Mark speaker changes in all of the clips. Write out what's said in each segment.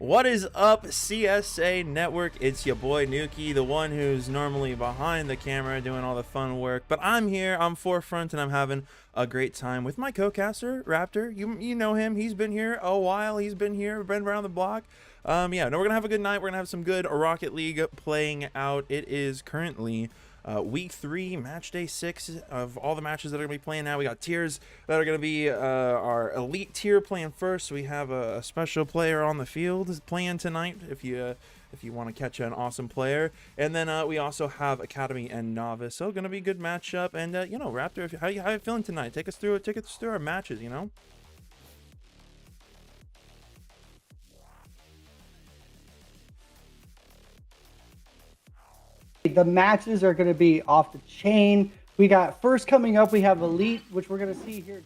Speaker 1: What is up, CSA Network? It's your boy Nuki, the one who's normally behind the camera doing all the fun work. But I'm here, I'm forefront, and I'm having a great time with my co-caster, Raptor. You know him. He's been here a while. He's been around the block. Yeah, no, we're going to have a good night. We're going to have some good Rocket League playing out. It is currently week 3, match day 6 of all the matches that are going to be playing now. We got tiers that are going to be our elite tier playing first. We have a special player on the field playing tonight if you want to catch an awesome player. And then we also have Academy and Novice. So going to be a good matchup. And you know, Raptor, how you feeling tonight? Take us through our matches, you know?
Speaker 2: The matches are going to be off the chain. We got first coming up, we have Elite, which we're going to see here.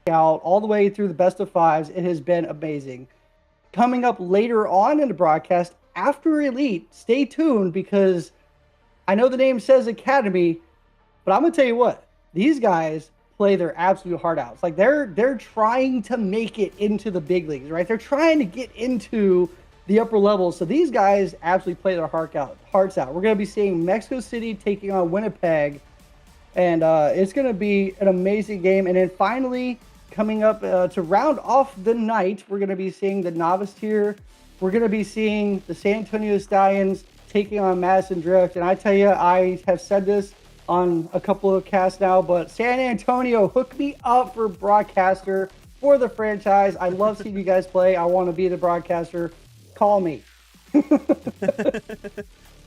Speaker 2: Out all the way through the best of fives. It has been amazing. Coming up later on in the broadcast after Elite, stay tuned because I know the name says Academy, but I'm gonna tell you what, these guys play their absolute heart out. It's like they're trying to make it into the big leagues, right? They're trying to get into the upper levels. So these guys absolutely play their hearts out. We're gonna be seeing Mexico City taking on Winnipeg, and it's gonna be an amazing game. And then finally, coming up to round off the night, we're going to be seeing the Novice tier. We're going to be seeing the San Antonio Stallions taking on Madison Drift. And I tell you, I have said this on a couple of casts now, but San Antonio, hook me up for broadcaster for the franchise. I love seeing you guys play. I want to be the broadcaster. Call me.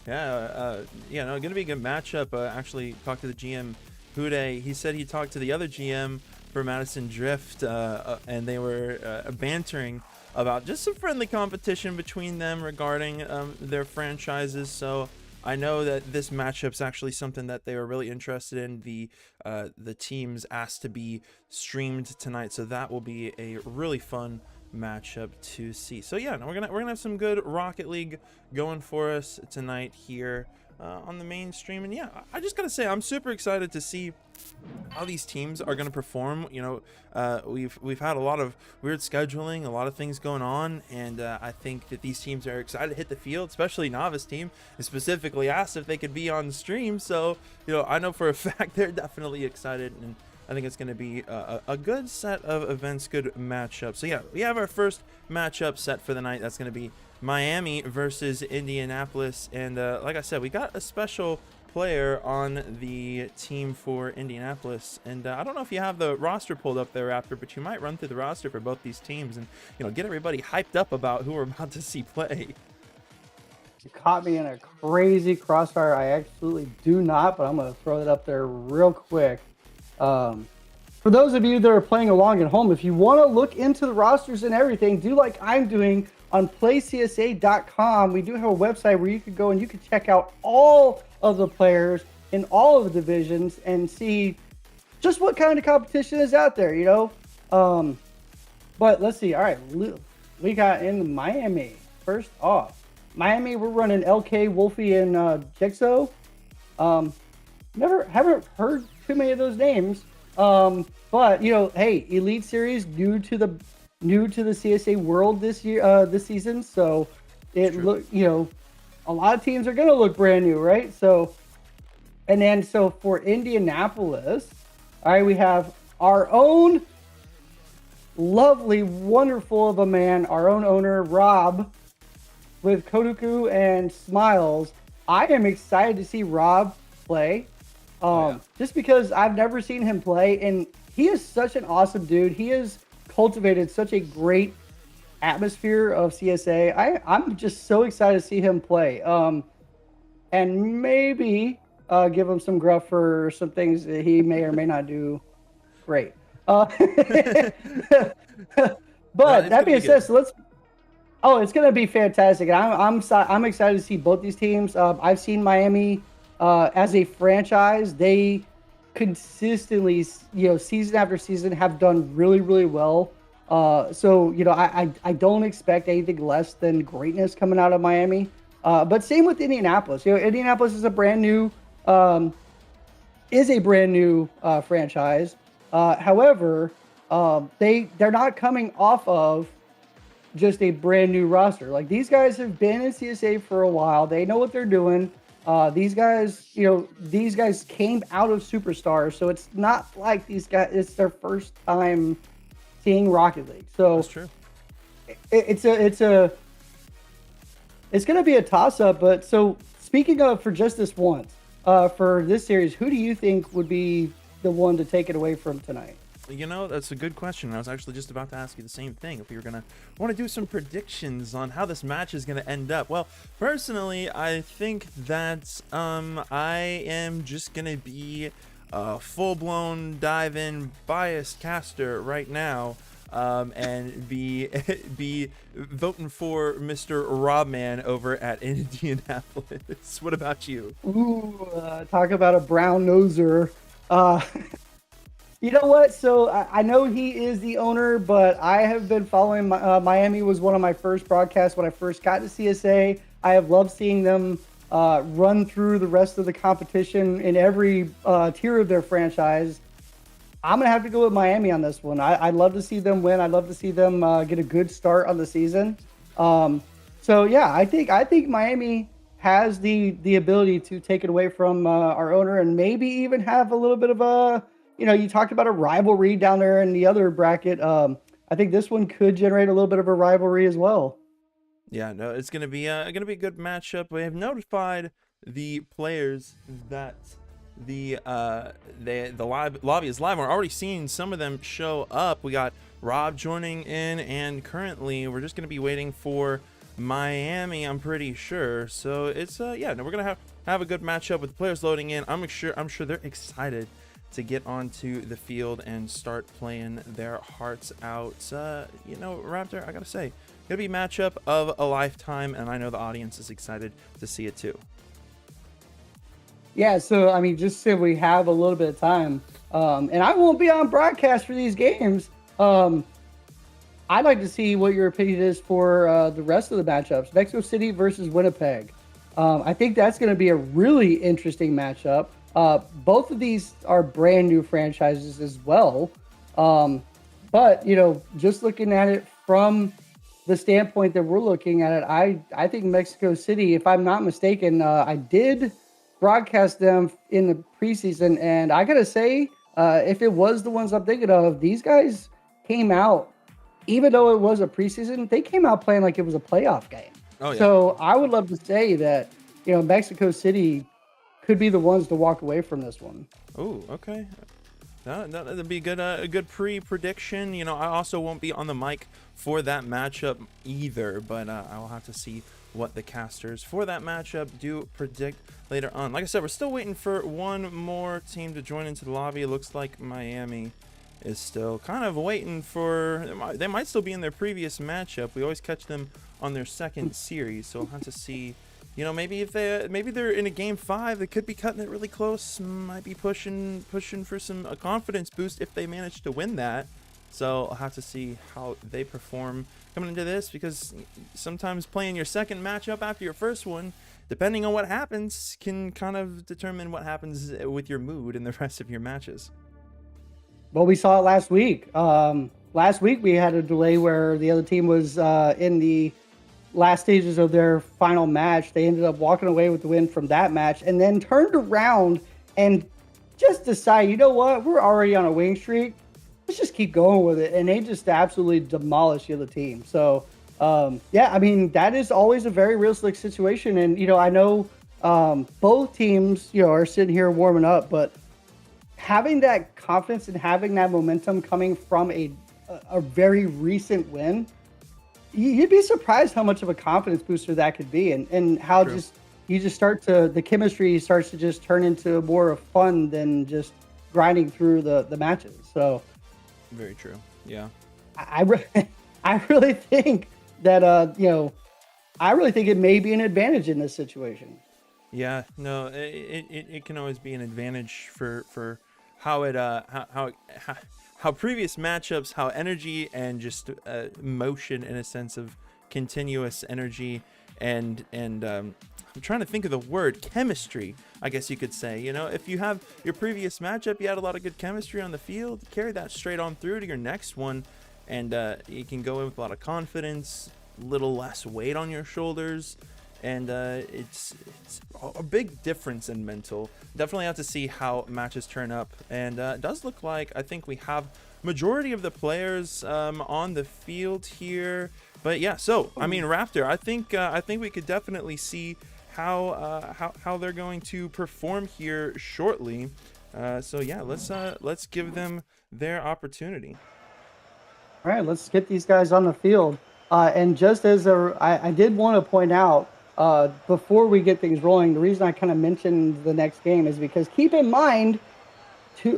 Speaker 1: Yeah, going to be a good matchup. Actually, talked to the GM, Hude. He said he talked to the other GM for Madison Drift, and they were bantering about just some friendly competition between them regarding their franchises. So I know that this matchup's actually something that they were really interested in. The teams asked to be streamed tonight, so that will be a really fun matchup to see. So yeah, we're gonna have some good Rocket League going for us tonight here on the main stream. And yeah, I just gotta say, I'm super excited to see how these teams are going to perform. You know, we've had a lot of weird scheduling, a lot of things going on, and I think that these teams are excited to hit the field, especially Novice team, and specifically asked if they could be on stream. So, you know, I know for a fact they're definitely excited, and I think it's going to be a good set of events, good matchup. So yeah, we have our first matchup set for the night. That's going to be Miami versus Indianapolis, and like I said, we got a special player on the team for Indianapolis, and I don't know if you have the roster pulled up there, Raptor, but you might run through the roster for both these teams and, you know, get everybody hyped up about who we're about to see play.
Speaker 2: You caught me in a crazy crossfire. I absolutely do not, but I'm going to throw it up there real quick. For those of you that are playing along at home, if you want to look into the rosters and everything, do like I'm doing on playcsa.com. We do have a website where you could go and you could check out all of the players in all of the divisions and see just what kind of competition is out there, you know. But let's see. All right, we got in Miami. First off, Miami, we're running LK, Wolfie, and Jigsaw. Haven't heard too many of those names. But you know, hey, Elite Series new to the CSA world this year, this season. So it look, you know, a lot of teams are going to look brand new, right? So, and then so for Indianapolis, all right, we have our own lovely, wonderful of a man, our own owner, Rob, with Kodoku and Smiles. I am excited to see Rob play, just because I've never seen him play, and he is such an awesome dude. He has cultivated such a great atmosphere of CSA. I'm just so excited to see him play, and maybe give him some gruff for some things that he may or may not do great. But that being said, so let's. Oh, it's gonna be fantastic. I'm excited to see both these teams. I've seen Miami as a franchise. They consistently, season after season have done really, really well. So, I don't expect anything less than greatness coming out of Miami. But same with Indianapolis. Indianapolis is a brand new franchise. However, they're not coming off of just a brand new roster. Like, these guys have been in CSA for a while. They know what they're doing. These guys came out of Superstars, so it's not like these guys, it's their first time seeing Rocket League. So
Speaker 1: That's true.
Speaker 2: It's going to be a toss up. But so, speaking of, for just this once, for this series, who do you think would be the one to take it away from tonight?
Speaker 1: That's a good question. I was actually just about to ask you the same thing. If we were going to want to do some predictions on how this match is going to end up. Well, personally, I think that I am just going to be a full-blown dive-in biased caster right now, and be voting for Mr. Robman over at Indianapolis. What about you?
Speaker 2: Ooh, talk about a brown noser. You know what? So I know he is the owner, but I have been following. Miami was one of my first broadcasts when I first got to CSA. I have loved seeing them run through the rest of the competition in every tier of their franchise. I'm going to have to go with Miami on this one. I'd love to see them win. I'd love to see them get a good start on the season. So, yeah, I think Miami has the ability to take it away from our owner, and maybe even have a little bit of a, you talked about a rivalry down there in the other bracket. I think this one could generate a little bit of a rivalry as well.
Speaker 1: Yeah, no, it's gonna be a good matchup. We have notified the players that the lobby is live. We're already seeing some of them show up. We got Rob joining in, and currently we're just gonna be waiting for Miami, I'm pretty sure. So it's we're gonna have a good matchup with the players loading in. I'm sure they're excited to get onto the field and start playing their hearts out. Raptor, I gotta say, gonna be a matchup of a lifetime, and I know the audience is excited to see it too.
Speaker 2: Yeah, so I mean, just so we have a little bit of time, and I won't be on broadcast for these games. I'd like to see what your opinion is for the rest of the matchups. Mexico City versus Winnipeg. I think that's going to be a really interesting matchup. Both of these are brand new franchises as well. But, just looking at it from the standpoint that we're looking at it, I think Mexico City, if I'm not mistaken, I did broadcast them in the preseason. And I got to say, if it was the ones I'm thinking of, these guys came out, even though it was a preseason, they came out playing like it was a playoff game.
Speaker 1: Oh, yeah.
Speaker 2: So I would love to say that, Mexico City could be the ones to walk away from this one.
Speaker 1: Oh, okay. That'd be a good pre-prediction. I also won't be on the mic for that matchup either, but I'll have to see what the casters for that matchup do predict later on. Like I said, we're still waiting for one more team to join into the lobby. It looks like Miami is still kind of waiting for. They might still be in their previous matchup. We always catch them on their second series, so we'll have to see. Maybe they're in a game 5, they could be cutting it really close. Might be pushing for some confidence boost if they manage to win that. So I'll have to see how they perform coming into this, because sometimes playing your second matchup after your first one, depending on what happens, can kind of determine what happens with your mood in the rest of your matches.
Speaker 2: Well, we saw it last week. Last week we had a delay where the other team was in the last stages of their final match. They ended up walking away with the win from that match, and then turned around and just decided, you know what, we're already on a winning streak. Let's just keep going with it. And they just absolutely demolished the other team. So, I mean, that is always a very realistic situation. And, I know both teams, are sitting here warming up, but having that confidence and having that momentum coming from a very recent win, you'd be surprised how much of a confidence booster that could be, and how
Speaker 1: True.
Speaker 2: The chemistry starts to just turn into more of fun than just grinding through the matches. So
Speaker 1: very true. Yeah.
Speaker 2: I really think that I really think it may be an advantage in this situation.
Speaker 1: Yeah, no, it can always be an advantage for how it how previous matchups, how energy and just motion in a sense of continuous energy and I'm trying to think of the word chemistry, I guess you could say. You know, if you have your previous matchup, you had a lot of good chemistry on the field, carry that straight on through to your next one, and you can go in with a lot of confidence, little less weight on your shoulders, and it's a big difference in mental. Definitely have to see how matches turn up, and it does look like I think we have majority of the players on the field here. But yeah, so I mean, Raptor, I think we could definitely see how they're going to perform here shortly. So yeah, let's give them their opportunity.
Speaker 2: All right, let's get these guys on the field. And just as I did want to point out before we get things rolling, the reason I kind of mentioned the next game is because keep in mind,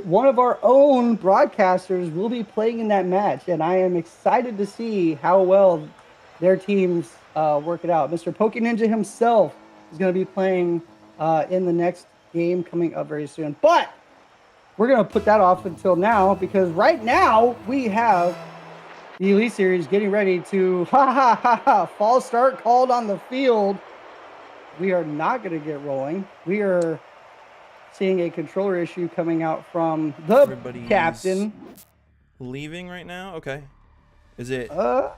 Speaker 2: one of our own broadcasters will be playing in that match, and I am excited to see how well their teams work it out. Mr. Poke Ninja himself is going to be playing in the next game coming up very soon. But we're going to put that off until now because right now we have the Elite Series getting ready to false start called on the field. We are not going to get rolling. We are seeing a controller issue coming out from the
Speaker 1: Everybody's
Speaker 2: captain.
Speaker 1: Leaving right now? Okay. Is it?
Speaker 2: I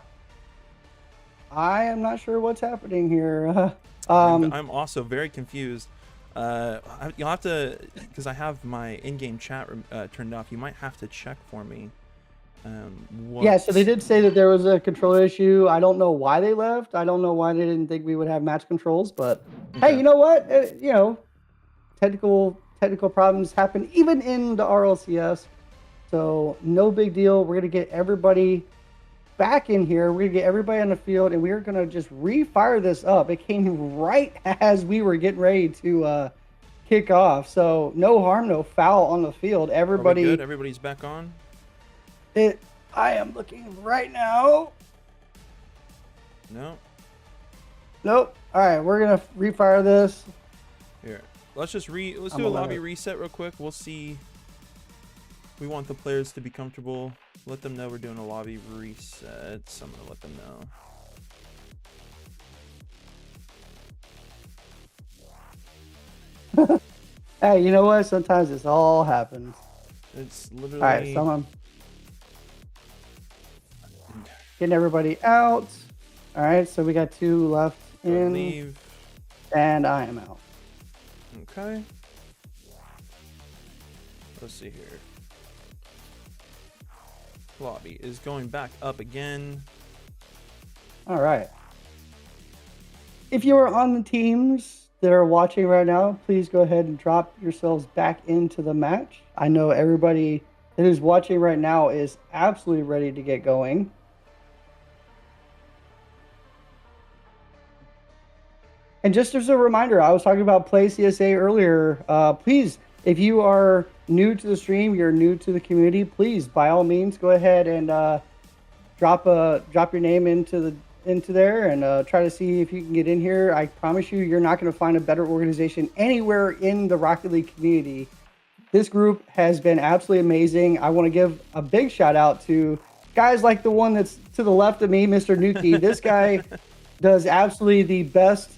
Speaker 2: am not sure what's happening here.
Speaker 1: I'm also very confused. You'll have to, because I have my in-game chat turned off. You might have to check for me.
Speaker 2: Yeah, so they did say that there was a controller issue. I don't know why they left. I don't know why they didn't think we would have match controls. But
Speaker 1: okay.
Speaker 2: Hey, you know what? Technical problems happen even in the RLCS. So no big deal. We're gonna get everybody back in here. We're gonna get everybody on the field, and we're gonna just refire this up. It came right as we were getting ready to kick off. So no harm, no foul on the field. Everybody
Speaker 1: good? Everybody's back on.
Speaker 2: I am looking right now.
Speaker 1: No.
Speaker 2: Nope. All right, we're gonna refire this.
Speaker 1: Here, let's do a lobby reset real quick. We'll see. We want the players to be comfortable. Let them know we're doing a lobby reset. So I'm gonna let them
Speaker 2: know. Hey, you know what? Sometimes this all happens.
Speaker 1: It's literally.
Speaker 2: All right, so I'm getting everybody out. All right, so we got 2 left in.
Speaker 1: Leave.
Speaker 2: And I am out.
Speaker 1: Okay. Let's see here. Lobby is going back up again.
Speaker 2: All right. If you are on the teams that are watching right now, please go ahead and drop yourselves back into the match. I know everybody that is watching right now is absolutely ready to get going. And just as a reminder, I was talking about Play CSA earlier. Please, if you are new to the stream, you're new to the community, please, by all means, go ahead and drop your name into there and try to see if you can get in here. I promise you, you're not going to find a better organization anywhere in the Rocket League community. This group has been absolutely amazing. I want to give a big shout out to guys like the one that's to the left of me, Mr. Nuki. This guy does absolutely the best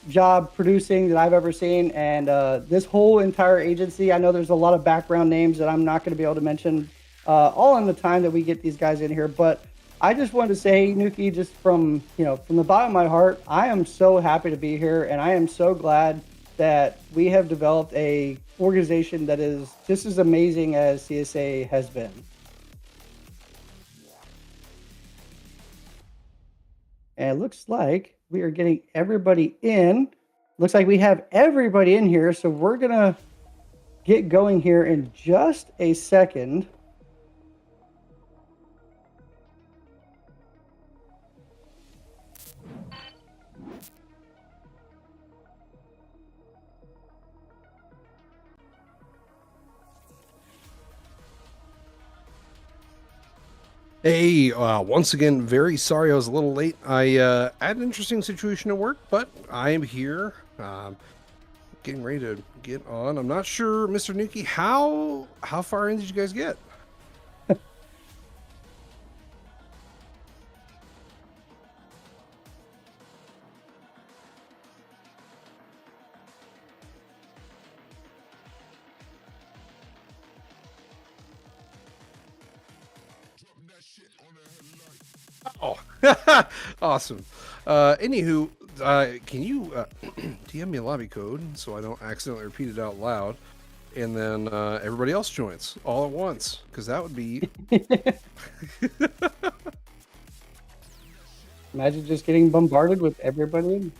Speaker 2: job producing that I've ever seen, and this whole entire agency, I know there's a lot of background names that I'm not going to be able to mention all in the time that we get these guys in here, but I just wanted to say, Nuki, just from the bottom of my heart, I am so happy to be here, and I am so glad that we have developed a organization that is just as amazing as CSA has been. And it looks like we are getting everybody in. Looks like we have everybody in here, so we're gonna get going here in just a second.
Speaker 3: Hey, once again, very sorry I was a little late. I had an interesting situation at work, but I am here. getting ready to get on. I'm not sure, Mr. Nuki, how far in did you guys get? Oh, awesome. Anywho, can you DM me a lobby code so I don't accidentally repeat it out loud, and then everybody else joins all at once, because that would be.
Speaker 2: Imagine just getting bombarded with everybody.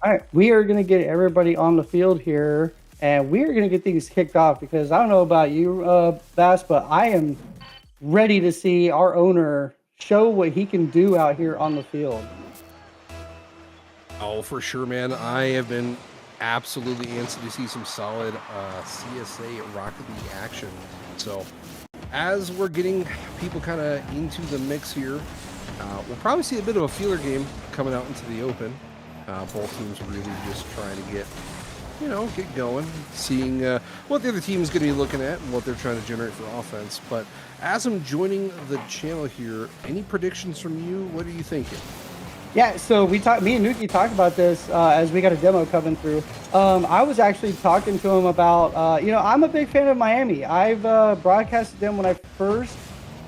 Speaker 2: All right, we are going to get everybody on the field here, and we are going to get things kicked off because I don't know about you, Bass, but I am ready to see our owner show what he can do out here on the field.
Speaker 3: Oh, for sure, man. I have been absolutely antsy to see some solid CSA Rocket League action. So as we're getting people kind of into the mix here, we'll probably see a bit of a feeler game coming out into the open. Both teams really just trying to get going, seeing what the other team is going to be looking at and what they're trying to generate for offense. But as I'm joining the channel here, any predictions from you? What are you thinking?
Speaker 2: Yeah, so me and Nuki talked about this as we got a demo coming through. I was actually talking to him about, I'm a big fan of Miami. I've broadcasted them when I first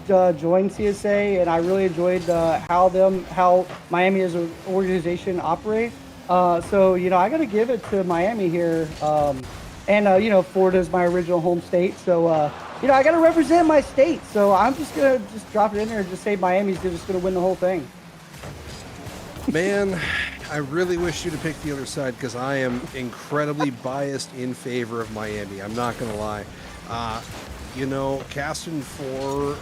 Speaker 2: joined CSA, and I really enjoyed how Miami as an organization operate. So I got to give it to Miami here, and Florida is my original home state. So I got to represent my state. So I'm just gonna drop it in there and just say Miami's just gonna win the whole thing.
Speaker 3: Man, I really wish you'd have picked the other side because I am incredibly biased in favor of Miami. I'm not gonna lie. Casting for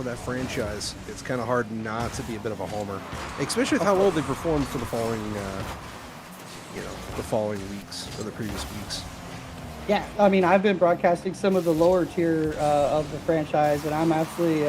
Speaker 3: that franchise, it's kind of hard not to be a bit of a homer, especially with how well they performed for the following weeks or the previous weeks.
Speaker 2: Yeah, I mean, I've been broadcasting some of the lower tier of the franchise, and I'm absolutely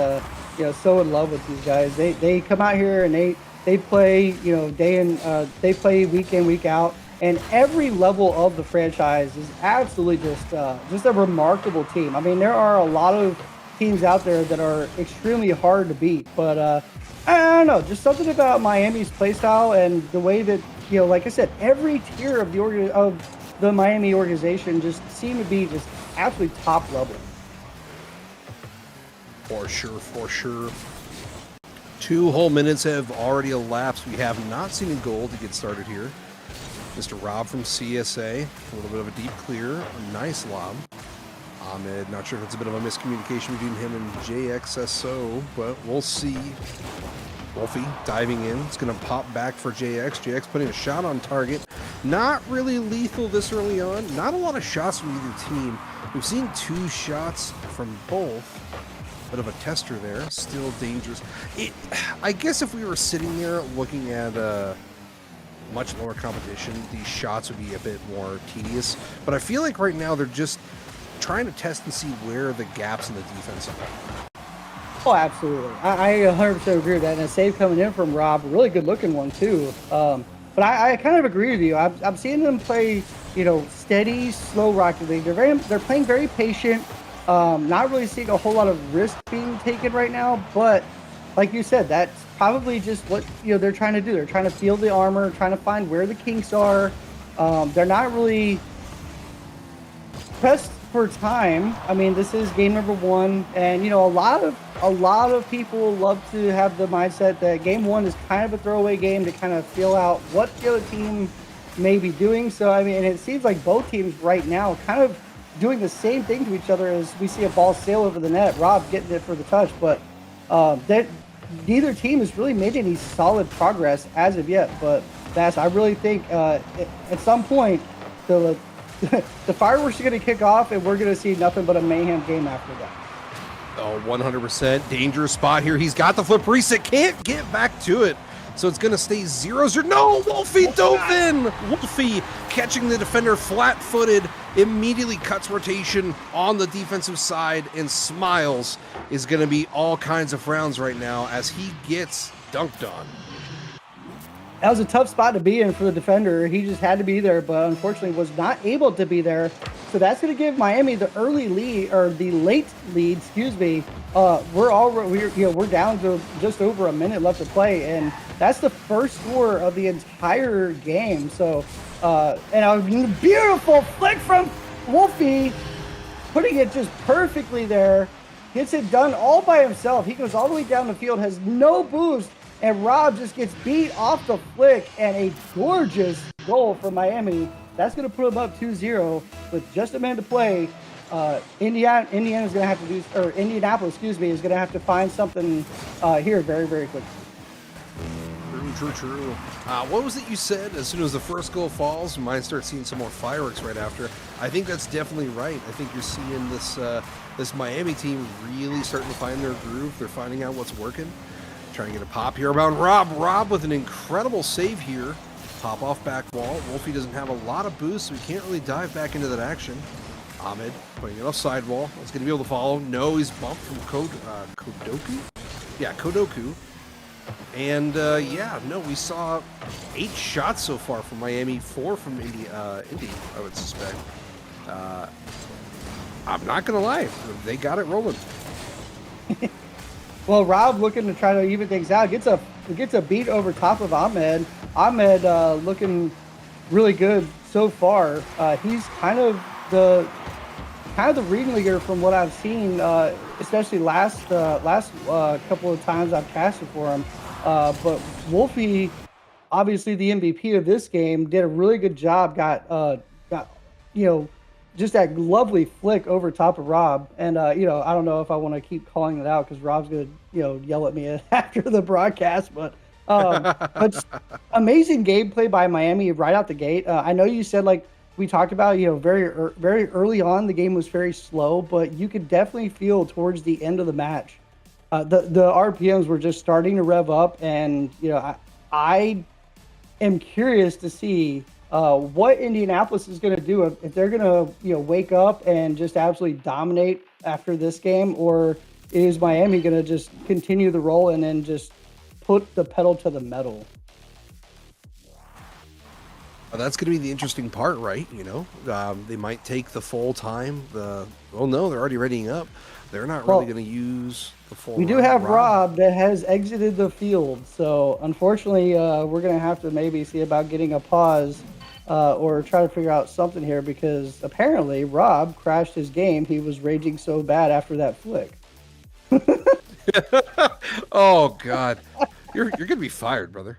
Speaker 2: so in love with these guys. They come out here and they play they play week in, week out, and every level of the franchise is absolutely just a remarkable team. I mean, there are a lot of teams out there that are extremely hard to beat, but I don't know, just something about Miami's play style and the way that like I said, every tier of the Miami organization just seem to be just absolutely top level.
Speaker 3: For sure. 2 whole minutes have already elapsed. We have not seen a goal to get started here. Mr. Rob from CSA, a little bit of a deep clear, a nice lob. Ahmed, not sure if it's a bit of a miscommunication between him and JXSO, but we'll see. Wolfie diving in. It's going to pop back for JX. JX putting a shot on target. Not really lethal this early on. Not a lot of shots from either team. We've seen 2 shots from both. Bit of a tester there. Still dangerous. I guess if we were sitting there looking at much lower competition, these shots would be a bit more tedious. But I feel like right now they're just trying to test and see where the gaps in the defense are.
Speaker 2: Oh, absolutely. I 100% agree with that. And a save coming in from Rob, a really good looking one too. But I kind of agree with you. I'm seeing them play, steady, slow Rocket League. They're playing very patient. Not really seeing a whole lot of risk being taken right now. But like you said, that's probably just what they're trying to do. They're trying to feel the armor, trying to find where the kinks are. They're not really pressed for time. I mean, this is game number 1, and a lot of people love to have the mindset that game 1 is kind of a throwaway game to kind of feel out what the other team may be doing. So I mean, and it seems like both teams right now kind of doing the same thing to each other as we see a ball sail over the net. Rob getting it for the touch, but neither team has really made any solid progress as of yet. But I really think at some point the fireworks are going to kick off, and we're going to see nothing but a mayhem game after that.
Speaker 3: Oh, 100%. Dangerous spot here. He's got the flip reset. Can't get back to it. So it's going to stay 0-0. No, Wolfie dove in. Wolfie catching the defender flat-footed. Immediately cuts rotation on the defensive side, and Smiles is going to be all kinds of frowns right now as he gets dunked on.
Speaker 2: That was a tough spot to be in for the defender. He just had to be there, but unfortunately was not able to be there. So that's going to give Miami the early lead, or the late lead, excuse me. We're down to just over a minute left to play, and that's the first score of the entire game. So, and a beautiful flick from Wolfie, putting it just perfectly there. Gets it done all by himself. He goes all the way down the field, has no boost, and Rob just gets beat off the flick, and a gorgeous goal for Miami. That's going to put them up 2-0 with just a minute to play. Indianapolis, is going to have to find something here very, very quickly.
Speaker 3: True. What was it you said? As soon as the first goal falls, we might start seeing some more fireworks right after. I think that's definitely right. I think you're seeing this Miami team really starting to find their groove. They're finding out what's working. Trying to get a pop here about Rob. Rob with an incredible save here. Pop off back wall. Wolfie doesn't have a lot of boost, so he can't really dive back into that action. Ahmed putting it off sidewall. He's going to be able to follow. No, he's bumped from Kodoku? Yeah, Kodoku. And we saw 8 shots so far from Miami, 4 from Indy, I would suspect. I'm not going to lie. They got it rolling.
Speaker 2: Well, Rob looking to try to even things out. Gets a beat over top of Ahmed. Ahmed looking really good so far. He's kind of the ringleader from what I've seen, especially last couple of times I've casted for him. But Wolfie, obviously the MVP of this game, did a really good job. Got just that lovely flick over top of Rob. And, I don't know if I want to keep calling it out because Rob's going to, yell at me after the broadcast. But amazing gameplay by Miami right out the gate. I know you said, like we talked about, very, very early on, the game was very slow, but you could definitely feel towards the end of the match. The RPMs were just starting to rev up. And, I am curious to see what Indianapolis is going to do, if they're going to wake up and just absolutely dominate after this game, or is Miami going to just continue the roll and then just put the pedal to the metal?
Speaker 3: That's going to be the interesting part, right? They might take the full time. They're already readying up. They're not really going to use the full.
Speaker 2: We do have Rob that has exited the field, so unfortunately, we're going to have to maybe see about getting a pause or try to figure out something here, because apparently Rob crashed his game. He was raging so bad after that flick.
Speaker 3: Oh God, you're going to be fired, brother.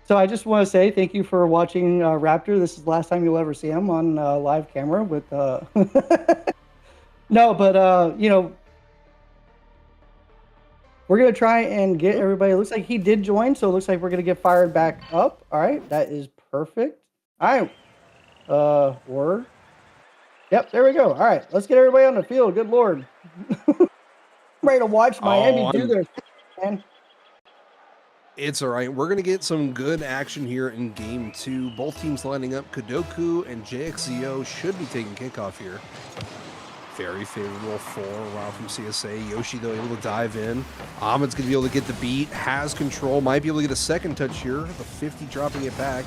Speaker 2: So I just want to say thank you for watching Raptor. This is the last time you'll ever see him on live camera with no, but we're going to try and get everybody. It looks like he did join, so it looks like we're going to get fired back up. All right, that is perfect. All right. Yep, there we go. All right, let's get everybody on the field. Good Lord. I'm ready to watch Miami do their thing, man.
Speaker 3: It's all right. We're going to get some good action here in Game 2. Both teams lining up. Kodoku and JXZO should be taking kickoff here. Very favorable for Rob from CSA. Yoshi, though, able to dive in. Ahmed's going to be able to get the beat. Has control. Might be able to get a second touch here. The 50 dropping it back.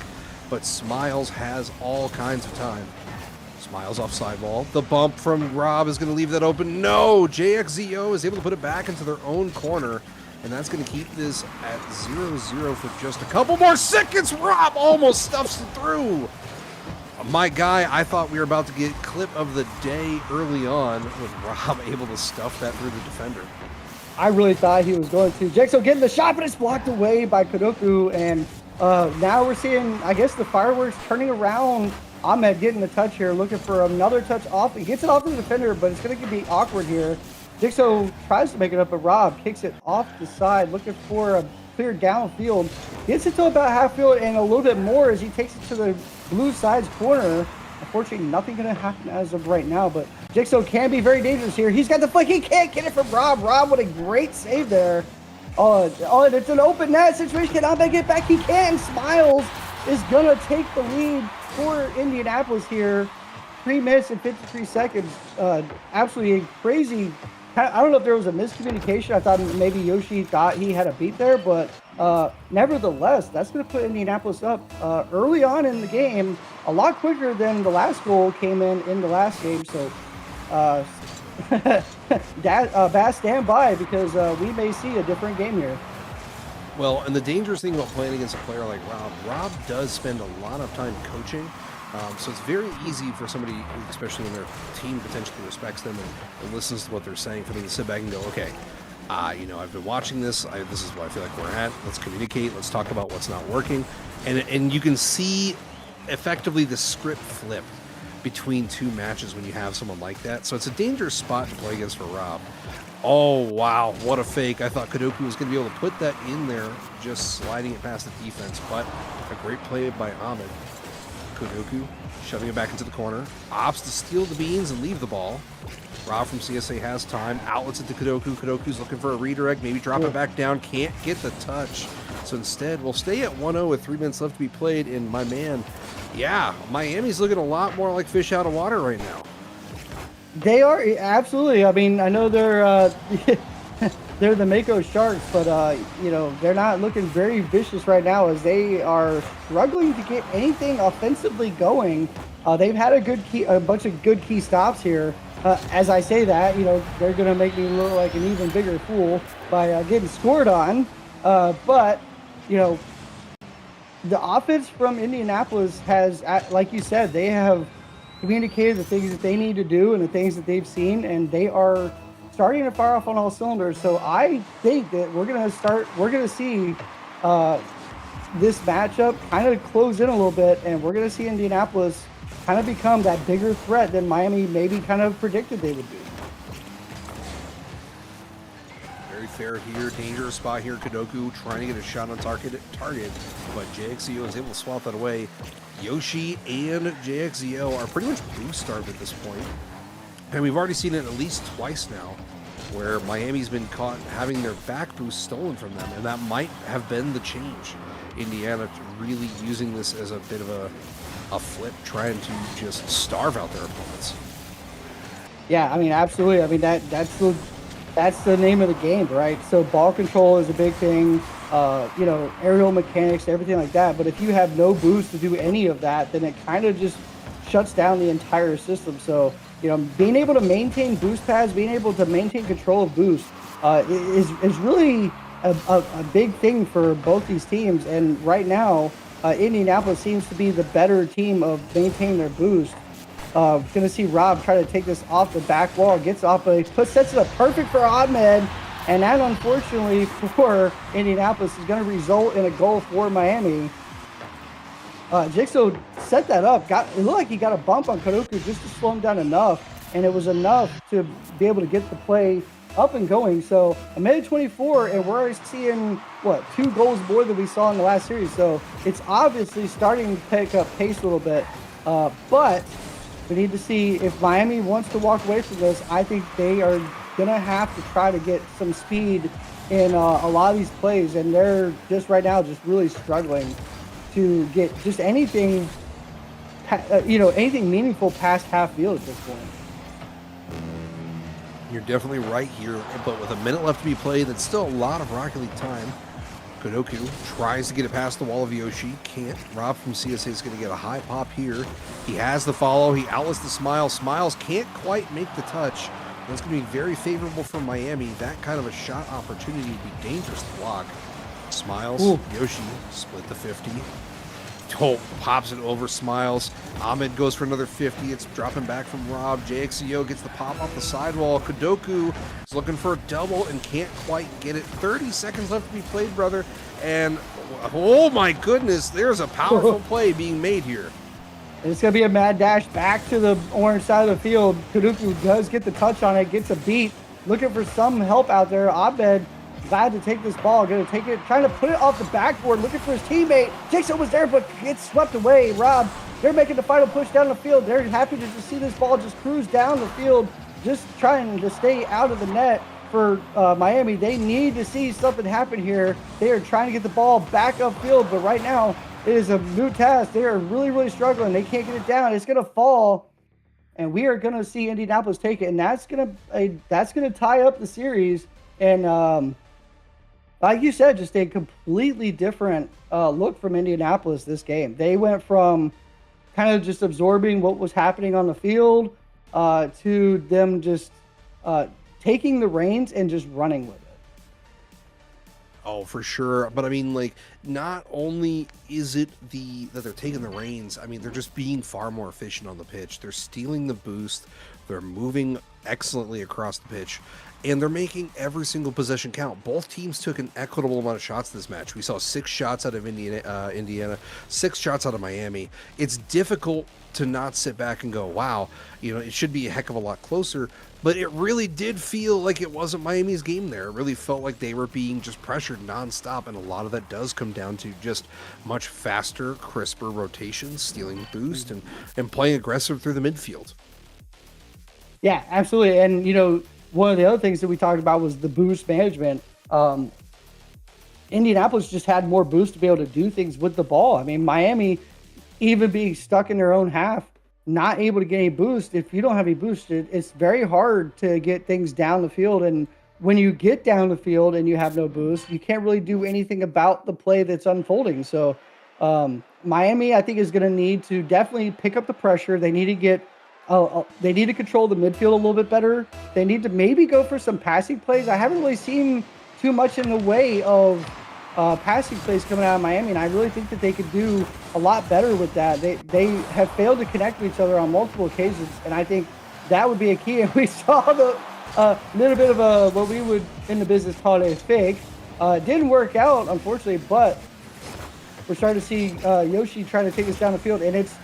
Speaker 3: But Smiles has all kinds of time. Smiles off sidewall. The bump from Rob is going to leave that open. No! JXZO is able to put it back into their own corner. And that's going to keep this at 0-0 for just a couple more seconds. Rob almost stuffs it through. My guy, I thought we were about to get clip of the day early on with Rob able to stuff that through the defender.
Speaker 2: I really thought he was going to. Jexo getting the shot, but it's blocked away by Kodoku. And now we're seeing, I guess, the fireworks turning around. Ahmed getting the touch here, looking for another touch off. He gets it off the defender, but it's going to be awkward here. Jixo tries to make it up, but Rob kicks it off the side, looking for a clear downfield. Gets it to about half field and a little bit more as he takes it to the blue side's corner. Unfortunately, nothing going to happen as of right now, but Jixo can be very dangerous here. He's got the flick. He can't get it from Rob. Rob with a great save there. Oh, it's an open net situation. Cannot make it back. He can. Smiles is going to take the lead for Indianapolis here. 3 minutes and 53 seconds. Absolutely a crazy I don't know if there was a miscommunication. I thought maybe Yoshi thought he had a beat there, but nevertheless, that's going to put Indianapolis up early on in the game, a lot quicker than the last goal came in the last game. So, uh, Bass, stand by because we may see a different game here.
Speaker 3: Well, and the dangerous thing about playing against a player like Rob does spend a lot of time coaching. So it's very easy for somebody, especially when their team potentially respects them and listens to what they're saying, for them to sit back and go, okay, I've been watching this. This is what I feel like we're at. Let's communicate. Let's talk about what's not working. And you can see effectively the script flip between two matches when you have someone like that. So it's a dangerous spot to play against for Rob. Oh, wow, what a fake. I thought Kadoku was going to be able to put that in there, just sliding it past the defense, but a great play by Ahmed. Kadoku shoving it back into the corner. Opts to steal the beans and leave the ball. Rob from CSA has time. Outlets it to Kadoku. Kadoku's looking for a redirect, maybe drop it back down. Can't get the touch. So instead, we'll stay at 1-0 with 3 minutes left to be played. And my man, yeah, Miami's looking a lot more like fish out of water right now.
Speaker 2: They are, absolutely. I mean, I know they're they're the Mako Sharks, but they're not looking very vicious right now as they are struggling to get anything offensively going. They've had a bunch of good key stops here. As I say that, they're going to make me look like an even bigger fool by getting scored on. But the offense from Indianapolis has, like you said, they have communicated the things that they need to do and the things that they've seen, and they are starting to fire off on all cylinders. So I think that we're going to see this matchup kind of close in a little bit, and we're going to see Indianapolis kind of become that bigger threat than Miami maybe kind of predicted they would be.
Speaker 3: Very fair here. Dangerous spot here. Kadoku trying to get a shot on target, but JXEO is able to swat that away. Yoshi and JXEO are pretty much boost starved at this point. And we've already seen it at least twice now, where Miami's been caught having their back boost stolen from them, and that might have been the change. Indiana really using this as a bit of a flip, trying to just starve out their opponents.
Speaker 2: Yeah, I mean, absolutely. I mean, that's the name of the game, right? So ball control is a big thing, aerial mechanics, everything like that. But if you have no boost to do any of that, then it kind of just shuts down the entire system. So, being able to maintain boost pads, being able to maintain control of boost is really a big thing for both these teams. And right now, Indianapolis seems to be the better team of maintaining their boost. Going to see Rob try to take this off the back wall, gets off, sets it up perfect for Ahmed, and that unfortunately for Indianapolis is going to result in a goal for Miami. Jigsaw set that up. It looked like he got a bump on Kadoku just to slow him down enough, and it was enough to be able to get the play up and going. So a minute 24, and we're already seeing 2 goals more than we saw in the last series. So it's obviously starting to pick up pace a little bit, but we need to see if Miami wants to walk away from this. I think they are gonna have to try to get some speed in a lot of these plays, and they're just right now just really struggling to get just anything, anything meaningful past half field at this point.
Speaker 3: You're definitely right here, but with a minute left to be played, that's still a lot of Rocket League time. Kadoku tries to get it past the wall of Yoshi. Can't. Rob from CSA is going to get a high pop here. He has the follow. He outlets the Smiles. Smiles can't quite make the touch. That's going to be very favorable for Miami. That kind of a shot opportunity would be dangerous to block. Smiles. Ooh. Yoshi split the 50. Pops it over Smiles. Ahmed goes for another 50. It's dropping back from Rob. JXEO gets the pop off the sidewall. Kadoku is looking for a double and can't quite get it. 30 seconds left to be played, brother. And, oh my goodness, there's a powerful play being made here.
Speaker 2: It's going to be a mad dash back to the orange side of the field. Kadoku does get the touch on it, gets a beat. Looking for some help out there. Ahmed glad to take this ball, going to take it, trying to put it off the backboard, looking for his teammate. Jason was there, but gets swept away. Rob, they're making the final push down the field. They're happy to just see this ball just cruise down the field, just trying to stay out of the net for Miami. They need to see something happen here. They are trying to get the ball back upfield, but right now it is a moot task. They are really, really struggling. They can't get it down. It's going to fall. and we are going to see Indianapolis take it, and that's going to tie up the series. And like you said, just a completely different look from Indianapolis this game. They went from kind of just absorbing what was happening on the field to them just taking the reins and just running with it.
Speaker 3: Oh, for sure. But I mean, like, not only is it that they're taking the reins, I mean, they're just being far more efficient on the pitch. They're stealing the boost. They're moving excellently across the pitch. And they're making every single possession count. Both teams took an equitable amount of shots this match. We saw 6 shots out of Indiana, 6 shots out of Miami. It's difficult to not sit back and go, wow, you know, it should be a heck of a lot closer. But it really did feel like it wasn't Miami's game there. It really felt like they were being just pressured nonstop. And a lot of that does come down to just much faster, crisper rotations, stealing boost, and playing aggressive through the midfield.
Speaker 2: Yeah, absolutely. And, you know, one of the other things that we talked about was the boost management. Indianapolis just had more boost to be able to do things with the ball. I mean, Miami, even being stuck in their own half, not able to get any boost. If you don't have any boost, it's very hard to get things down the field. And when you get down the field and you have no boost, you can't really do anything about the play that's unfolding. So Miami, I think, is going to need to definitely pick up the pressure. They need to get they need to control the midfield a little bit better. They need to maybe go for some passing plays. I haven't really seen too much in the way of passing plays coming out of Miami, and I really think that they could do a lot better with that. They have failed to connect with each other on multiple occasions, and I think that would be a key. And we saw the little bit of a, what we would in the business call a fake. It didn't work out, unfortunately, but we're starting to see Yoshi trying to take us down the field, and it's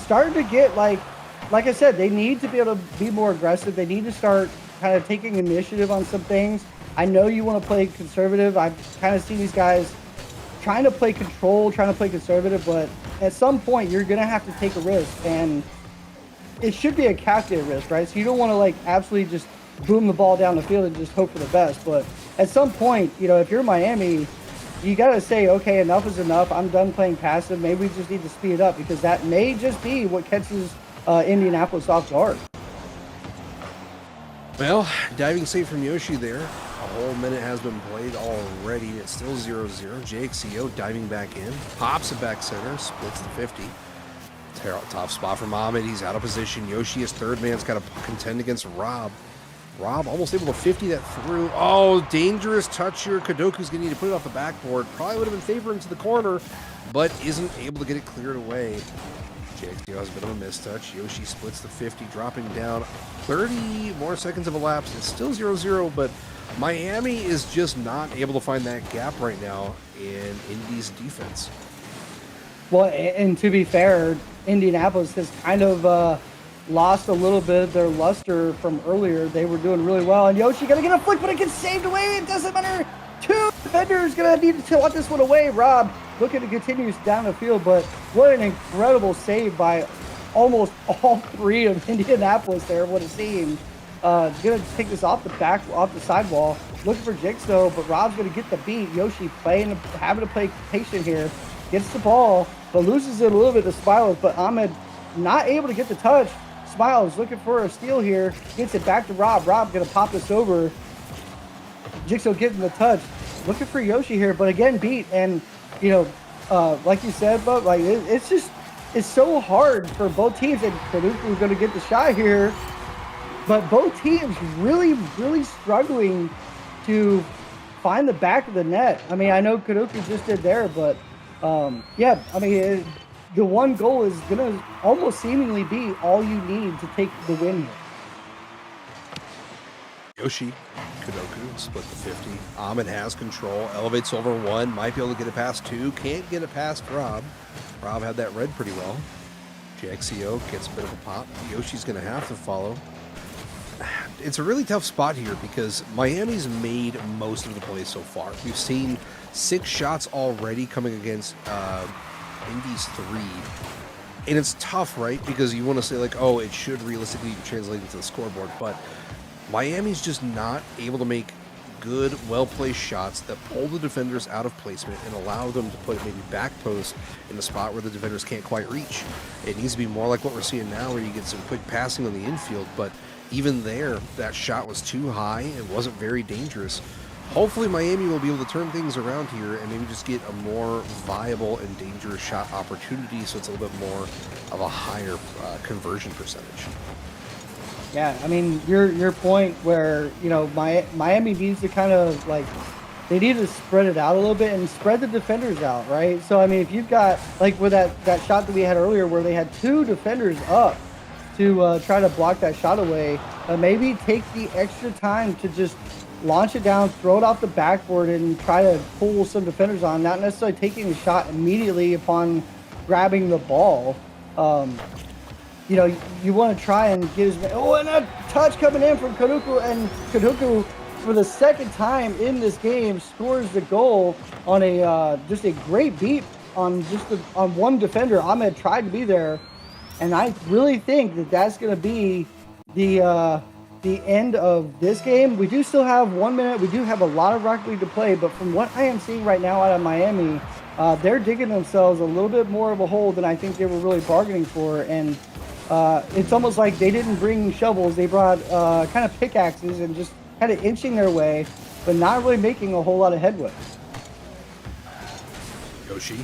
Speaker 2: starting to get like I said, they need to be able to be more aggressive. They need to start kind of taking initiative on some things. I know you want to play conservative. I've kind of seen these guys trying to play control, trying to play conservative, but at some point you're going to have to take a risk, and it should be a calculated risk, right? So you don't want to like absolutely just boom the ball down the field and just hope for the best. But at some point, you know, if you're Miami, you got to say, okay, enough is enough. I'm done playing passive. Maybe we just need to speed it up, because that may just be what catches Indianapolis off guard.
Speaker 3: Well, diving save from Yoshi there. A whole minute has been played already. It's still 0-0. JXCO diving back in. Pops it back center. Splits the 50. Tough spot from Ahmed. He's out of position. Yoshi, his third man's got to contend against Rob. Rob almost able to 50 that through. Oh, dangerous touch here. Kadoku's going to need to put it off the backboard. Probably would have been favoring to the corner, but isn't able to get it cleared away. JXDO has a bit of a mistouch. Yoshi splits the 50, dropping down. 30 more seconds of elapsed. It's still 0-0, but Miami is just not able to find that gap right now in Indy's defense.
Speaker 2: Well, and to be fair, Indianapolis has kind of lost a little bit of their luster from earlier. They were doing really well, and Yoshi gonna get a flick, but it gets saved away. It doesn't matter. 2 defenders gonna need to let this one away. Rob looking to continue down the field, but what an incredible save by almost all 3 of Indianapolis there, what it seemed. Gonna take this off the sidewall, looking for Jigsaw, but Rob's gonna get the beat. Yoshi having to play patient here, gets the ball, but loses it a little bit to Smiles, but Ahmed not able to get the touch. Smiles looking for a steal here, gets it back to Rob. Rob gonna pop this over. Jigsaw getting the touch, looking for Yoshi here, but again beat. And you know, like you said, but like it's so hard for both teams. And Kaduku's gonna get the shot here, but both teams really struggling to find the back of the net. I mean, I know Kaduku just did there, but yeah, I mean, the one goal is going to almost seemingly be all you need to take the win here.
Speaker 3: Yoshi, Kadoku, split the 50. Ahmed has control, elevates over 1, might be able to get it past 2, can't get it past Rob. Rob had that read pretty well. JXCO gets a bit of a pop. Yoshi's going to have to follow. It's a really tough spot here because Miami's made most of the plays so far. We've seen 6 shots already coming against Indy's 3. And it's tough, right? Because you want to say like, oh, it should realistically translate into the scoreboard, but Miami's just not able to make good, well-placed shots that pull the defenders out of placement and allow them to put maybe back post in a spot where the defenders can't quite reach. It needs to be more like what we're seeing now, where you get some quick passing on the infield, but even there, that shot was too high and wasn't very dangerous. Hopefully Miami will be able to turn things around here and maybe just get a more viable and dangerous shot opportunity, so it's a little bit more of a higher conversion percentage.
Speaker 2: Yeah, I mean, your point where, you know, Miami needs to kind of, like, they need to spread it out a little bit and spread the defenders out, right? So, I mean, if you've got, like, with that shot that we had earlier where they had 2 defenders up to try to block that shot away, maybe take the extra time to just launch it down, throw it off the backboard, and try to pull some defenders on, not necessarily taking a shot immediately upon grabbing the ball. You know, you want to try and get his... Oh, and a touch coming in from Kaduku, and Kaduku, for the second time in this game, scores the goal on a just a great beat on on one defender. Ahmed tried to be there, and I really think that that's going to be the end of this game. We do still have 1 minute. We do have a lot of Rocket League to play, but from what I am seeing right now out of Miami, they're digging themselves a little bit more of a hole than I think they were really bargaining for, and it's almost like they didn't bring shovels. They brought kind of pickaxes and just kind of inching their way, but not really making a whole lot of headway.
Speaker 3: Yoshi,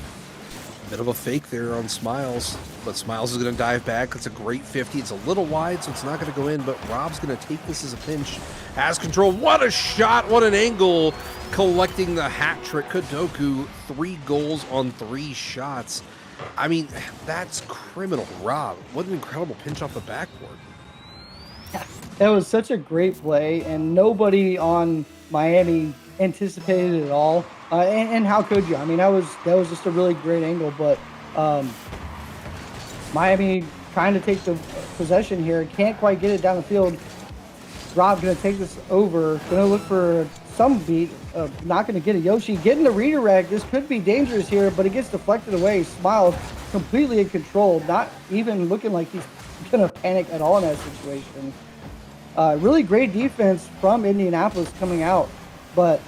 Speaker 3: bit of a fake there on Smiles, but Smiles is going to dive back. It's a great 50. It's a little wide, so it's not going to go in, but Rob's going to take this as a pinch. Has control. What a shot. What an angle. Collecting the hat trick. Kadoku, 3 goals on 3 shots. I mean, that's criminal. Rob, what an incredible pinch off the backboard.
Speaker 2: That was such a great play, and nobody on Miami anticipated it at all. And how could you? I mean, that was just a really great angle, but Miami trying to take the possession here, can't quite get it down the field. Rob going to take this over, going to look for some beat, not going to get it. Yoshi getting the redirect. This could be dangerous here, but it gets deflected away. Smiles completely in control, not even looking like he's going to panic at all in that situation. Really great defense from Indianapolis coming out, but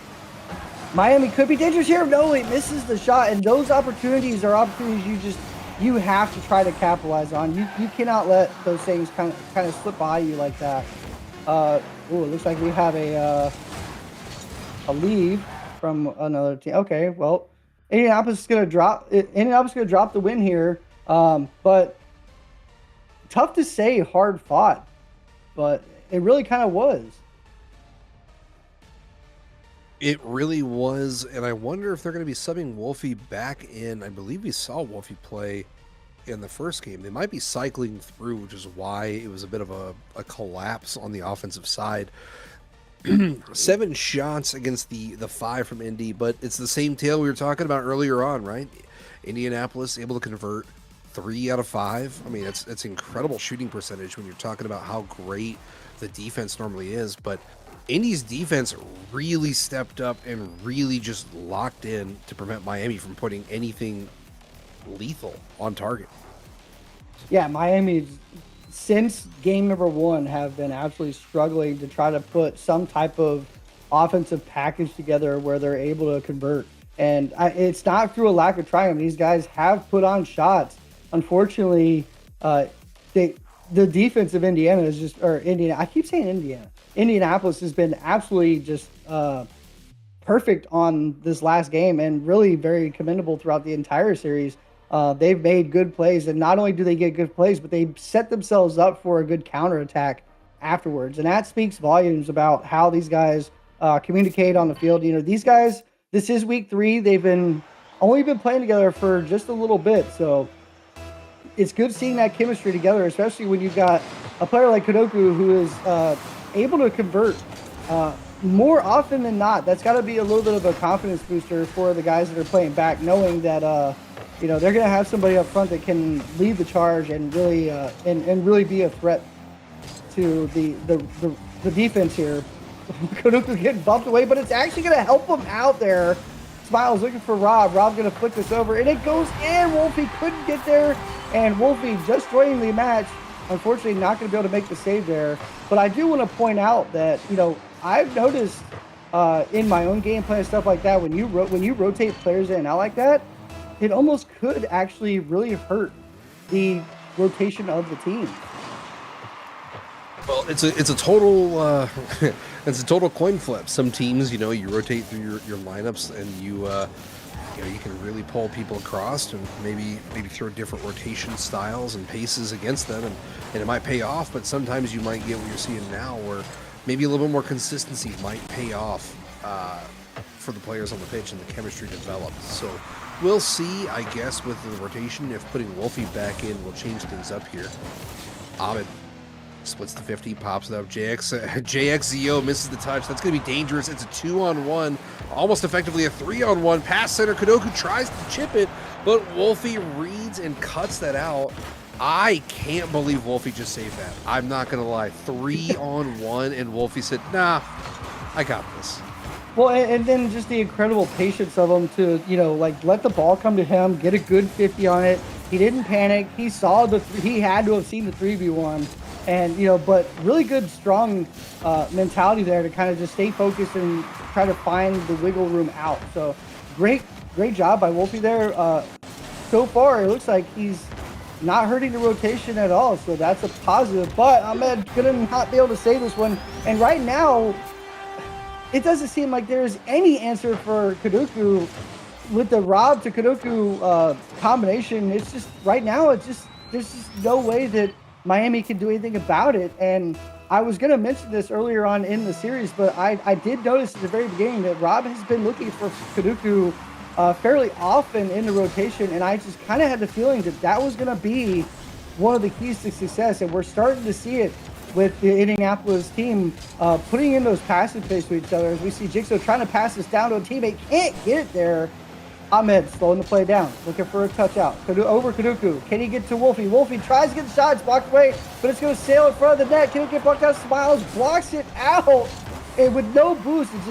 Speaker 2: Miami could be dangerous here. No, he misses the shot, and those opportunities are opportunities you have to try to capitalize on. You cannot let those things kind of slip by you like that. It looks like we have a lead from another team. Okay, well, Indianapolis is going to drop the win here, but tough to say, hard fought, but it really kind of was.
Speaker 3: It really was, and I wonder if they're going to be subbing Wolfie back in. I believe we saw Wolfie play in the first game. They might be cycling through, which is why it was a bit of a collapse on the offensive side. 7 shots against the 5 from Indy, but it's the same tale we were talking about earlier on, right? Indianapolis able to convert 3 out of 5. I mean, it's incredible shooting percentage when you're talking about how great the defense normally is, but Indy's defense really stepped up and really just locked in to prevent Miami from putting anything lethal on target.
Speaker 2: Yeah, Miami, since game number 1, have been absolutely struggling to try to put some type of offensive package together where they're able to convert. And it's not through a lack of trying. These guys have put on shots. Unfortunately, the defense of Indiana is just, or Indiana, I keep saying Indiana. Indianapolis has been absolutely just perfect on this last game and really very commendable throughout the entire series. They've made good plays, and not only do they get good plays, but they set themselves up for a good counterattack afterwards. And that speaks volumes about how these guys communicate on the field. You know, these guys, this is week 3. They've only been playing together for just a little bit. So it's good seeing that chemistry together, especially when you've got a player like Kadoku who is able to convert more often than not. That's got to be a little bit of a confidence booster for the guys that are playing back, knowing that they're going to have somebody up front that can lead the charge and really and really be a threat to the defense here. Kadoku getting bumped away, but it's actually going to help him out there. Smiles looking for Rob. Rob's going to flick this over, and it goes in. Wolfie couldn't get there, and Wolfie just joining the match. Unfortunately, not going to be able to make the save there. But I do want to point out that, I've noticed in my own gameplay and stuff like that, when you rotate players in and out like that, it almost could actually really hurt the rotation of the team.
Speaker 3: Well, it's a total it's a total coin flip. Some teams, you rotate through your lineups, and you can really pull people across and maybe throw different rotation styles and paces against them, and it might pay off. But sometimes you might get what you're seeing now, where maybe a little bit more consistency might pay off for the players on the pitch and the chemistry developed. So we'll see, I guess, with the rotation, if putting Wolfie back in will change things up here. Ahmed splits the 50, pops it up. JXZO misses the touch. That's going to be dangerous. It's a 2-on-1, almost effectively a 3-on-1. Pass center. Kadoku tries to chip it, but Wolfie reads and cuts that out. I can't believe Wolfie just saved that. I'm not going to lie. 3-on-1, and Wolfie said, nah, I got this.
Speaker 2: Well, and then just the incredible patience of him to, let the ball come to him, get a good 50 on it. He didn't panic. He saw he had to have seen the 3v1. And, but really good, strong mentality there to kind of just stay focused and try to find the wiggle room out. So great job by Wolfie there. So far, it looks like he's not hurting the rotation at all. So that's a positive. But Ahmed gonna not be able to save this one. And right now, it doesn't seem like there's any answer for Kadoku with the Rob to Kadoku combination. It's just right now, there's just no way that Miami can do anything about it. And I was going to mention this earlier on in the series, but I did notice at the very beginning that Rob has been looking for Kadoku fairly often in the rotation, and I just kind of had the feeling that was going to be one of the keys to success, and we're starting to see it with the Indianapolis team putting in those passing plays to each other. As we see Jigsaw trying to pass this down to a teammate, can't get it there. Ahmed slowing the play down, looking for a touch out. Over Kadoku. Can he get to Wolfie? Wolfie tries to get the shot, it's blocked away, but it's going to sail in front of the net. Can it get blocked out? Smiles blocks it out. And with no boost, it's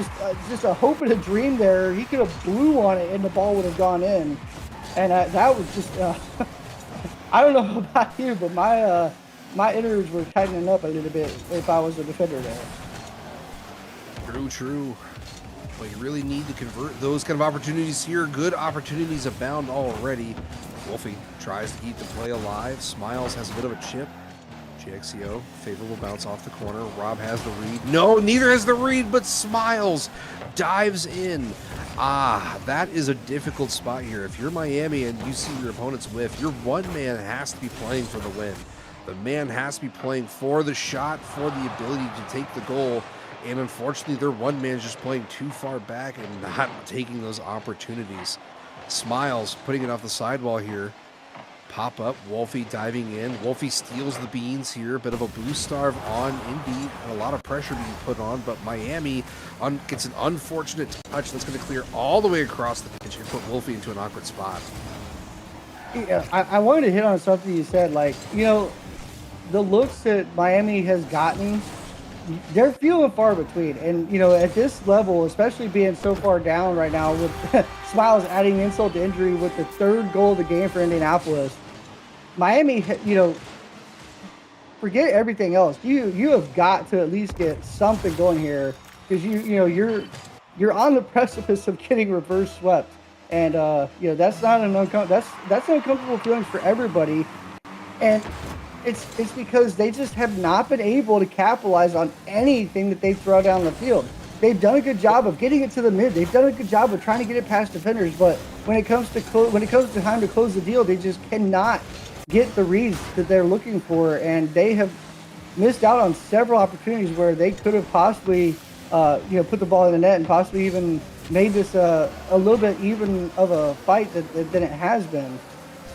Speaker 2: just a hope and a dream there. He could have blew on it and the ball would have gone in. And that was just, I don't know about you, but my innards were tightening up a little bit if I was a defender there.
Speaker 3: True. But you really need to convert those kind of opportunities here. Good opportunities abound already. Wolfie tries to keep the play alive. Smiles has a bit of a chip. JXCO, favorable bounce off the corner. Rob has the read. No, neither has the read, but Smiles dives in. That is a difficult spot here. If you're Miami and you see your opponent's whiff, your one man has to be playing for the win. The man has to be playing for the shot, for the ability to take the goal. And unfortunately, their one man's just playing too far back and not taking those opportunities. Smiles putting it off the sidewall here. Pop up, Wolfie diving in. Wolfie steals the beans here. Bit of a boost starve on Indy, and a lot of pressure being put on, but Miami gets an unfortunate touch that's going to clear all the way across the pitch and put Wolfie into an awkward spot.
Speaker 2: Yeah, I wanted to hit on something you said, the looks that Miami has gotten, they're few and far between. And, at this level, especially being so far down right now with Smiles adding insult to injury with the third goal of the game for Indianapolis, Miami, forget everything else. You have got to at least get something going here because you're on the precipice of getting reverse swept. And, that's not an that's an uncomfortable feeling for everybody. And it's because they just have not been able to capitalize on anything that they throw down the field. They've done a good job of getting it to the mid. They've done a good job of trying to get it past defenders. But when it comes to time to close the deal, they just cannot get the reads that they're looking for, and they have missed out on several opportunities where they could have possibly, put the ball in the net and possibly even made this a little bit even of a fight than it has been.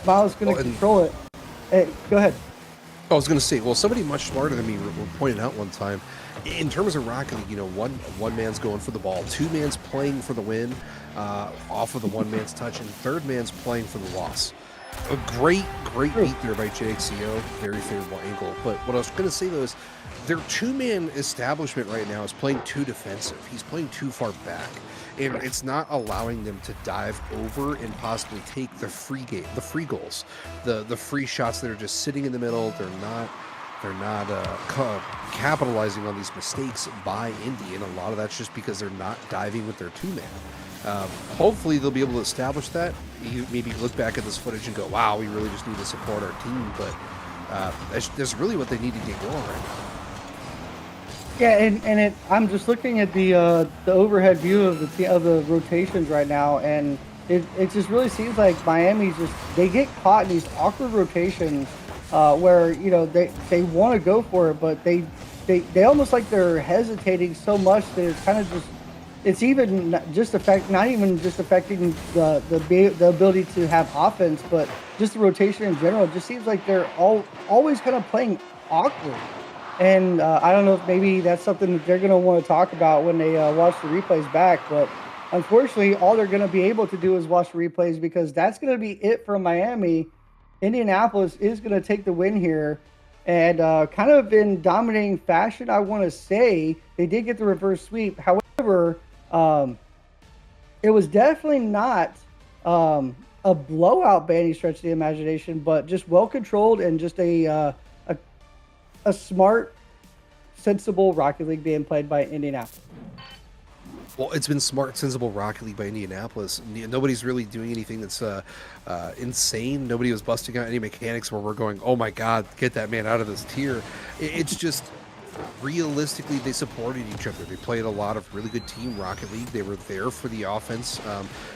Speaker 2: Miles going to control it. Hey, go ahead.
Speaker 3: I was going to say, somebody much smarter than me pointed out one time, in terms of Rocket League, one man's going for the ball, two man's playing for the win off of the one man's touch, and third man's playing for the loss. A great beat there by JXCO, very favorable angle. But what I was going to say, though, is their two-man establishment right now is playing too defensive. He's playing too far back, and it's not allowing them to dive over and possibly take the free goals, the free shots that are just sitting in the middle. capitalizing on these mistakes by Indy, and a lot of that's just because they're not diving with their two-man. Hopefully they'll be able to establish that. You maybe look back at this footage and go, wow, we really just need to support our team, but that's really what they need to get going right now.
Speaker 2: Yeah, and I'm just looking at the overhead view of the rotations right now, and it just really seems like Miami's they get caught in these awkward rotations where they want to go for it, but they almost like they're hesitating so much that it's kind of just it's even not even just affecting the ability to have offense, but just the rotation in general. It just seems like they're always kind of playing awkward. And I don't know if maybe that's something that they're going to want to talk about when they watch the replays back. But unfortunately, all they're going to be able to do is watch the replays because that's going to be it for Miami. Indianapolis is going to take the win here. And kind of in dominating fashion, I want to say. They did get the reverse sweep. However, it was definitely not a blowout by any stretch of the imagination, but just well-controlled and just a smart, sensible Rocket League being played by Indianapolis.
Speaker 3: Well, it's been smart, sensible Rocket League by Indianapolis. Nobody's really doing anything that's insane. Nobody was busting out any mechanics where we're going, oh my God, get that man out of this tier. It's just, realistically, they supported each other. They played a lot of really good team Rocket League. They were there for the offense.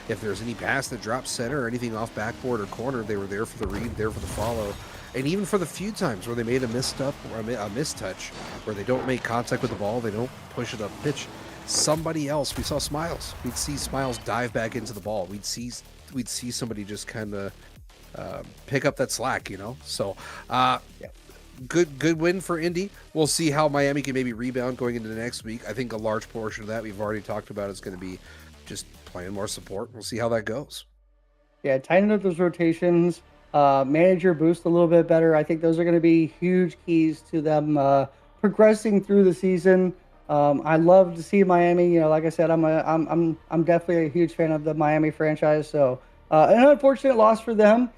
Speaker 3: If there's any pass that drops center or anything off backboard or corner, they were there for the read, there for the follow. And even for the few times where they made a misstep or a mistouch, where they don't make contact with the ball, they don't push it up pitch, somebody else, we saw Smiles. We'd see Smiles dive back into the ball. We'd see somebody just kind of pick up that slack, So, good win for Indy. We'll see how Miami can maybe rebound going into the next week. I think a large portion of that we've already talked about is going to be just playing more support. We'll see how that goes.
Speaker 2: Yeah, tighten up those rotations. Manage your boost a little bit better. I think those are going to be huge keys to them progressing through the season. I love to see Miami. Like I said, I'm definitely a huge fan of the Miami franchise. So an unfortunate loss for them.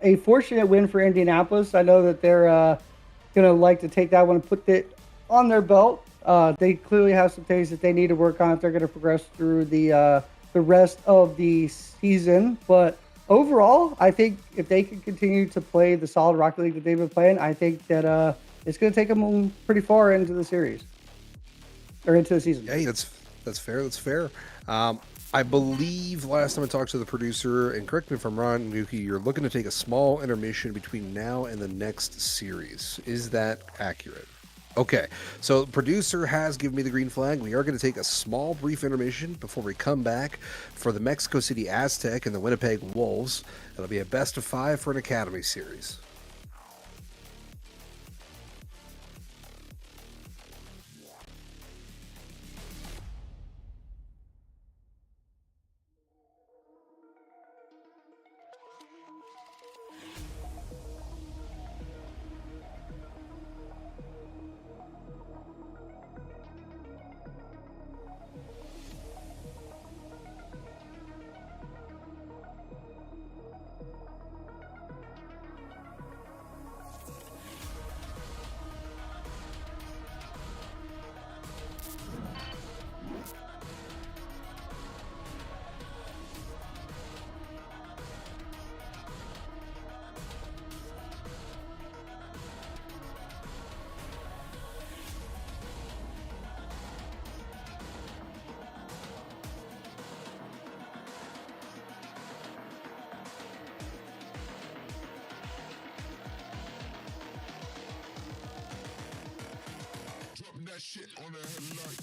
Speaker 2: A fortunate win for Indianapolis. I know that they're going to like to take that one and put it on their belt. They clearly have some things that they need to work on if they're going to progress through the rest of the season. But overall, I think if they can continue to play the solid Rocket League that they've been playing, I think that it's going to take them pretty far into the series or into the season.
Speaker 3: Hey, that's fair. That's fair. I believe last time I talked to the producer, and correct me if I'm wrong, Nuki, you're looking to take a small intermission between now and the next series. Is that accurate? Okay, so the producer has given me the green flag. We are going to take a small, brief intermission before we come back for the Mexico City Aztec and the Winnipeg Wolves. It'll be a best of 5 for an Academy series.
Speaker 4: That shit on the headline.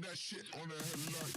Speaker 4: that shit on the headline.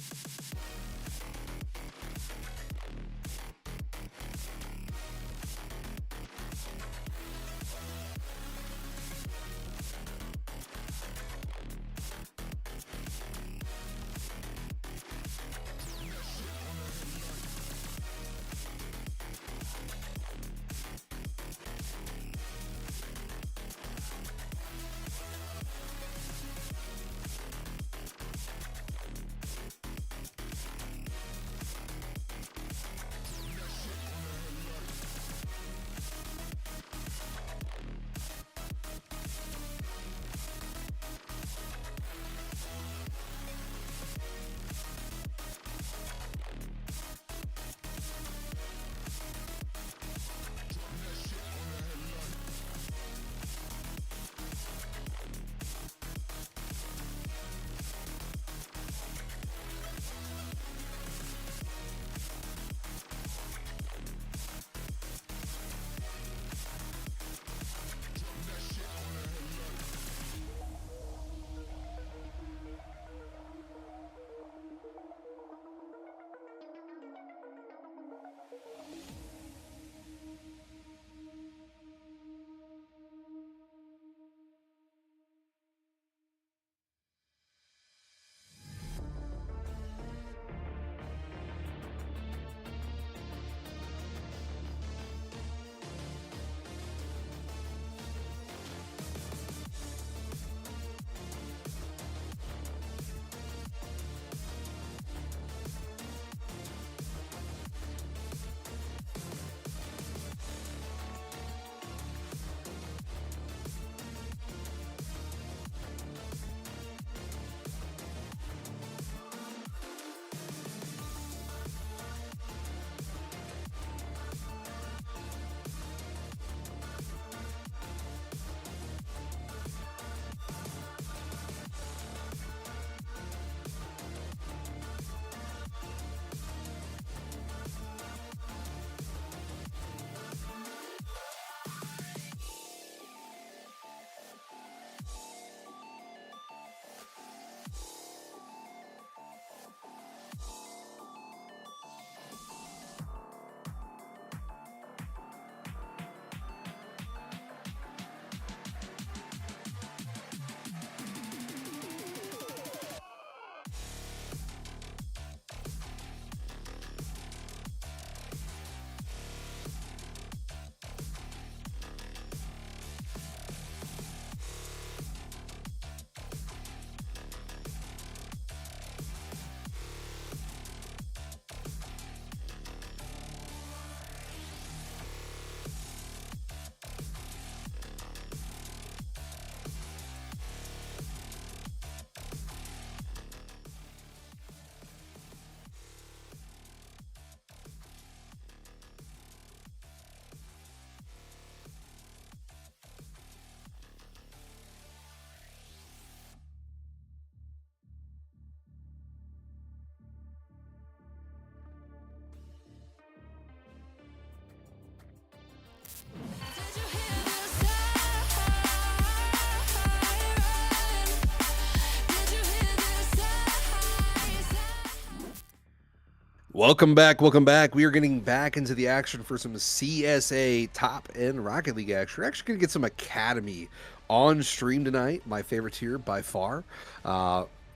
Speaker 3: Welcome back. Welcome back. We are getting back into the action for some CSA top end Rocket League action. We're actually going to get some Academy on stream tonight. My favorite tier by far.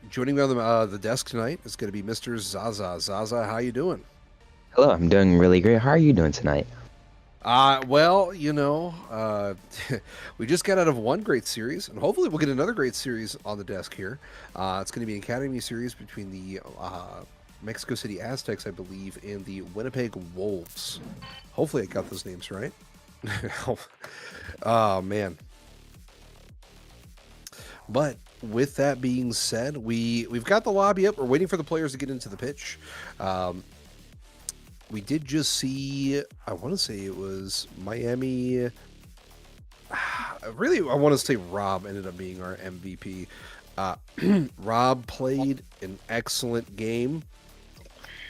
Speaker 3: Joining me on the desk tonight is going to be Mr. Zaza. Zaza, how you doing?
Speaker 5: Hello, I'm doing really great. How are you doing tonight?
Speaker 3: Well, we just got out of one great series, and hopefully we'll get another great series on the desk here. It's going to be an Academy series between the Mexico City Aztecs, I believe, and the Winnipeg Wolves. Hopefully I got those names right. Oh, man. But with that being said, we've got the lobby up. We're waiting for the players to get into the pitch. We did just see, I want to say it was Miami. Really, I want to say Rob ended up being our MVP. Rob played an excellent game.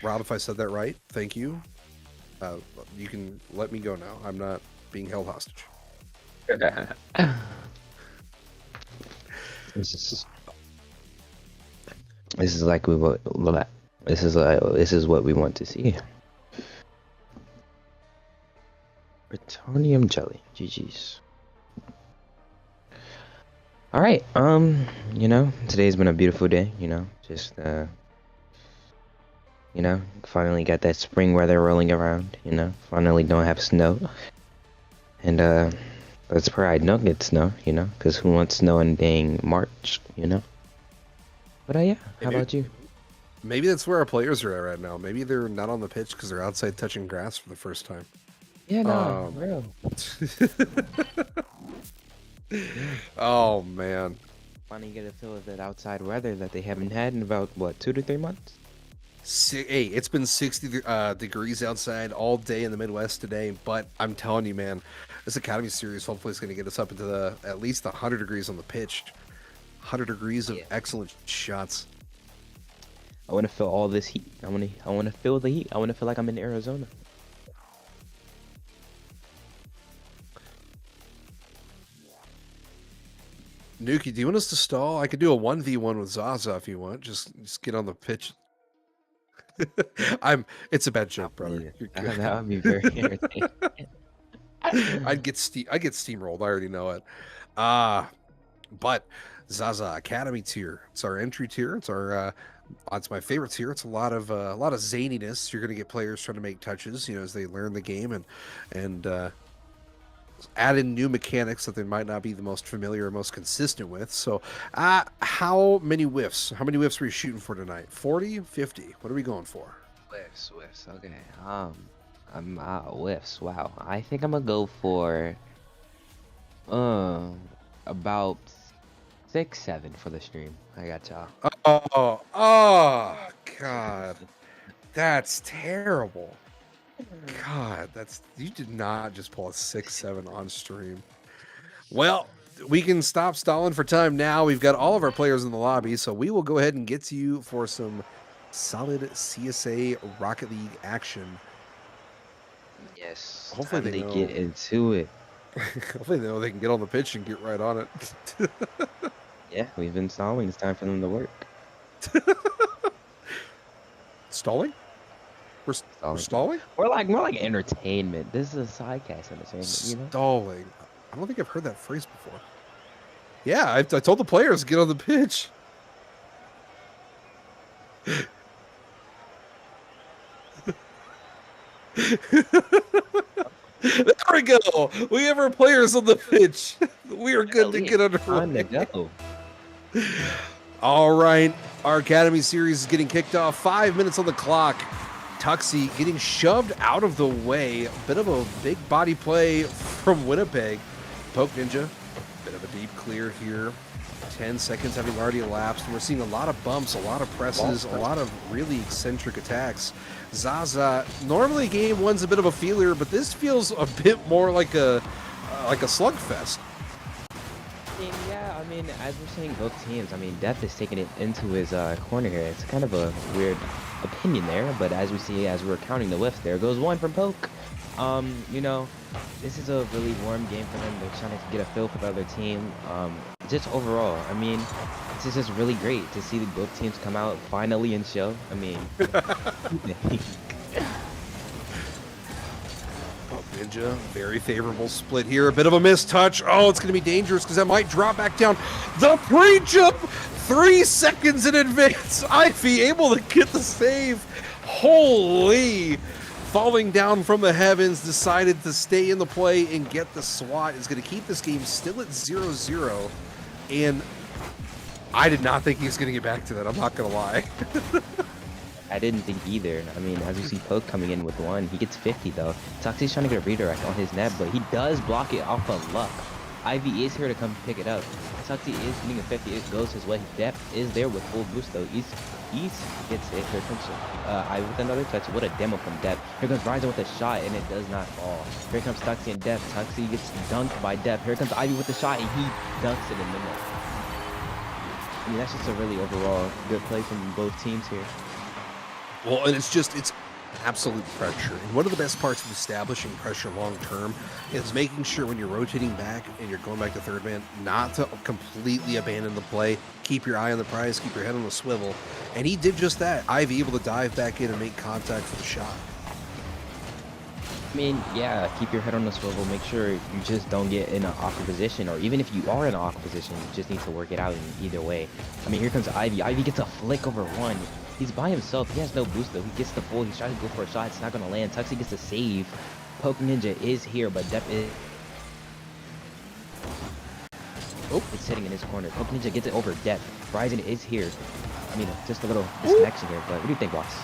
Speaker 3: Rob, if I said that right, thank you. You can let me go now. I'm not being held hostage.
Speaker 5: This is like this is what we want to see. Plutonium jelly. GG's. All right. Today's been a beautiful day. Just finally got that spring weather rolling around. Finally don't have snow. And let's pray I don't get snow. Because who wants snow in dang March? But yeah. How about you?
Speaker 3: Maybe that's where our players are at right now. Maybe they're not on the pitch because they're outside touching grass for the first time.
Speaker 5: Yeah, no, real.
Speaker 3: Oh man.
Speaker 5: Finally get a feel of that outside weather that they haven't had in about what 2 to 3 months.
Speaker 3: Hey, it's been 60 degrees outside all day in the Midwest today, but I'm telling you, man, this Academy series hopefully is going to get us up into at least 100 degrees on the pitch. 100 degrees of excellent shots.
Speaker 5: I want to feel all this heat. I want to feel the heat. I want to feel like I'm in Arizona.
Speaker 3: Nuki, do you want us to stall? I could do a 1v1 with Zaza if you want. Just get on the pitch. It's a bad joke, brother.
Speaker 5: That would be very irritating.
Speaker 3: I'd get steamrolled. I already know it. But Zaza Academy tier. It's our entry tier. It's my favorite tier. It's a lot of zaniness. You're going to get players trying to make touches, as they learn the game and add in new mechanics that they might not be the most familiar or most consistent with. So, how many whiffs? How many whiffs were you shooting for tonight? 40, 50? What are we going for?
Speaker 5: Whiffs. Okay. I'm whiffs. Wow. I think I'm gonna go for about 6, 7 for the stream. I got y'all.
Speaker 3: Oh, God, that's terrible. God, you did not just pull a 6, 7 on stream. Well, we can stop stalling for time now. We've got all of our players in the lobby, so we will go ahead and get to you for some solid CSA Rocket League action.
Speaker 5: Yes.
Speaker 3: Hopefully they
Speaker 5: get into it.
Speaker 3: Hopefully they know they can get on the pitch and get right on it.
Speaker 5: Yeah, we've been stalling. It's time for them to work.
Speaker 3: Stalling? We're stalling?
Speaker 5: More like entertainment. This is a sidecast entertainment,
Speaker 3: Stalling. I don't think I've heard that phrase before. Yeah, I told the players to get on the pitch. There we go. We have our players on the pitch. We are good to get underway.
Speaker 5: Time to go.
Speaker 3: All right, our Academy series is getting kicked off. 5 minutes on the clock. Tuxie getting shoved out of the way. A bit of a big body play from Winnipeg. Poke Ninja, bit of a deep clear here. 10 seconds having already elapsed. And we're seeing a lot of bumps, a lot of presses, a lot of really eccentric attacks. Zaza, normally game one's a bit of a feeler, but this feels a bit more like a slugfest.
Speaker 5: Yeah, I mean, as we're saying both teams, I mean, Death is taking it into his corner here. It's kind of a weird opinion there, but as we see, as we're counting the whiffs, there goes one from Poke. This is a really warm game for them. They're trying to get a feel for the other team. Just overall, I mean, this is just really great to see both teams come out finally and show. I mean,
Speaker 3: Ninja, very favorable split here. A bit of a missed touch. Oh, it's going to be dangerous because that might drop back down. The pre-jump, 3 seconds in advance. Ivy able to get the save. Holy. Falling down from the heavens, decided to stay in the play and get the swat. Is going to keep this game still at 0-0. And I did not think he was going to get back to that. I'm not going to lie.
Speaker 5: I didn't think either. I mean, as we see Poke coming in with 1, he gets 50 though. Tuxie's trying to get a redirect on his net, but he does block it off of luck. Ivy is here to come pick it up. Tuxie is getting a 50. It goes his way. Depth is there with full boost though. East gets it. Here comes Ivy with another touch. What a demo from Depth. Here comes Ryzen with a shot, and it does not fall. Here comes Tuxie and Depth. Tuxie gets dunked by Depth. Here comes Ivy with the shot, and he dunks it in the net. I mean, that's just a really overall good play from both teams here.
Speaker 3: Well, and it's absolute pressure. And one of the best parts of establishing pressure long term is making sure when you're rotating back and you're going back to third man, not to completely abandon the play. Keep your eye on the prize, keep your head on the swivel. And he did just that. Ivy able to dive back in and make contact for the shot.
Speaker 5: I mean, yeah, keep your head on the swivel. Make sure you just don't get in an awkward position, or even if you are in an awkward position, you just need to work it out in either way. I mean, here comes Ivy. Ivy gets a flick over one. He's by himself. He has no boost though. He gets the full. He's trying to go for a shot. It's not going to land. Tuxie gets a save. Poke Ninja is here, but Depp is... Oh, it's sitting in his corner. Poke Ninja gets it over Depp. Ryzen is here. I mean, just a little disconnection here, but what do you think, boss?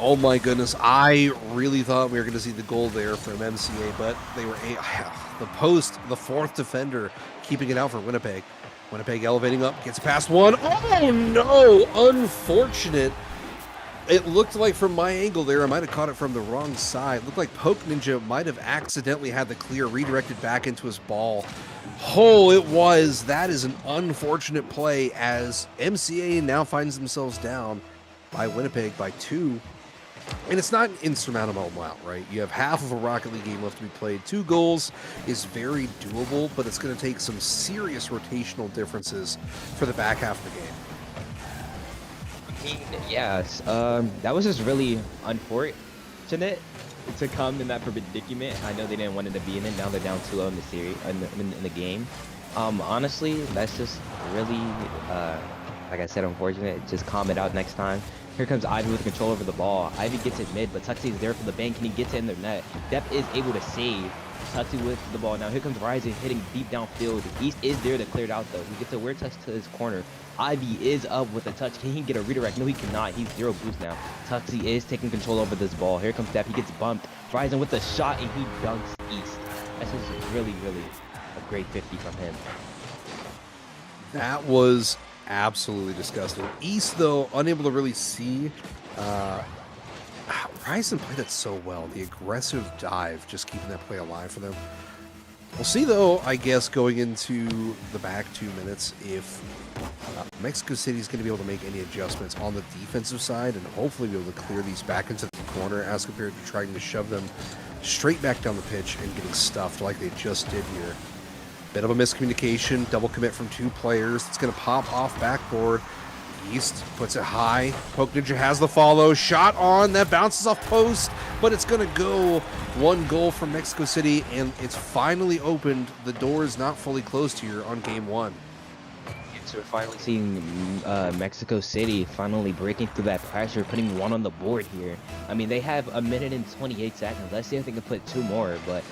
Speaker 3: Oh my goodness, I really thought we were going to see the goal there from MCA, but they were the post, the fourth defender, keeping it out for Winnipeg. Winnipeg elevating up, gets past one. Oh no, unfortunate. It looked like from my angle there, I might have caught it from the wrong side. It looked like Poke Ninja might have accidentally had the clear redirected back into his ball. Oh, it was. That is an unfortunate play as MCA now finds themselves down by Winnipeg by 2. And it's not an insurmountable amount, right? You have half of a Rocket League game left to be played. 2 goals is very doable, but it's going to take some serious rotational differences for the back half of the game.
Speaker 5: I mean, yes, that was just really unfortunate to come in that predicament. I know they didn't want it to be in it. Now they're down 2-0 in the series, in the game. Honestly, that's just really, like I said, unfortunate. Just calm it out next time. Here comes Ivy with control over the ball. Ivy gets it mid, but Tuxie is there for the bank, and he gets it in their net. Depp is able to save. Tuxie with the ball. Now here comes Ryzen hitting deep downfield. East is there to clear it out, though. He gets a weird touch to his corner. Ivy is up with a touch. Can he get a redirect? No, he cannot. He's 0 boost now. Tuxie is taking control over this ball. Here comes Depp. He gets bumped. Ryzen with the shot, and he dunks East. That's just really, really a great 50 from him.
Speaker 3: That was absolutely disgusting. East, though, unable to really see. Ryzen played that so well. The aggressive dive, just keeping that play alive for them. We'll see, though, I guess, going into the back 2 minutes, if Mexico City is going to be able to make any adjustments on the defensive side and hopefully be able to clear these back into the corner as compared to trying to shove them straight back down the pitch and getting stuffed like they just did here. Bit of a miscommunication, double commit from 2 players. It's going to pop off backboard. East puts it high. Poke Ninja has the follow. Shot on. That bounces off post, but it's going to go. 1 goal from Mexico City, and it's finally opened. The door is not fully closed here on game 1.
Speaker 5: So we're finally seeing Mexico City finally breaking through that pressure, putting 1 on the board here. I mean, they have 1 minute and 28 seconds. Let's see if they can put 2 more, but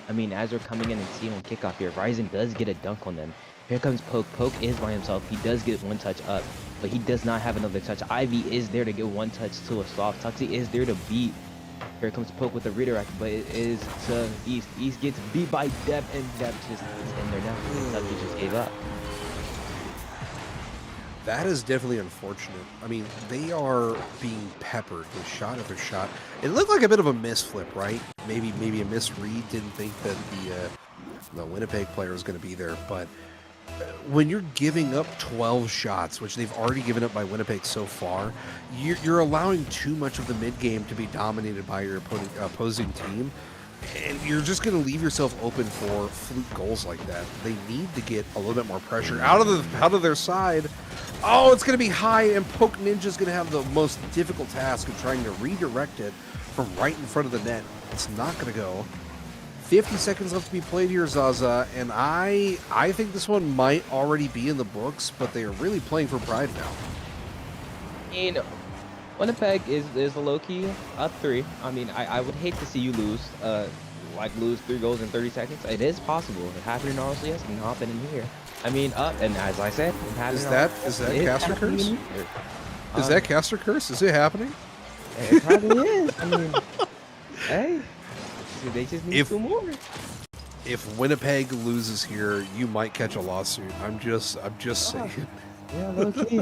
Speaker 5: I mean, as we're coming in and seeing on kickoff here, Ryzen does get a dunk on them. Here comes Poke. Poke is by himself. He does get 1 touch up, but he does not have another touch. Ivy is there to get 1 touch to a soft. Tuxie is there to beat. Here comes Poke with a redirect, but it is to East. East gets beat by Depp, and Depp just is in there now. Tuxie just gave up.
Speaker 3: That is definitely unfortunate. I mean, they are being peppered with shot after shot. It looked like a bit of a misflip, right? Maybe a misread. Didn't think that the Winnipeg player was going to be there. But when you're giving up 12 shots, which they've already given up by Winnipeg so far, you're allowing too much of the mid game to be dominated by your opposing team. And you're just going to leave yourself open for fluke goals like that. They need to get a little bit more pressure out of their side. Oh, it's going to be high, and Poke Ninja's going to have the most difficult task of trying to redirect it from right in front of the net. It's not going to go. 50 seconds left to be played here, Zaza, and I think this one might already be in the books, but they are really playing for pride now.
Speaker 5: You know, Winnipeg is a low-key up 3. I mean, I would hate to see you lose, lose 3 goals in 30 seconds. It is possible. It happened in RLCS and hopping in here. I mean, and as I said,
Speaker 3: is that Caster Curse? Is that Caster Curse? Is it happening?
Speaker 5: It probably is. I mean, hey, they just need 2 more.
Speaker 3: If Winnipeg loses here, you might catch a lawsuit. I'm just saying.
Speaker 5: Yeah, low key.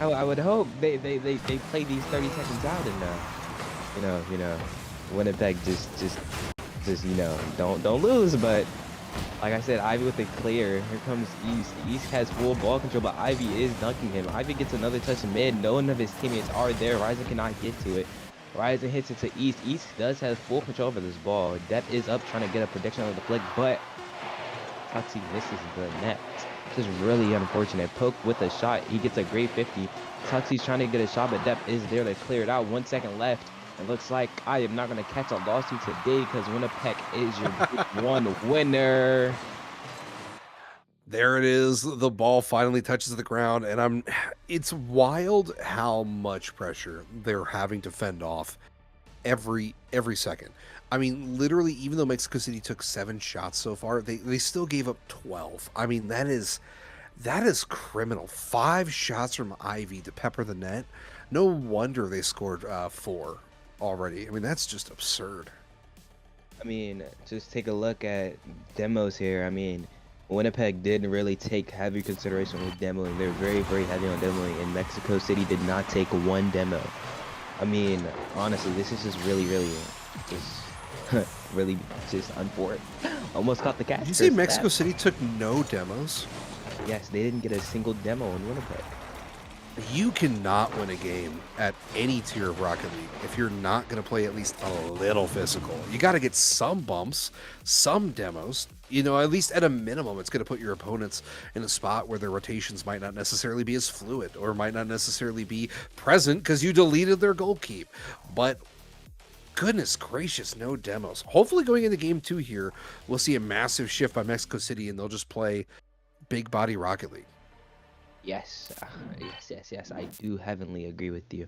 Speaker 5: I would hope they play these 30 seconds out, and you know, Winnipeg just don't lose. But like I said, Ivy with the clear. Here comes East. East has full ball control, but Ivy is dunking him. Ivy gets another touch in mid. None of his teammates are there. Ryzen cannot get to it. Ryzen hits it to East. East does have full control over this ball. Depp is up trying to get a prediction on the flick, but Tuxie misses the net. This is really unfortunate. Poke with a shot. He gets a great 50. Tuxie's trying to get a shot, but Depp is there to clear it out. 1 second left. It looks like I am not going to catch a lawsuit today because Winnipeg is your Group 1 winner.
Speaker 3: There it is. The ball finally touches the ground, and it's wild how much pressure they're having to fend off every second. I mean, literally, even though Mexico City took 7 shots so far, they still gave up 12. I mean, that is criminal. 5 shots from Ivy to pepper the net. No wonder they scored 4 already. I mean, that's just absurd.
Speaker 5: I mean, just take a look at demos here. I mean, Winnipeg didn't really take heavy consideration with demoing. They're very, very heavy on demoing, and Mexico City did not take 1 demo. I mean, honestly, this is just really, really just unfortunate. Almost caught the catch.
Speaker 3: Did you say Mexico City took no demos?
Speaker 5: Yes, they didn't get a single demo in Winnipeg.
Speaker 3: You cannot win a game at any tier of Rocket League if you're not going to play at least a little physical. You got to get some bumps, some demos. You know, at least at a minimum, it's going to put your opponents in a spot where their rotations might not necessarily be as fluid or might not necessarily be present because you deleted their goal keep. But goodness gracious, no demos. Hopefully going into game 2 here, we'll see a massive shift by Mexico City and they'll just play big body Rocket League.
Speaker 5: Yes, yes, I do heavily agree with you.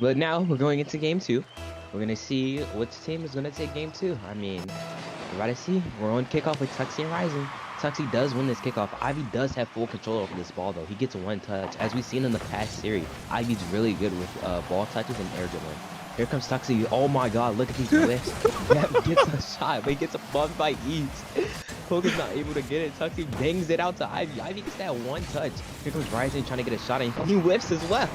Speaker 5: But now we're going into game 2. We're gonna see which team is gonna take game 2. I mean, we're about to see. We're on kickoff with Tuxie and Ryzen. Tuxie does win this kickoff. Ivy does have full control over this ball though. He gets 1 touch. As we've seen in the past series, Ivy's really good with ball touches and air dribbling. Here comes Tuxie. Oh my god, look at these whiffs. Depp gets a shot, but he gets a bumped by East. Poke is not able to get it. Tuxie bangs it out to Ivy. Ivy gets that 1 touch. Here comes Ryzen trying to get a shot, and he whiffs as well.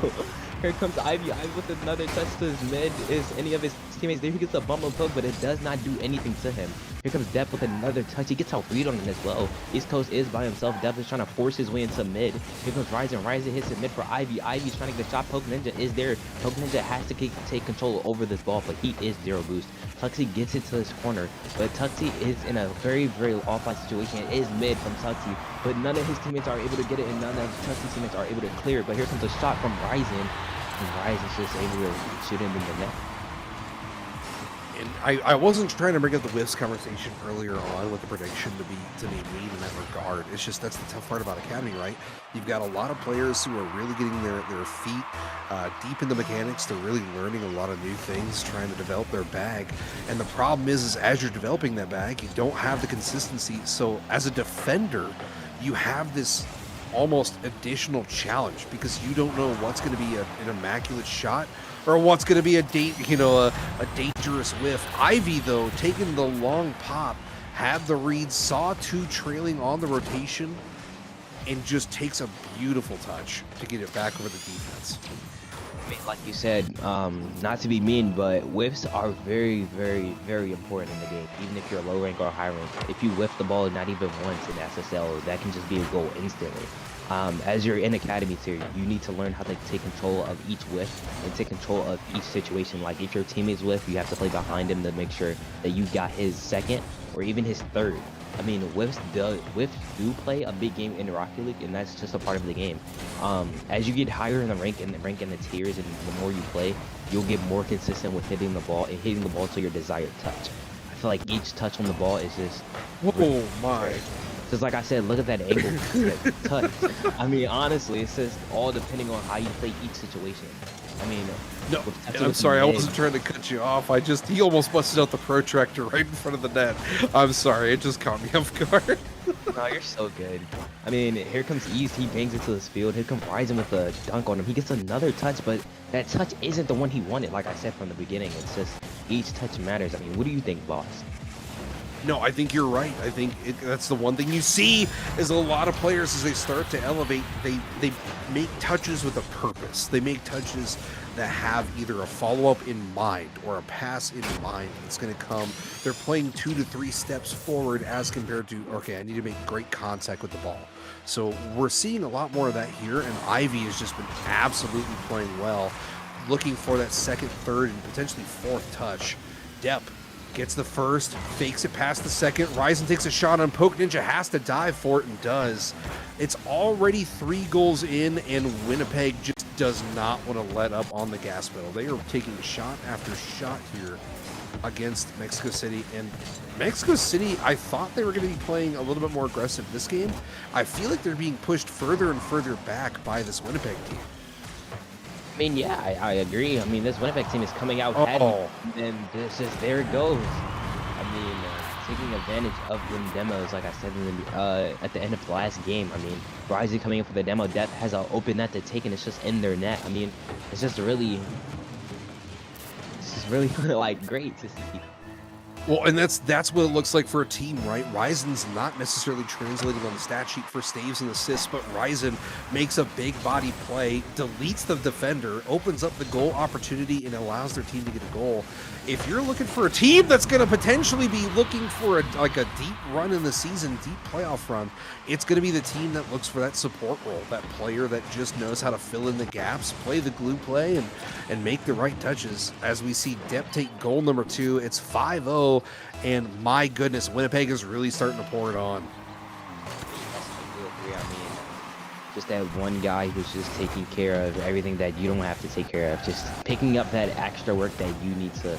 Speaker 5: Here comes Ivy. Ivy with another touch to his mid. Is any of his teammates there? He gets a bump of Poke, but it does not do anything to him. Here comes Depp with another touch. He gets a read on it as well. East Coast is by himself. Depp is trying to force his way into mid. Here comes Ryzen. Ryzen hits it mid for Ivy. Ivy's trying to get a shot. Poke Ninja is there. Poke Ninja has to take control over this ball, but he is 0 boost. Tuxie gets it to his corner, but Tuxie is in a very, very offline situation. It is mid from Tuxie, but none of his teammates are able to get it, and none of Tuxie's teammates are able to clear it. But here comes a shot from Ryzen, and Ryzen's just able to shoot him in the net.
Speaker 3: And I wasn't trying to bring up the whiffs conversation earlier on with the prediction to be mean in that regard. It's just that's the tough part about Academy, right? You've got a lot of players who are really getting their feet deep in the mechanics. They're really learning a lot of new things, trying to develop their bag. And the problem is as you're developing that bag, you don't have the consistency. So as a defender, you have this almost additional challenge because you don't know what's going to be an immaculate shot or what's going to be a dangerous whiff. Ivy, though, taking the long pop, had the read, saw 2 trailing on the rotation, and just takes a beautiful touch to get it back over the defense.
Speaker 5: I mean, like you said, not to be mean, but whiffs are very, very, very important in the game. Even if you're low rank or high rank, if you whiff the ball not even once in SSL, that can just be a goal instantly. As you're in Academy tier, you need to learn how to take control of each whiff and take control of each situation. Like if your teammate's whiff, you have to play behind him to make sure that you got his 2nd or even his 3rd. I mean, whiffs do play a big game in Rocket League, and that's just a part of the game. As you get higher in the rank and the tiers, and the more you play, you'll get more consistent with hitting the ball and hitting the ball to your desired touch. I feel like each touch on the ball is just
Speaker 3: oh my.
Speaker 5: Just like I said, look at that angle, that touch. I mean, honestly, it's just all depending on how you play each situation. I mean,
Speaker 3: no, I'm sorry, I wasn't trying to cut you off. He almost busted out the protractor right in front of the net. I'm sorry, it just caught me off guard.
Speaker 5: No, you're so good. I mean, here comes East, he bangs into his field. Here comes Ryzen with a dunk on him. He gets another touch, but that touch isn't the one he wanted, like I said from the beginning. It's just each touch matters. I mean, what do you think, boss?
Speaker 3: No, I think you're right. I think that's the one thing you see is a lot of players as they start to elevate, they make touches with a purpose. They make touches that have either a follow-up in mind or a pass in mind that's going to come. They're playing 2 to 3 steps forward as compared to, okay, I need to make great contact with the ball. So we're seeing a lot more of that here, and Ivy has just been absolutely playing well. looking for that second, third, and potentially fourth touch. Depp gets the first, fakes it past the second. Ryzen takes a shot on Poke Ninja, has to dive for it and does. It's already 3 goals in, and Winnipeg just does not want to let up on the gas pedal. They are taking shot after shot here against Mexico City. And Mexico City, I thought they were going to be playing a little bit more aggressive this game. I feel like they're being pushed further and further back by this Winnipeg team.
Speaker 5: I mean, yeah, I agree. I mean, this Winnipeg team is coming out heavy, and it's just, there it goes. I mean, taking advantage of them demos, like I said at the end of the last game. I mean, Ryzen coming in for the demo, Death has an open net to take, and it's just in their net. I mean, it's just really like great to see.
Speaker 3: Well, and that's what it looks like for a team, right? Ryzen's not necessarily translating on the stat sheet for staves and assists, but Ryzen makes a big body play, deletes the defender, opens up the goal opportunity, and allows their team to get a goal. If you're looking for a team that's going to potentially be looking for a deep run in the season, deep playoff run, it's going to be the team that looks for that support role, that player that just knows how to fill in the gaps, play the glue play, and make the right touches. As we see Depp take goal number 2, it's 5-0. And my goodness, Winnipeg is really starting to pour it on.
Speaker 5: I mean, just that one guy who's just taking care of everything that you don't have to take care of, just picking up that extra work that you need to,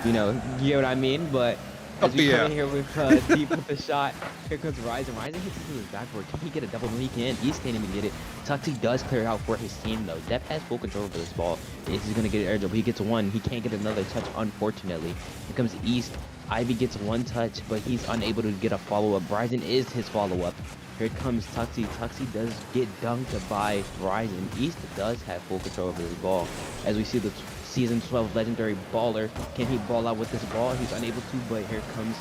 Speaker 5: you know what I mean? But as we come in here with Deep with the shot, here comes Ryzen. Ryzen hits it to his backboard. Can he get a double? He can. He's standing to get it. Tuxie does clear out for his team, though. Depp has full control over this ball. He's going to get an air dribble. He gets one. He can't get another touch, unfortunately. Here comes East. Ivy gets one touch, but he's unable to get a follow-up. Ryzen is his follow-up. Here comes Tuxie. Tuxie does get dunked by Ryzen. East does have full control over the ball. As we see the Season 12 legendary baller. Can he ball out with this ball? He's unable to, but here comes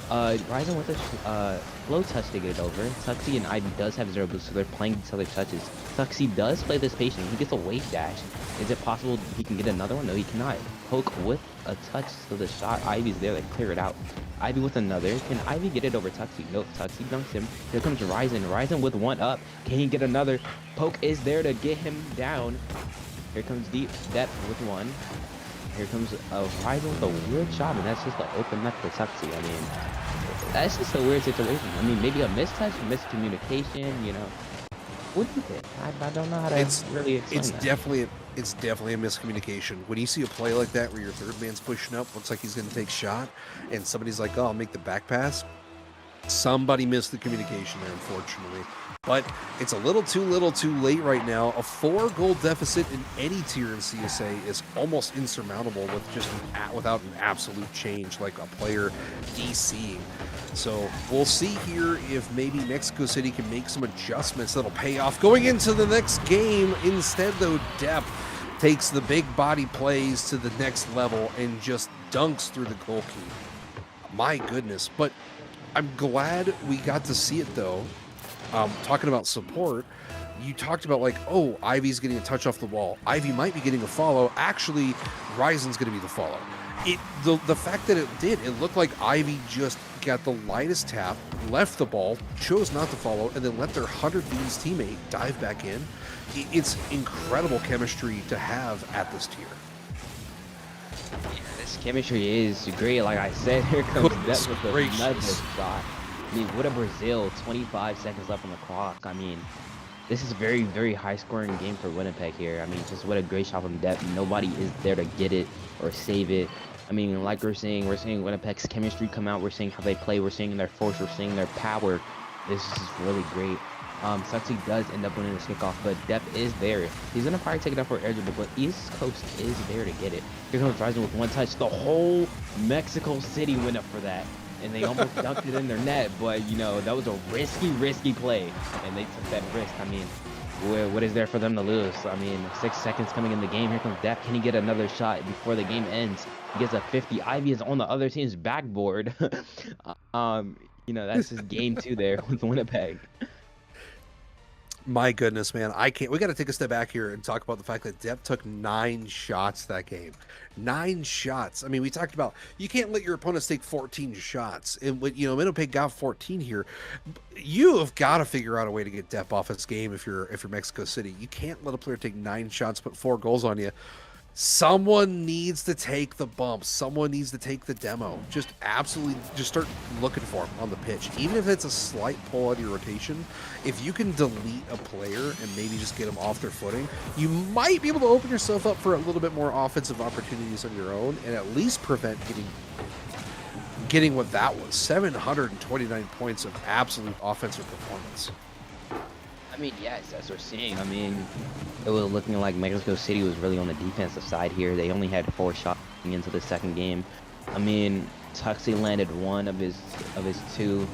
Speaker 5: Ryzen with a low touch to get it over. Tuxie and Ivy does have 0 boost, so they're playing each other touches. Tuxie does play this patient. He gets a wave dash. Is it possible he can get another one? No, he cannot. Poke with a touch to the shot. Ivy's there to clear it out. Ivy with another. Can Ivy get it over Tuxie? Nope. Tuxie dunks him. Here comes Ryzen. Ryzen with one up. Can he get another? Poke is there to get him down. Here comes Deep Depth with one. Here comes Ryzen with a weird shot, and that's just an open net for Tuxie. I mean, that's just a weird situation. I mean, maybe a mistouch, miscommunication, you know. What do you think? I don't know how to really explain that. It's definitely a miscommunication. When you see a play like that where your third man's pushing up, looks like he's going to take shot, and somebody's like, oh, I'll make the back pass. Somebody missed the communication there, unfortunately. But it's a little too late right now. A 4-goal deficit in any tier in CSA is almost insurmountable with just without an absolute change like a player DCing. So we'll see here if maybe Mexico City can make some adjustments that'll pay off going into the next game. Instead, though, Depp takes the big body plays to the next level and just dunks through the goalkeeper. My goodness. But I'm glad we got to see it, though. Talking about support, you talked about like, oh, Ivy's getting a touch off the wall. Ivy might be getting a follow. Actually, Ryzen's going to be the follow. The fact that it looked like Ivy just got the lightest tap, left the ball, chose not to follow, and then let their 100 Bees teammate dive back in. It's incredible chemistry to have at this tier. Yeah, this chemistry is great. Like I said, here comes Depp with another shot. I mean, what a Brazil, 25 seconds left on the clock. I mean, this is a very, very high-scoring game for Winnipeg here. I mean, just what a great shot from Depp. Nobody is there to get it or save it. I mean, like we're seeing Winnipeg's chemistry come out. We're seeing how they play. We're seeing their force. We're seeing their power. This is really great. Tuxie does end up winning this kickoff, but Depp is there. He's going to probably take it up for air dribble, but East Coast is there to get it. Here comes Ryzen with one touch. The whole Mexico City went up for that. And they almost dunked it in their net, but, you know, that was a risky play, and they took that risk. I mean, what is there for them to lose? I mean, 6 seconds coming in the game. Here comes Depp. Can he get another shot before the game ends? He gets a 50. Ivy is on the other team's backboard. You know, that's his game 2 there with Winnipeg.
Speaker 3: My goodness, man. We got to take a step back here and talk about the fact that Depp took 9 shots that game. 9 shots. I mean, we talked about you can't let your opponents take 14 shots. And when, you know, Winnipeg got 14 here, you have got to figure out a way to get Depp off his game if you're Mexico City. You can't let a player take 9 shots, put 4 goals on you. Someone needs to take the bumps. Someone needs to take the demo. Just absolutely, just start looking for him on the pitch. Even if it's a slight pull out of your rotation, if you can delete a player and maybe just get them off their footing, you might be able to open yourself up for a little bit more offensive opportunities on your own and at least prevent getting what that was. 729 points of absolute offensive performance.
Speaker 5: I mean, yes, as we're seeing. I mean, it was looking like Mexico City was really on the defensive side here. They only had 4 shots into the second game. I mean, Tuxie landed 1 of his 2.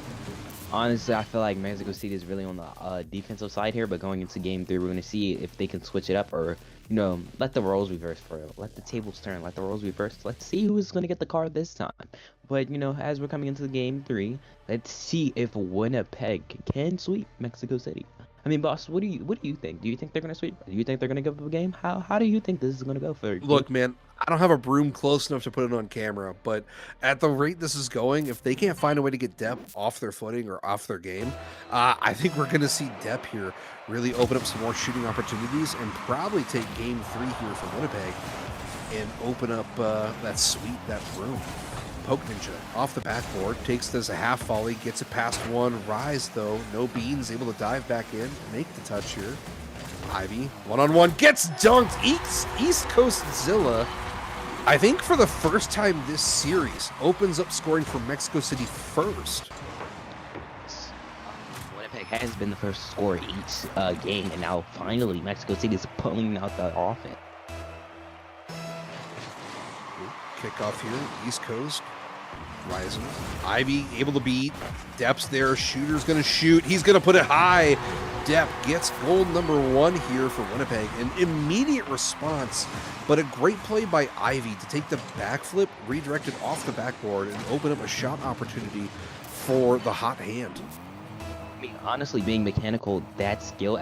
Speaker 5: Honestly, I feel like Mexico City is really on the defensive side here, but going into game 3, we're going to see if they can switch it up or, you know, let the roles reverse for it. Let the tables turn, let the roles reverse. Let's see who's going to get the card this time. But, you know, as we're coming into game 3, let's see if Winnipeg can sweep Mexico City. I mean, boss, what do you think? Do you think they're gonna sweep? Do you think they're gonna give up a game? How do you think this is gonna go for?
Speaker 3: Look, man, I don't have a broom close enough to put it on camera, but at the rate this is going, if they can't find a way to get Depp off their footing or off their game, I think we're gonna see Depp here really open up some more shooting opportunities and probably take game 3 here for Winnipeg and open up that sweep, that broom. Poke Ninja off the backboard, takes this a half volley, gets it past 1. Rise, though, no beans, able to dive back in, make the touch here. Ivy, one-on-one, gets dunked, East Coast Zilla, I think for the first time this series, opens up scoring for Mexico City first.
Speaker 5: Winnipeg has been the first to score each game, and now finally Mexico City is pulling out the offense.
Speaker 3: Kickoff here, East Coast, rising. Ivy able to beat. Depp's there. Shooter's going to shoot. He's going to put it high. Depp gets goal number 1 here for Winnipeg. An immediate response, but a great play by Ivy to take the backflip, redirect it off the backboard, and open up a shot opportunity for the hot hand.
Speaker 5: I mean, honestly, being mechanical, at that skill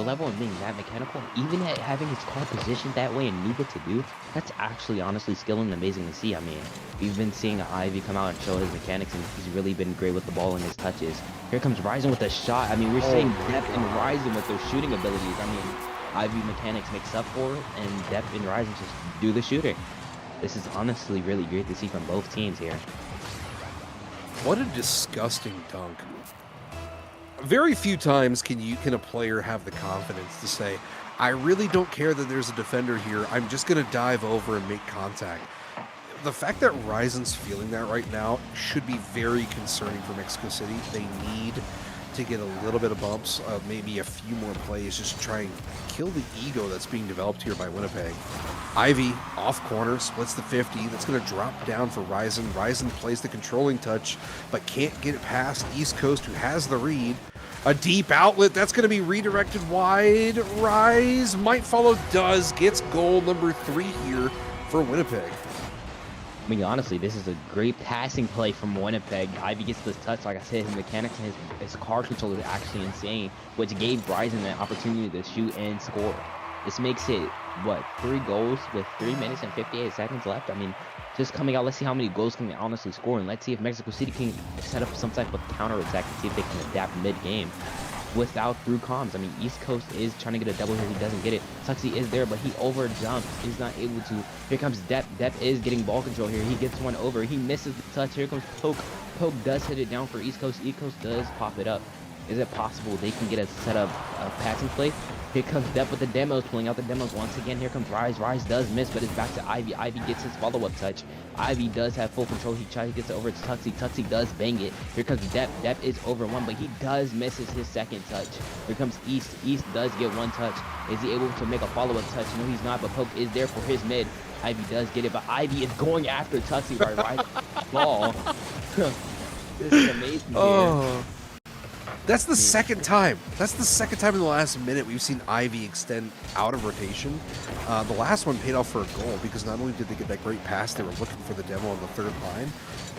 Speaker 5: level and being that mechanical, even at having his car positioned that way and knew what to do, that's actually honestly skill and amazing to see. I mean, we've been seeing Ivy come out and show his mechanics, and he's really been great with the ball and his touches. Here comes Ryzen with a shot. I mean, we're seeing Depp and Ryzen with their shooting abilities. I mean, Ivy mechanics makes up for it, and Depp and Ryzen just do the shooting. This is honestly really great to see from both teams here.
Speaker 3: What a disgusting dunk. Very few times can a player have the confidence to say, I really don't care that there's a defender here. I'm just going to dive over and make contact. The fact that Ryzen's feeling that right now should be very concerning for Mexico City. They need to get a little bit of bumps, maybe a few more plays, just to try and kill the ego that's being developed here by Winnipeg. Ivy, off corner, splits the 50. That's going to drop down for Ryzen. Ryzen plays the controlling touch, but can't get it past East Coast, who has the read. A deep outlet, that's going to be redirected wide. Rise, might follow, does, gets goal number 3 here for Winnipeg.
Speaker 5: I mean, honestly, this is a great passing play from Winnipeg. Ivy gets this touch. Like I said, his mechanics and his car control is actually insane, which gave Ryzen the opportunity to shoot and score. This makes it, 3 goals with 3 minutes and 58 seconds left? I mean, just coming out, let's see how many goals can they honestly score, and let's see if Mexico City can set up some type of counterattack and see if they can adapt mid-game without through comms. I mean, East Coast is trying to get a double here. He doesn't get it. Tuxie is there, but he over-jumps. He's not able to. Here comes Depp. Depp is getting ball control here. He gets one over. He misses the touch. Here comes Poke. Poke does hit it down for East Coast. East Coast does pop it up. Is it possible they can get a set up passing play? Here comes Depp with the demos, pulling out the demos once again. Here comes Rise. Rise does miss, but it's back to Ivy. Ivy gets his follow-up touch. Ivy does have full control. He tries to get it over to Tuxie. Tuxie does bang it. Here comes Depp. Depp is over 1, but he does misses his second touch. Here comes East. East does get 1 touch. Is he able to make a follow-up touch? No, he's not, but Poke is there for his mid. Ivy does get it, but Ivy is going after Tuxie right ball. This is amazing.
Speaker 3: Oh. That's the second time. That's the second time in the last minute we've seen Ivy extend out of rotation. The last one paid off for a goal because not only did they get that great pass, they were looking for the demo on the 3rd line,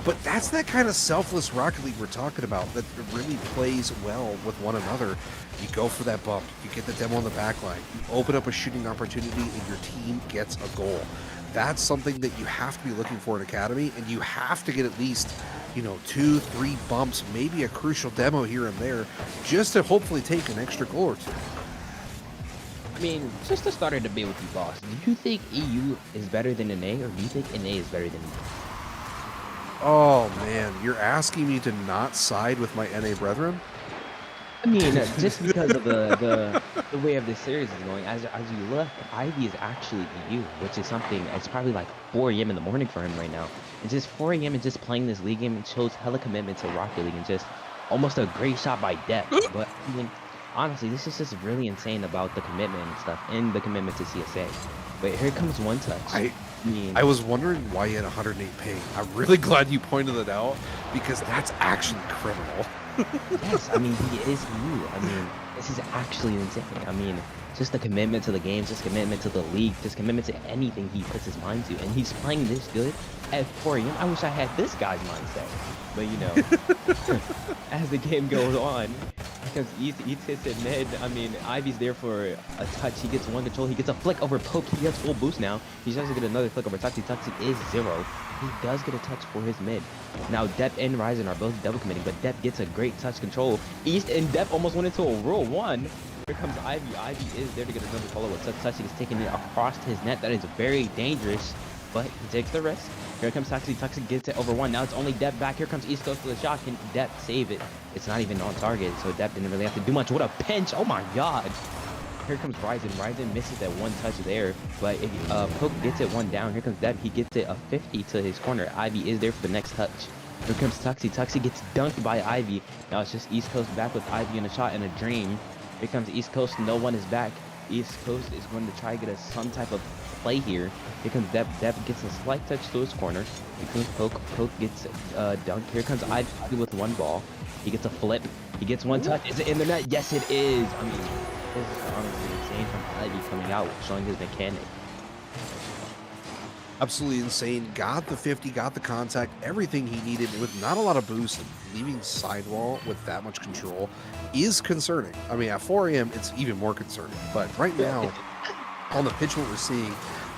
Speaker 3: but that's that kind of selfless Rocket League we're talking about that really plays well with one another. You go for that bump, you get the demo on the back line, you open up a shooting opportunity, and your team gets a goal. That's something that you have to be looking for in Academy, and you have to get at least 2, 3 bumps, maybe a crucial demo here and there, just to hopefully take an extra goal or 2.
Speaker 5: I mean, just to start a debate with you, boss. Do you think EU is better than NA, or do you think NA is better than EU?
Speaker 3: Oh man, you're asking me to not side with my NA brethren?
Speaker 5: I mean, just because of the way of this series is going, as you look, Ivy is actually EU, which is something. It's probably like 4 a.m. in the morning for him right now. And just 4 a.m. and just playing this league game, it shows hella commitment to Rocket League and just almost a great shot by depth. But I mean, honestly, this is just really insane about the commitment and stuff, and the commitment to CSA. But here comes one touch.
Speaker 3: I was wondering why he had 108 ping. I'm really glad you pointed it out because that's actually criminal.
Speaker 5: Yes, I mean, he is EU. I mean, this is actually insane. I mean, just the commitment to the games, just commitment to the league, just commitment to anything he puts his mind to. And he's playing this good at 4 a.m. I wish I had this guy's mindset. But, you know, as the game goes on, because East hits it mid, I mean, Ivy's there for a touch. He gets one control. He gets a flick over Poke. He gets full boost now. He tries to get another flick over Tuxie. Tuxie is 0. He does get a touch for his mid. Now, Depp and Ryzen are both double committing, but Depp gets a great touch control. East and Depp almost went into a Rule 1. Here comes Ivy. Ivy is there to get another follow with such touch. He's taking it across his net. That is very dangerous, but he takes the risk. Here comes Tuxie. Tuxie gets it over 1. Now it's only Depp back. Here comes East Coast for the shot. Can Depp save it? It's not even on target, so Depp didn't really have to do much. What a pinch. Oh my god. Here comes Ryzen. Ryzen misses that one touch there, but if Poke gets it 1 down, here comes Depp. He gets it a 50 to his corner. Ivy is there for the next touch. Here comes Tuxie. Tuxie gets dunked by Ivy. Now it's just East Coast back with Ivy in a shot and a dream. Here comes East Coast. No one is back. East Coast is going to try to get us some type of play here. Here comes Depp. Depp gets a slight touch to his corner. Here comes Poke. Poke gets dunked. Here comes Ivy with 1 ball. He gets a flip. He gets 1 touch. Is it in the net? Yes, it is. I mean, this is honestly insane from Ivy coming out, showing his mechanic.
Speaker 3: Absolutely insane. Got the 50, got the contact, everything he needed with not a lot of boost. Leaving sidewall with that much control is concerning. I mean, at 4 a.m., it's even more concerning. But right now, on the pitch, what we're seeing,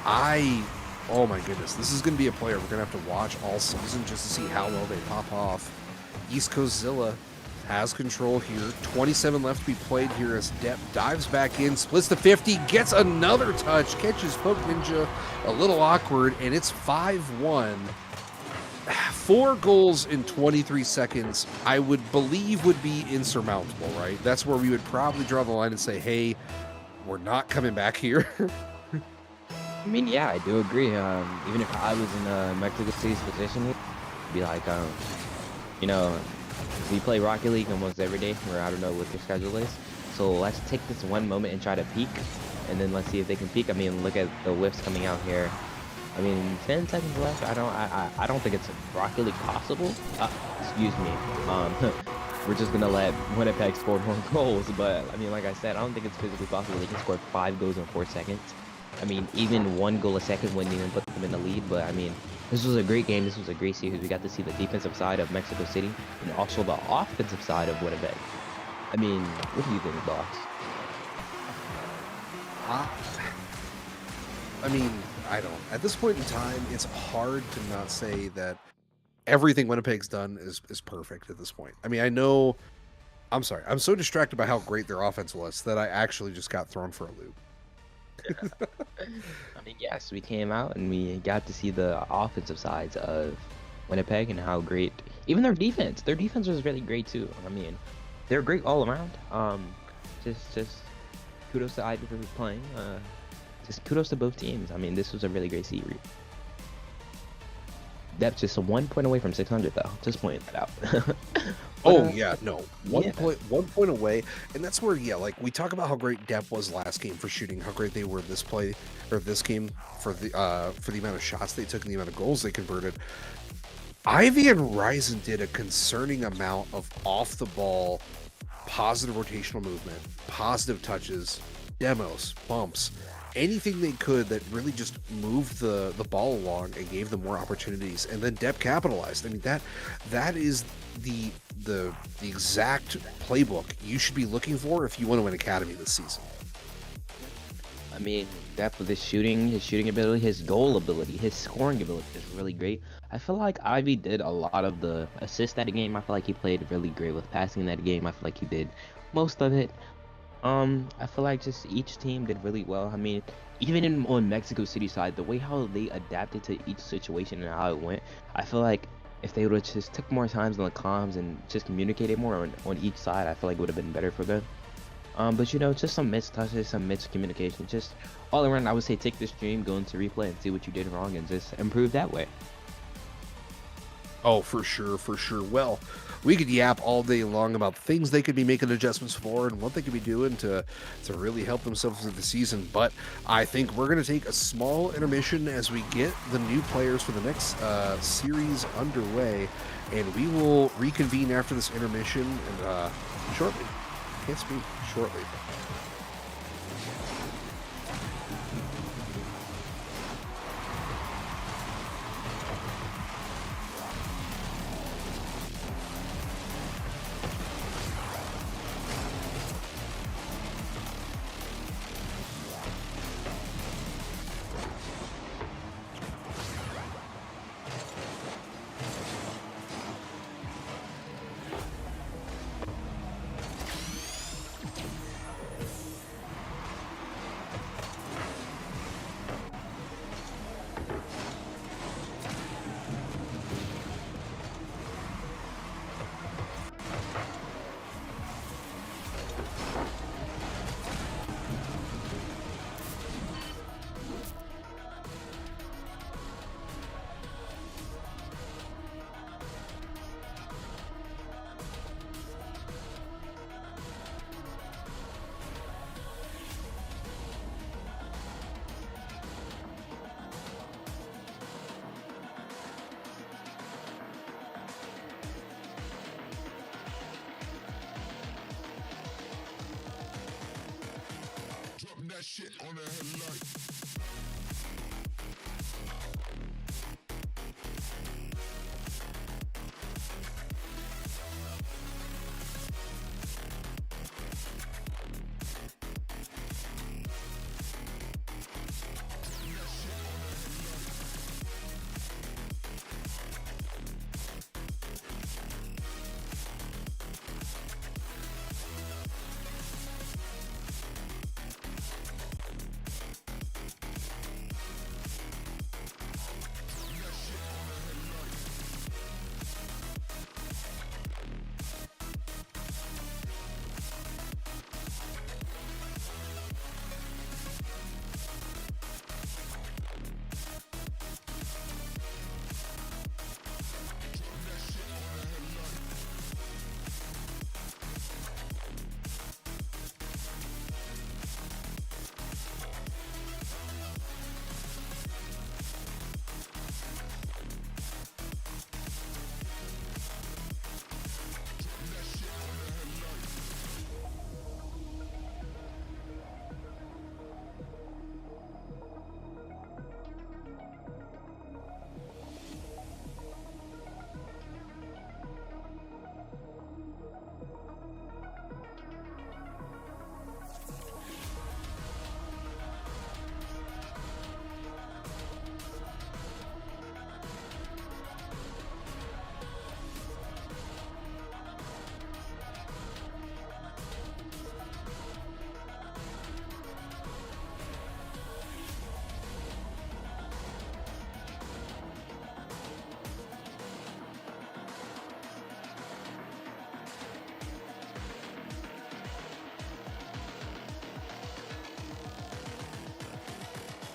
Speaker 3: oh my goodness, this is going to be a player we're going to have to watch all season just to see how well they pop off. East Coast Zilla has control here. 27 left to be played here as Depp dives back in, splits the 50, gets another touch, catches Poke Ninja a little awkward, and it's 5-1. 4 goals in 23 seconds, I would believe would be insurmountable, right? That's where we would probably draw the line and say, hey, we're not coming back here.
Speaker 5: I mean, yeah, I do agree. Even if I was in Mexico City's position, I'd be like, you know, we play Rocket League almost every day, or I don't know what their schedule is. So let's take this one moment and try to peak, and then let's see if they can peak. I mean, look at the whiffs coming out here. I mean, 10 seconds left. I don't think it's Rocket League possible. Excuse me. We're just gonna let Winnipeg score more goals, but I mean, like I said, I don't think it's physically possible. They can score 5 goals in 4 seconds. I mean, even 1 goal a second wouldn't even put them in the lead, but I mean, this was a great game. This was a great series. We got to see the defensive side of Mexico City and also the offensive side of Winnipeg. I mean, what do you think, boss?
Speaker 3: I mean, I don't. At this point in time, it's hard to not say that everything Winnipeg's done is perfect at this point. I mean, I know. I'm sorry. I'm so distracted by how great their offense was that I actually just got thrown for a loop.
Speaker 5: I mean, yes, we came out and we got to see the offensive sides of Winnipeg and how great, even their defense was really great too. I mean, they're great all around. Just kudos to Ivy for playing. Just kudos to both teams. I mean, this was a really great series. That's just 1 point away from 600 though. Just pointing that out.
Speaker 3: Oh yeah, no, one point away, and that's where like we talk about how great Depp was last game for shooting, how great they were this game for the amount of shots they took and the amount of goals they converted. Ivy and Ryzen did a concerning amount of off the ball, positive rotational movement, positive touches, demos, bumps, anything they could that really just moved the ball along and gave them more opportunities, and then Depp capitalized. I mean, that is the exact playbook you should be looking for if you want to win Academy this season.
Speaker 5: I mean, Depp with his shooting ability, his goal ability, his scoring ability is really great. I feel like Ivy did a lot of the assists that game. I feel like he played really great with passing that game. I feel like he did most of it. I feel like just each team did really well. I mean, even on Mexico City side, the way how they adapted to each situation and how it went, I feel like if they would have just took more times on the comms and just communicated more on each side, I feel like it would have been better for them. But you know, just some missed touches, some missed communication. Just all around, I would say take the stream, go into replay, and see what you did wrong, and just improve that way.
Speaker 3: Oh, for sure, for sure. Well, we could yap all day long about things they could be making adjustments for and what they could be doing to really help themselves through the season. But I think we're going to take a small intermission as we get the new players for the next series underway, and we will reconvene after this intermission and shortly. Can't speak. Shortly.
Speaker 4: Drop that shit on the headlight.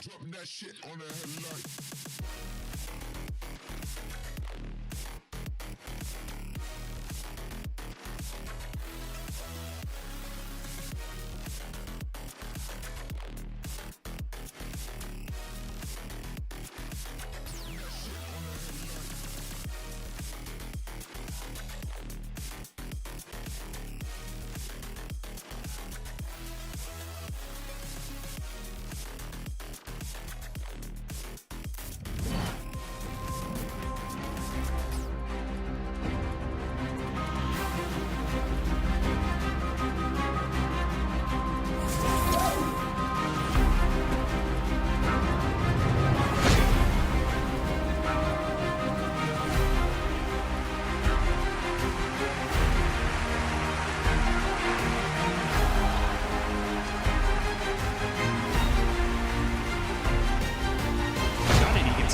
Speaker 4: Drop that shit on the headlight.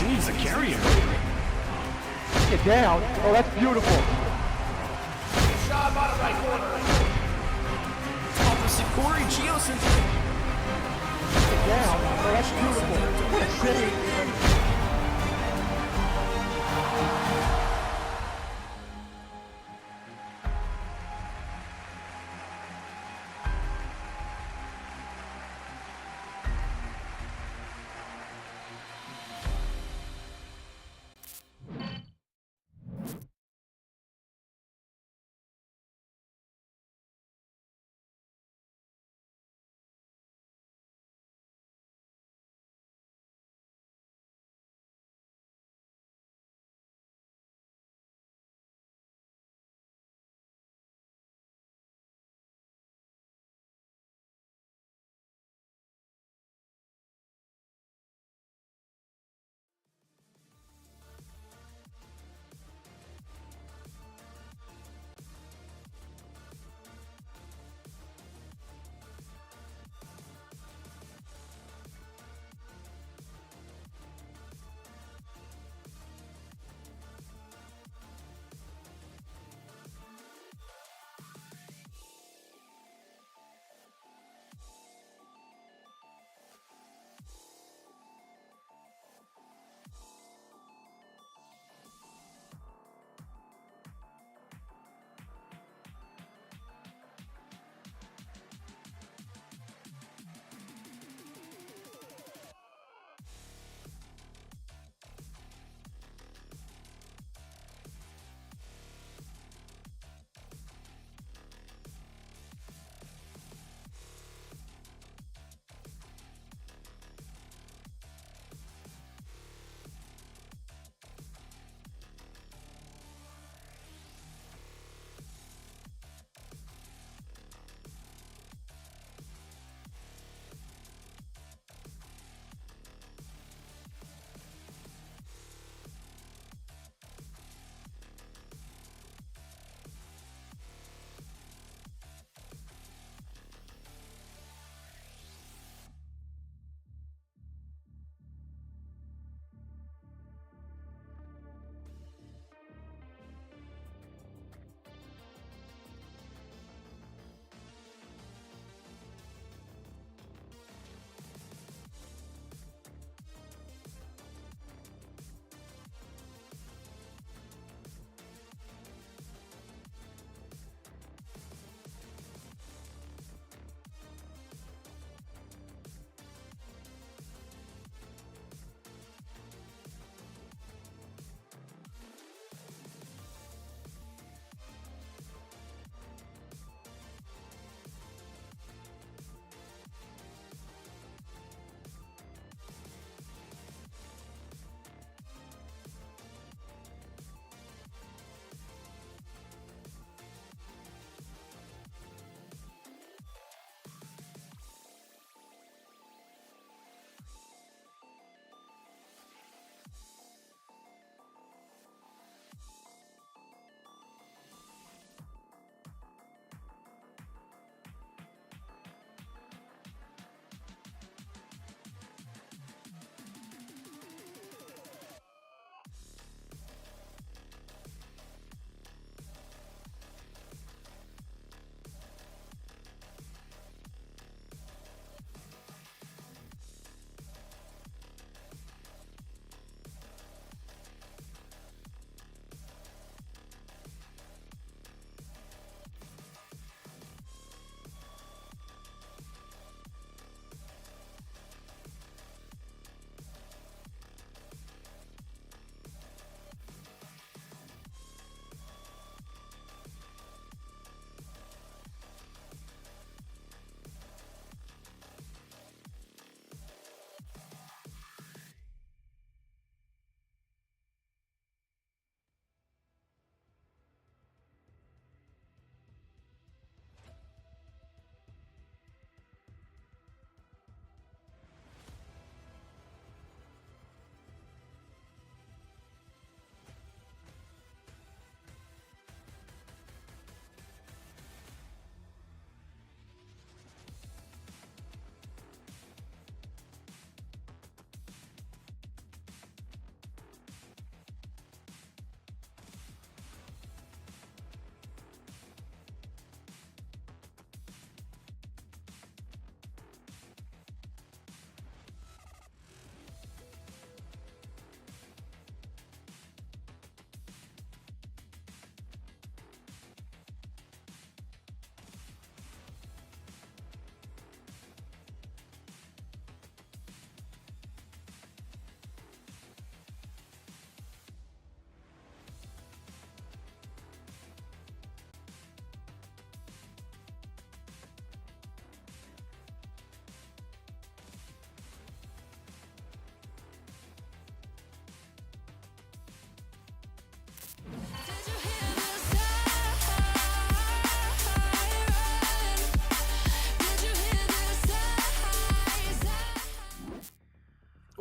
Speaker 6: needs to carry him.
Speaker 2: Get down. Oh, that's beautiful.
Speaker 6: Opposite Corey, Geosynth.
Speaker 2: Get down. Oh, that's beautiful. What a save.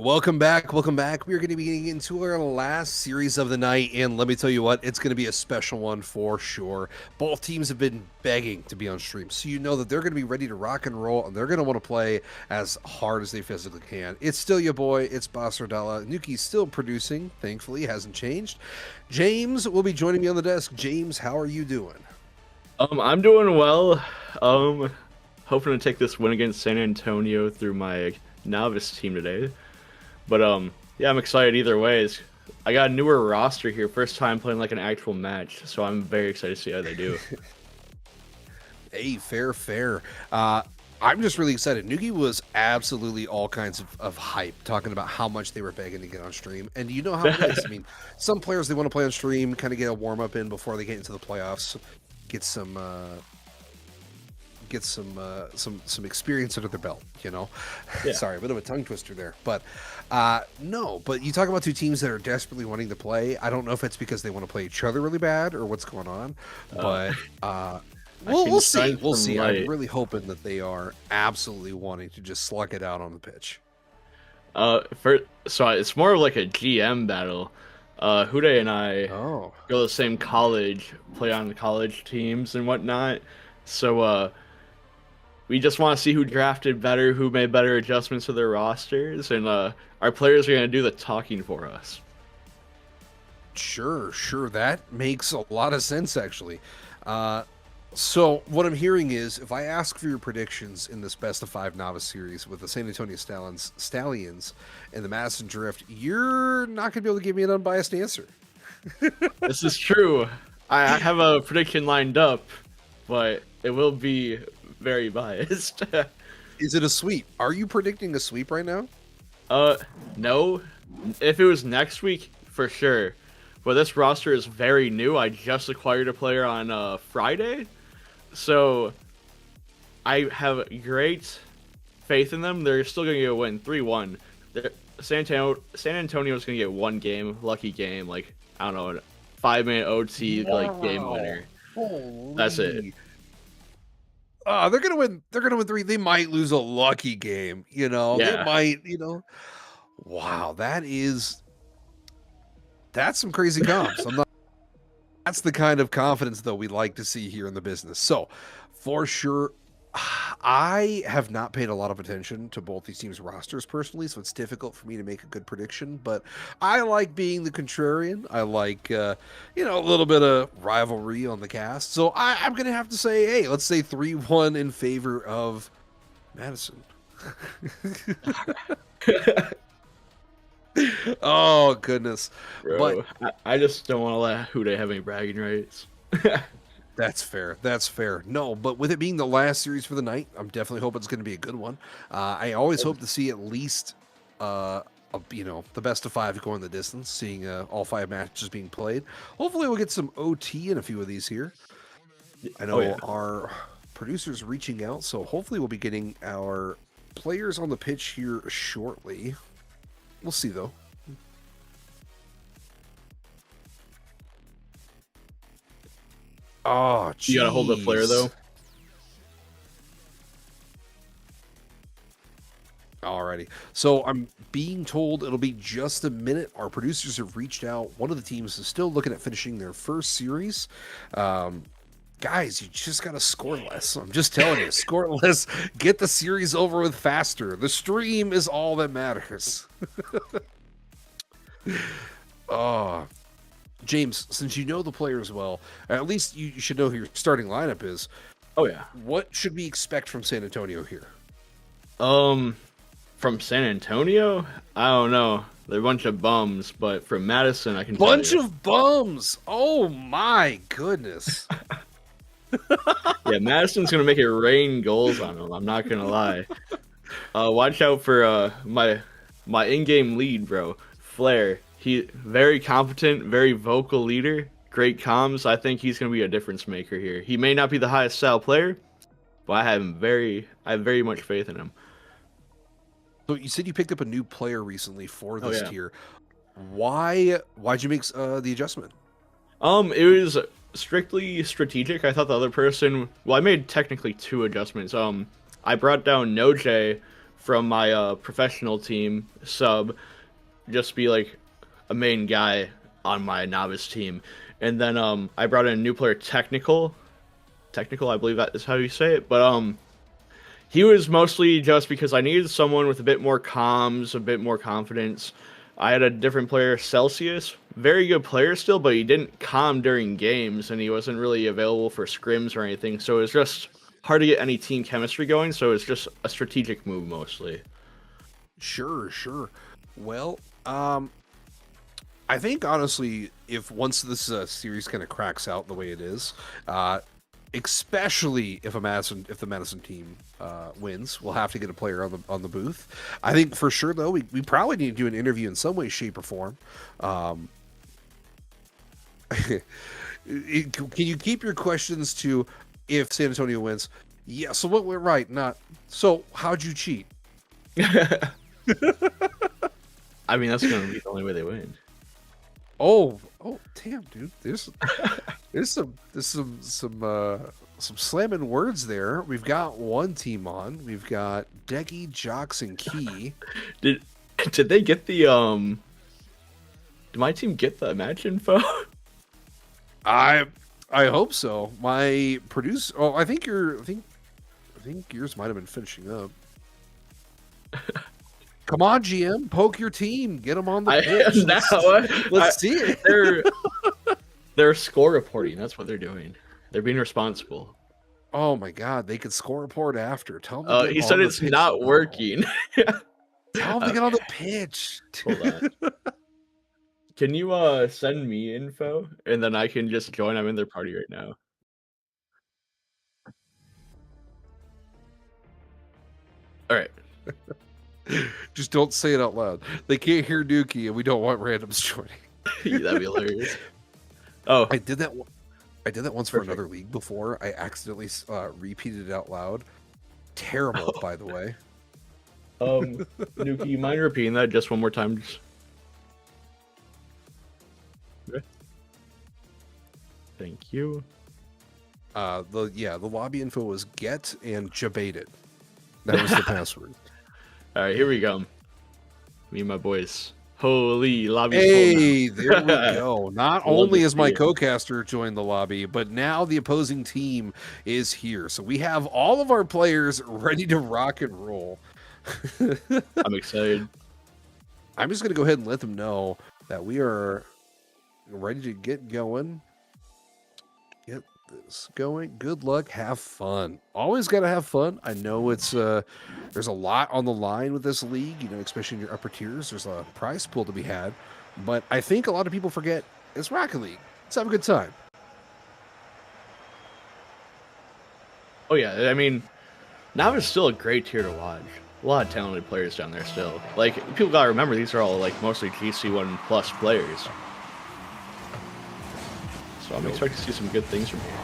Speaker 3: Welcome back. Welcome back. We are going to be getting into our last series of the night, and let me tell you what, it's going to be a special one for sure. Both teams have been begging to be on stream, so you know that they're going to be ready to rock and roll, and they're going to want to play as hard as they physically can. It's still your boy. It's Boss Ardella. Nuki's still producing. Thankfully, hasn't changed. James will be joining me on the desk. James, how are you doing?
Speaker 7: I'm doing well. Hoping to take this win against San Antonio through my Novice team today. But yeah, I'm excited either ways. I got a newer roster here, first time playing like an actual match, so I'm very excited to see how they do.
Speaker 3: Hey, fair. I'm just really excited. Nuki was absolutely all kinds of hype, talking about how much they were begging to get on stream. And you know how it is. I mean, some players, they want to play on stream, kind of get a warm-up in before they get into the playoffs, get some experience under their belt, you know.
Speaker 7: Yeah.
Speaker 3: Sorry, a bit of a tongue twister there, but no. But you talk about two teams that are desperately wanting to play. I don't know if it's because they want to play each other really bad or what's going on, but we'll see. We'll see. I'm really hoping that they are absolutely wanting to just slug it out on the pitch.
Speaker 7: So it's more of like a GM battle. Hude and I go to the same college, play on the college teams and whatnot. So we just want to see who drafted better, who made better adjustments to their rosters, and our players are going to do the talking for us.
Speaker 3: Sure. That makes a lot of sense, actually. So what I'm hearing is, if I ask for your predictions in this best of 5 Novice series with the San Antonio Stallions and the Madison Drift, you're not going to be able to give me an unbiased answer.
Speaker 7: This is true. I have a prediction lined up, but it will be very biased.
Speaker 3: Is it a sweep? Are you predicting a sweep right now?
Speaker 7: No. If it was next week, for sure. But this roster is very new. I just acquired a player on Friday. So I have great faith in them. They're still going to get a win 3-1. San Antonio is going to get one game, lucky game, like, I don't know, 5-minute OT, like, game winner.
Speaker 3: Holy.
Speaker 7: That's it.
Speaker 3: They're gonna win. They're gonna win 3. They might lose a lucky game. You know,
Speaker 7: Yeah.
Speaker 3: They might. You know, wow, that's some crazy comps. That's the kind of confidence though we like to see here in the business. So, for sure, I have not paid a lot of attention to both these teams' rosters personally, so it's difficult for me to make a good prediction. But I like being the contrarian. I like, a little bit of rivalry on the cast. So I'm going to have to say, hey, let's say 3-1 in favor of Madison. Oh, goodness.
Speaker 7: Bro, but I just don't want to let Hude have any bragging rights.
Speaker 3: That's fair. No, but with it being the last series for the night, I'm definitely hoping it's going to be a good one. I always hope to see at least, the best of 5 going the distance, seeing all 5 matches being played. Hopefully we'll get some OT in a few of these here. I know our producer's reaching out, so hopefully we'll be getting our players on the pitch here shortly. We'll see, though. Oh, geez.
Speaker 7: You gotta hold the flare, though.
Speaker 3: Alrighty. So I'm being told it'll be just a minute. Our producers have reached out. One of the teams is still looking at finishing their first series. Guys, you just gotta score less. I'm just telling you, score less. Get the series over with faster. The stream is all that matters. Oh, James, since you know the players well, at least you should know who your starting lineup is.
Speaker 7: Oh yeah.
Speaker 3: What should we expect from San Antonio here?
Speaker 7: From San Antonio, I don't know. They're a bunch of bums, but from Madison, I can tell
Speaker 3: Bunch
Speaker 7: you.
Speaker 3: of bums. Oh my goodness.
Speaker 7: Yeah, Madison's gonna make it rain goals on them. I'm not gonna lie. Watch out for my in-game lead, bro. Flair. He very competent, very vocal leader. Great comms. I think he's gonna be a difference maker here. He may not be the highest style player, but I have very much faith in him.
Speaker 3: So you said you picked up a new player recently for this tier. Why'd you make the adjustment?
Speaker 7: It was strictly strategic. I thought the other person. Well, I made technically 2 adjustments. I brought down Noj from my professional team sub, just be like a main guy on my novice team. And then I brought in a new player, Technical, I believe that is how you say it. But he was mostly just because I needed someone with a bit more comms, a bit more confidence. I had a different player, Celsius, very good player still, but he didn't comm during games, and he wasn't really available for scrims or anything. So it was just hard to get any team chemistry going. So it's just a strategic move mostly.
Speaker 3: Sure. Well, I think honestly, if once this series kind of cracks out the way it is, especially if the Madison team wins, we'll have to get a player on the booth. I think for sure though, we probably need to do an interview in some way, shape, or form. Can you keep your questions to if San Antonio wins? Yeah. So what went right? Not. So how'd you cheat?
Speaker 7: I mean, that's gonna be the only way they win.
Speaker 3: Oh, damn, dude. There's some slamming words there. We've got one team on. We've got Decky, Jocks, and Key.
Speaker 7: Did they get the Did my team get the match info?
Speaker 3: I hope so. My producer. Oh, I think yours might have been finishing up. Come on, GM, poke your team, get them on the pitch. Let's see it.
Speaker 7: They're score reporting. That's what they're doing. They're being responsible.
Speaker 3: Oh my God, they could score report after. Tell them.
Speaker 7: He said it's not working.
Speaker 3: Tell them to get on the pitch.
Speaker 7: Hold on. Can you send me info and then I can just join? I'm in their party right now. All right.
Speaker 3: Just don't say it out loud. They can't hear Dookie, and we don't want randoms joining.
Speaker 7: That'd be hilarious. Oh,
Speaker 3: I did that once for another league before. I accidentally repeated it out loud. Terrible, by the way.
Speaker 7: Nuki, you mind repeating that just one more time? Okay. Thank you.
Speaker 3: The lobby info was get and jabated. That was the password.
Speaker 7: All right, here we go. Me and my boys. Holy lobby.
Speaker 3: Hey, there we go. Not only has my co-caster joined the lobby, but now the opposing team is here. So we have all of our players ready to rock and roll.
Speaker 7: I'm excited.
Speaker 3: I'm just going to go ahead and let them know that we are ready to get going. Get this going. Good luck. Have fun. Always got to have fun. I know it's there's a lot on the line with this league, especially in your upper tiers. There's a prize pool to be had, but I think a lot of people forget it's Rocket League. Let's have a good time.
Speaker 7: Oh yeah, I mean, Novice is still a great tier to watch. A lot of talented players down there still. Like, people gotta remember these are all like mostly GC1 plus players. So I'm expecting to see some good things from here.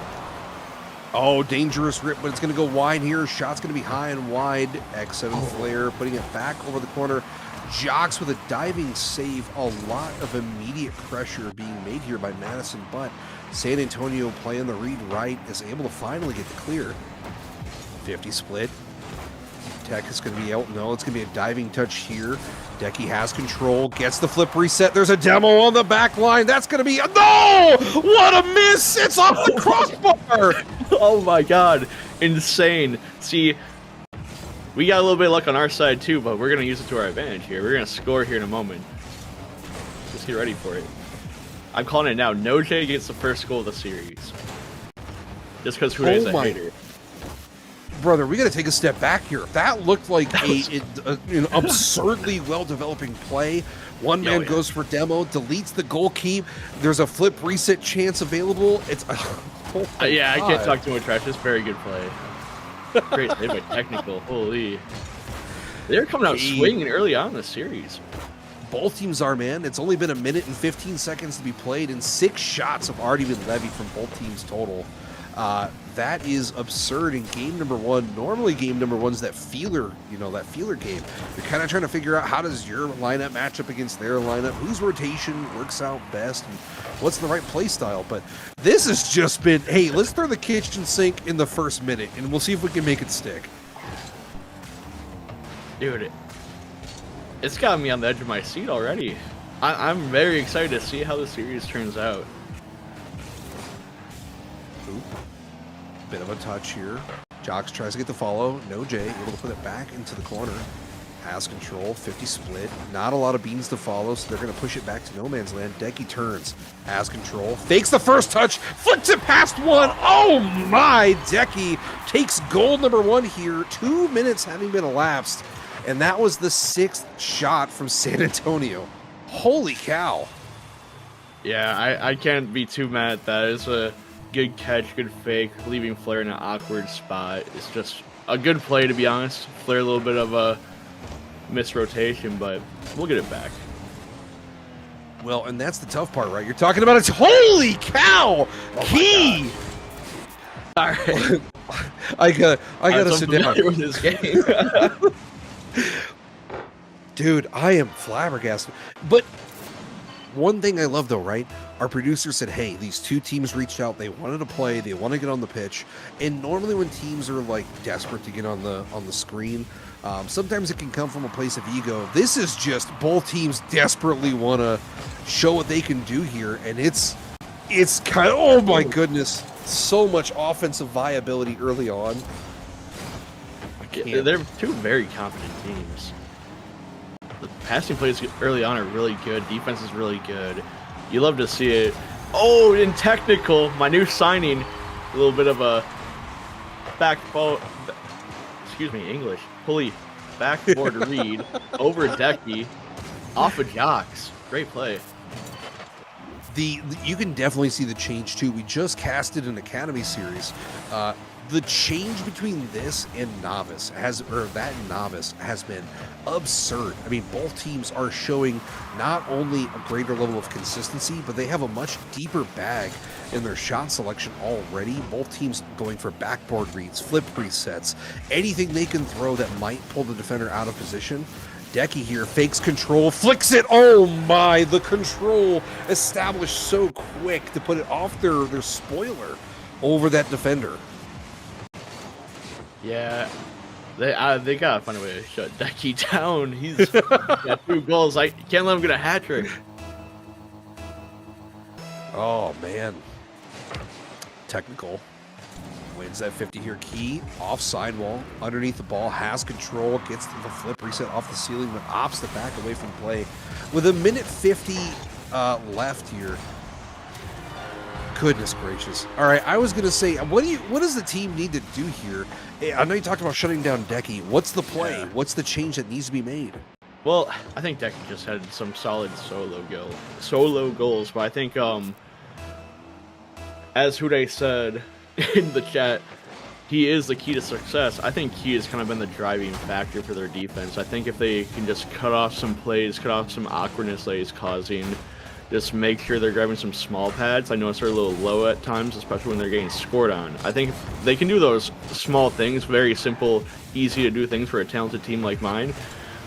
Speaker 3: Oh, dangerous rip, but it's going to go wide here. Shot's going to be high and wide. X7 Flare putting it back over the corner. Jocks with a diving save. A lot of immediate pressure being made here by Madison, but San Antonio playing the read right is able to finally get the clear. 50 split. Tech is going to be out. No, it's going to be a diving touch here. Decky has control, gets the flip reset. There's a demo on the back line. That's going to be no! What a miss! It's off the crossbar!
Speaker 7: Oh my God, insane. See, we got a little bit of luck on our side too, but we're going to use it to our advantage here. We're going to score here in a moment. Just get ready for it. I'm calling it now. No J gets the first goal of the series. Just because Hude is a hater.
Speaker 3: Brother, we got to take a step back here. That looked like an absurdly well-developing play. One man goes for demo, deletes the goal keep. There's a flip reset chance available. It's
Speaker 7: yeah, God. I can't talk too much trash. It's very good play. Great play by Technical. Holy, they're coming out swinging early on in the series.
Speaker 3: Both teams are, man. It's only been a minute and 15 seconds to be played, and 6 shots have already been levied from both teams total. That is absurd in game number 1. Normally game number 1's that feeler, that feeler game. You're kind of trying to figure out how does your lineup match up against their lineup, whose rotation works out best, and what's the right play style. But this has just been, hey, let's throw the kitchen sink in the first minute, and we'll see if we can make it stick.
Speaker 7: Dude, it's got me on the edge of my seat already. I'm very excited to see how the series turns out.
Speaker 3: Oop. Bit of a touch here. Jox tries to get the follow. No J, able to put it back into the corner. Has control, 50 split. Not a lot of beans to follow, so they're going to push it back to no man's land. Decky turns, has control, fakes the first touch, flicks it past one. Oh my! Decky takes goal number 1 here. 2 minutes having been elapsed, and that was the 6th shot from San Antonio. Holy cow!
Speaker 7: Yeah, I can't be too mad at that. It's a good catch, good fake, leaving Flair in an awkward spot. It's just a good play, to be honest. Flair a little bit of a missed rotation, but we'll get it back.
Speaker 3: Well, and that's the tough part, right? You're talking about it's holy cow! Key!
Speaker 7: All right.
Speaker 3: I gotta sit down.
Speaker 7: With this game.
Speaker 3: Dude, I am flabbergasted. But one thing I love though, right? Our producer said, hey, these 2 teams reached out. They wanted to play. They want to get on the pitch. And normally when teams are like desperate to get on the screen, sometimes it can come from a place of ego. This is just both teams desperately want to show what they can do here. And it's kind of, oh my goodness, so much offensive viability early on.
Speaker 7: They're 2 very competent teams. The passing plays early on are really good. Defense is really good. You love to see it. Oh, in technical, my new signing, a little bit of a pulley backboard read over Decky off of Jox. Great play.
Speaker 3: You can definitely see the change too. We just casted an Academy series. The change between this and Novice has been absurd. I mean, both teams are showing not only a greater level of consistency, but they have a much deeper bag in their shot selection already. Both teams going for backboard reads, flip resets, anything they can throw that might pull the defender out of position. Decky here fakes control, flicks it. Oh my, the control established so quick to put it off their spoiler over that defender.
Speaker 7: Yeah, they gotta find a way to shut Decky down. He's got 2 goals. I can't let him get a hat trick.
Speaker 3: Oh man, technical wins that 50 here. Key off sidewall underneath the ball, has control, gets the flip reset off the ceiling, but opts the back away from play with a minute 50 left here. Goodness gracious. All right, I was going to say, what does the team need to do here? I know you talked about shutting down Decky. What's the play?
Speaker 7: Yeah.
Speaker 3: What's the change that needs to be made?
Speaker 7: Well, I think Decky just had some solid solo goals, but I think as Hude said in the chat, he is the key to success. I think he has kind of been the driving factor for their defense. I think if they can just cut off some plays, cut off some awkwardness that he's causing, just make sure they're grabbing some small pads. I notice they're a little low at times, especially when they're getting scored on. I think if they can do those small things, very simple, easy to do things for a talented team like mine,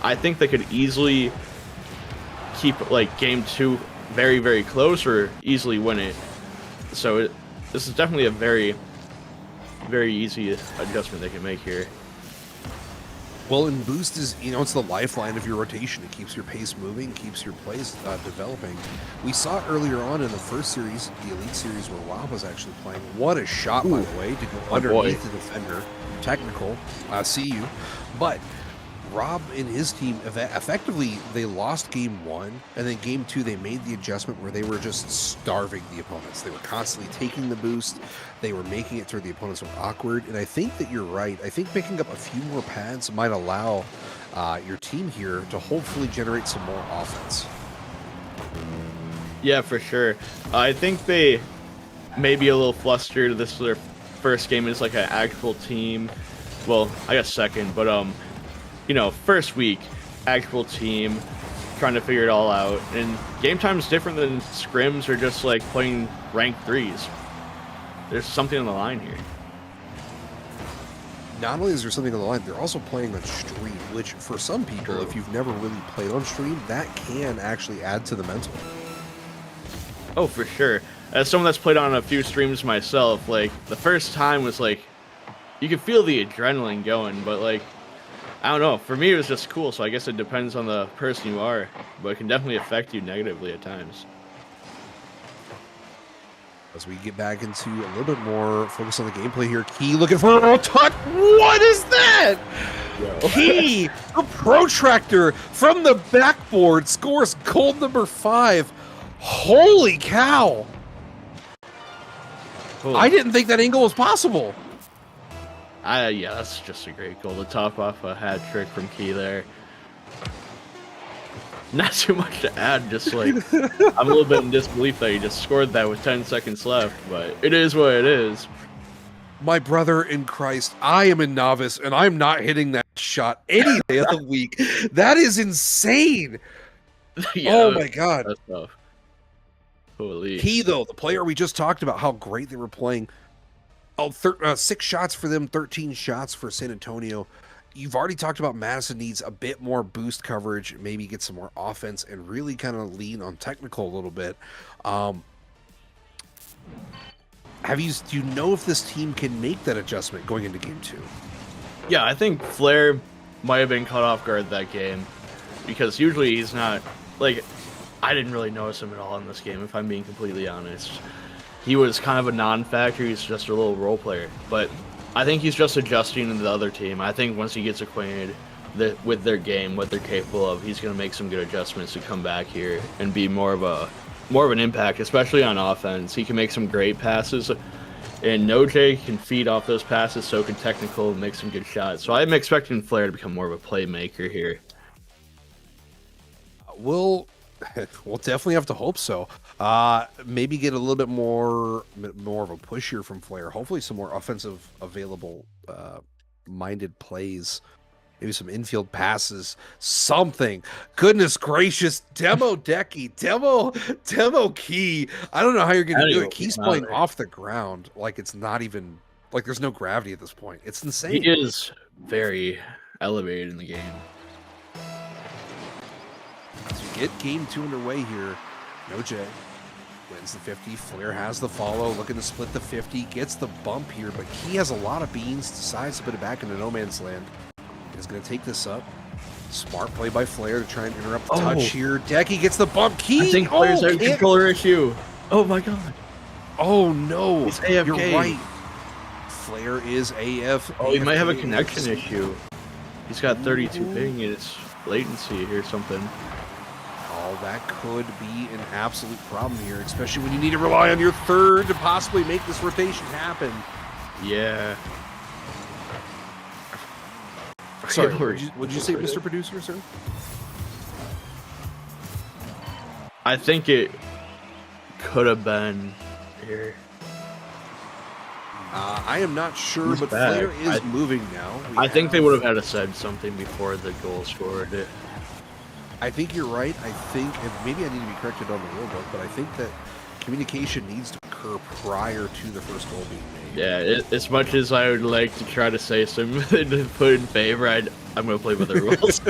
Speaker 7: I think they could easily keep like game 2 very, very close or easily win it. So this is definitely a very, very easy adjustment they can make here.
Speaker 3: Well, and boost is, it's the lifeline of your rotation. It keeps your pace moving, keeps your plays developing. We saw it earlier on in the first series, the Elite Series, where Rob was actually playing. What a shot, by the way, to go underneath the defender. Technical, see you. But Rob and his team, effectively, they lost game 1, and then game 2, they made the adjustment where they were just starving the opponents. They were constantly taking the boost. They were making it through the opponents were awkward, and I think that you're right. I think picking up a few more pads might allow your team here to hopefully generate some more offense.
Speaker 7: Yeah, for sure. I think they may be a little flustered. This is their first game as like an actual team. Well, I guess second, but first week, actual team, trying to figure it all out. And game time is different than scrims or just like playing ranked 3s. There's something on the line here.
Speaker 3: Not only is there something on the line, they're also playing on stream, which for some people, if you've never really played on stream, that can actually add to the mental.
Speaker 7: Oh, for sure. As someone that's played on a few streams myself, like the first time was like, you could feel the adrenaline going, but like I don't know. For me, it was just cool. So I guess it depends on the person you are, but it can definitely affect you negatively at times.
Speaker 3: As we get back into a little bit more focus on the gameplay here, Key looking for a touch. What is that? Key, the protractor from the backboard, scores gold number 5. Holy cow!
Speaker 7: Cool.
Speaker 3: I didn't think that angle was possible.
Speaker 7: Yeah, that's just a great goal to top off a hat trick from Key there. Not too much to add, just like I'm a little bit in disbelief that he just scored that with 10 seconds left, but it is what it is.
Speaker 3: My brother in Christ, I am in Novice, and I'm not hitting that shot any day of the week. That is insane.
Speaker 7: Yeah,
Speaker 3: Oh my god.
Speaker 7: That's tough. Holy.
Speaker 3: Key, though, the player we just talked about, how great they were playing. 6 shots for them, 13 shots for San Antonio. You've already talked about Madison needs a bit more boost coverage, maybe get some more offense, and really kind of lean on technical a little bit. Do you know if this team can make that adjustment going into game 2?
Speaker 7: Yeah, I think Flair might have been caught off guard that game, because usually he's not, like, I didn't really notice him at all in this game, if I'm being completely honest. He was kind of a non-factor, he's just a little role player, but I think he's just adjusting to the other team. I think once he gets acquainted with their game, what they're capable of, he's going to make some good adjustments to come back here and be more of an impact, especially on offense. He can make some great passes, and Noj can feed off those passes, so can technical and make some good shots. So I'm expecting Flair to become more of a playmaker here.
Speaker 3: We'll definitely have to hope so. Maybe get a little bit more of a push here from Flair. Hopefully some more offensive available minded plays. Maybe some infield passes, something. Goodness gracious, Demo Decky, Demo Key. I don't know how you're going to do it. Key's playing off the ground like it's not even, like there's no gravity at this point. It's insane.
Speaker 7: He is very elevated in the game.
Speaker 3: As we get game 2 underway here, Noj wins the 50. Flair has the follow, looking to split the 50, gets the bump here, but Key has a lot of beans, decides to put it back into no man's land. Is going to take this up. Smart play by Flair to try and interrupt the touch here. Decky gets the bump. Key.
Speaker 7: I think Flair's a controller issue. Oh my god.
Speaker 3: Oh no.
Speaker 7: He's AFK.
Speaker 3: You're right. Flair is AF.
Speaker 7: Oh, he might have a connection issue. He's got 32 ping and it's latency or something.
Speaker 3: Oh, that could be an absolute problem here, especially when you need to rely on your third to possibly make this rotation happen.
Speaker 7: Yeah.
Speaker 3: Sorry, what did you say, Mr. Producer, sir?
Speaker 7: I think it could have been here.
Speaker 3: I am not sure,
Speaker 7: He's
Speaker 3: but
Speaker 7: back.
Speaker 3: Flair is moving now.
Speaker 7: I think they would have had to said something before the goal scored.
Speaker 3: I think you're right. I think, and maybe I need to be corrected on the rule book, but I think that communication needs to occur prior to the first goal being made.
Speaker 7: Yeah, as much as I would like to try to say something to put in favor, I'm going to play with the rules.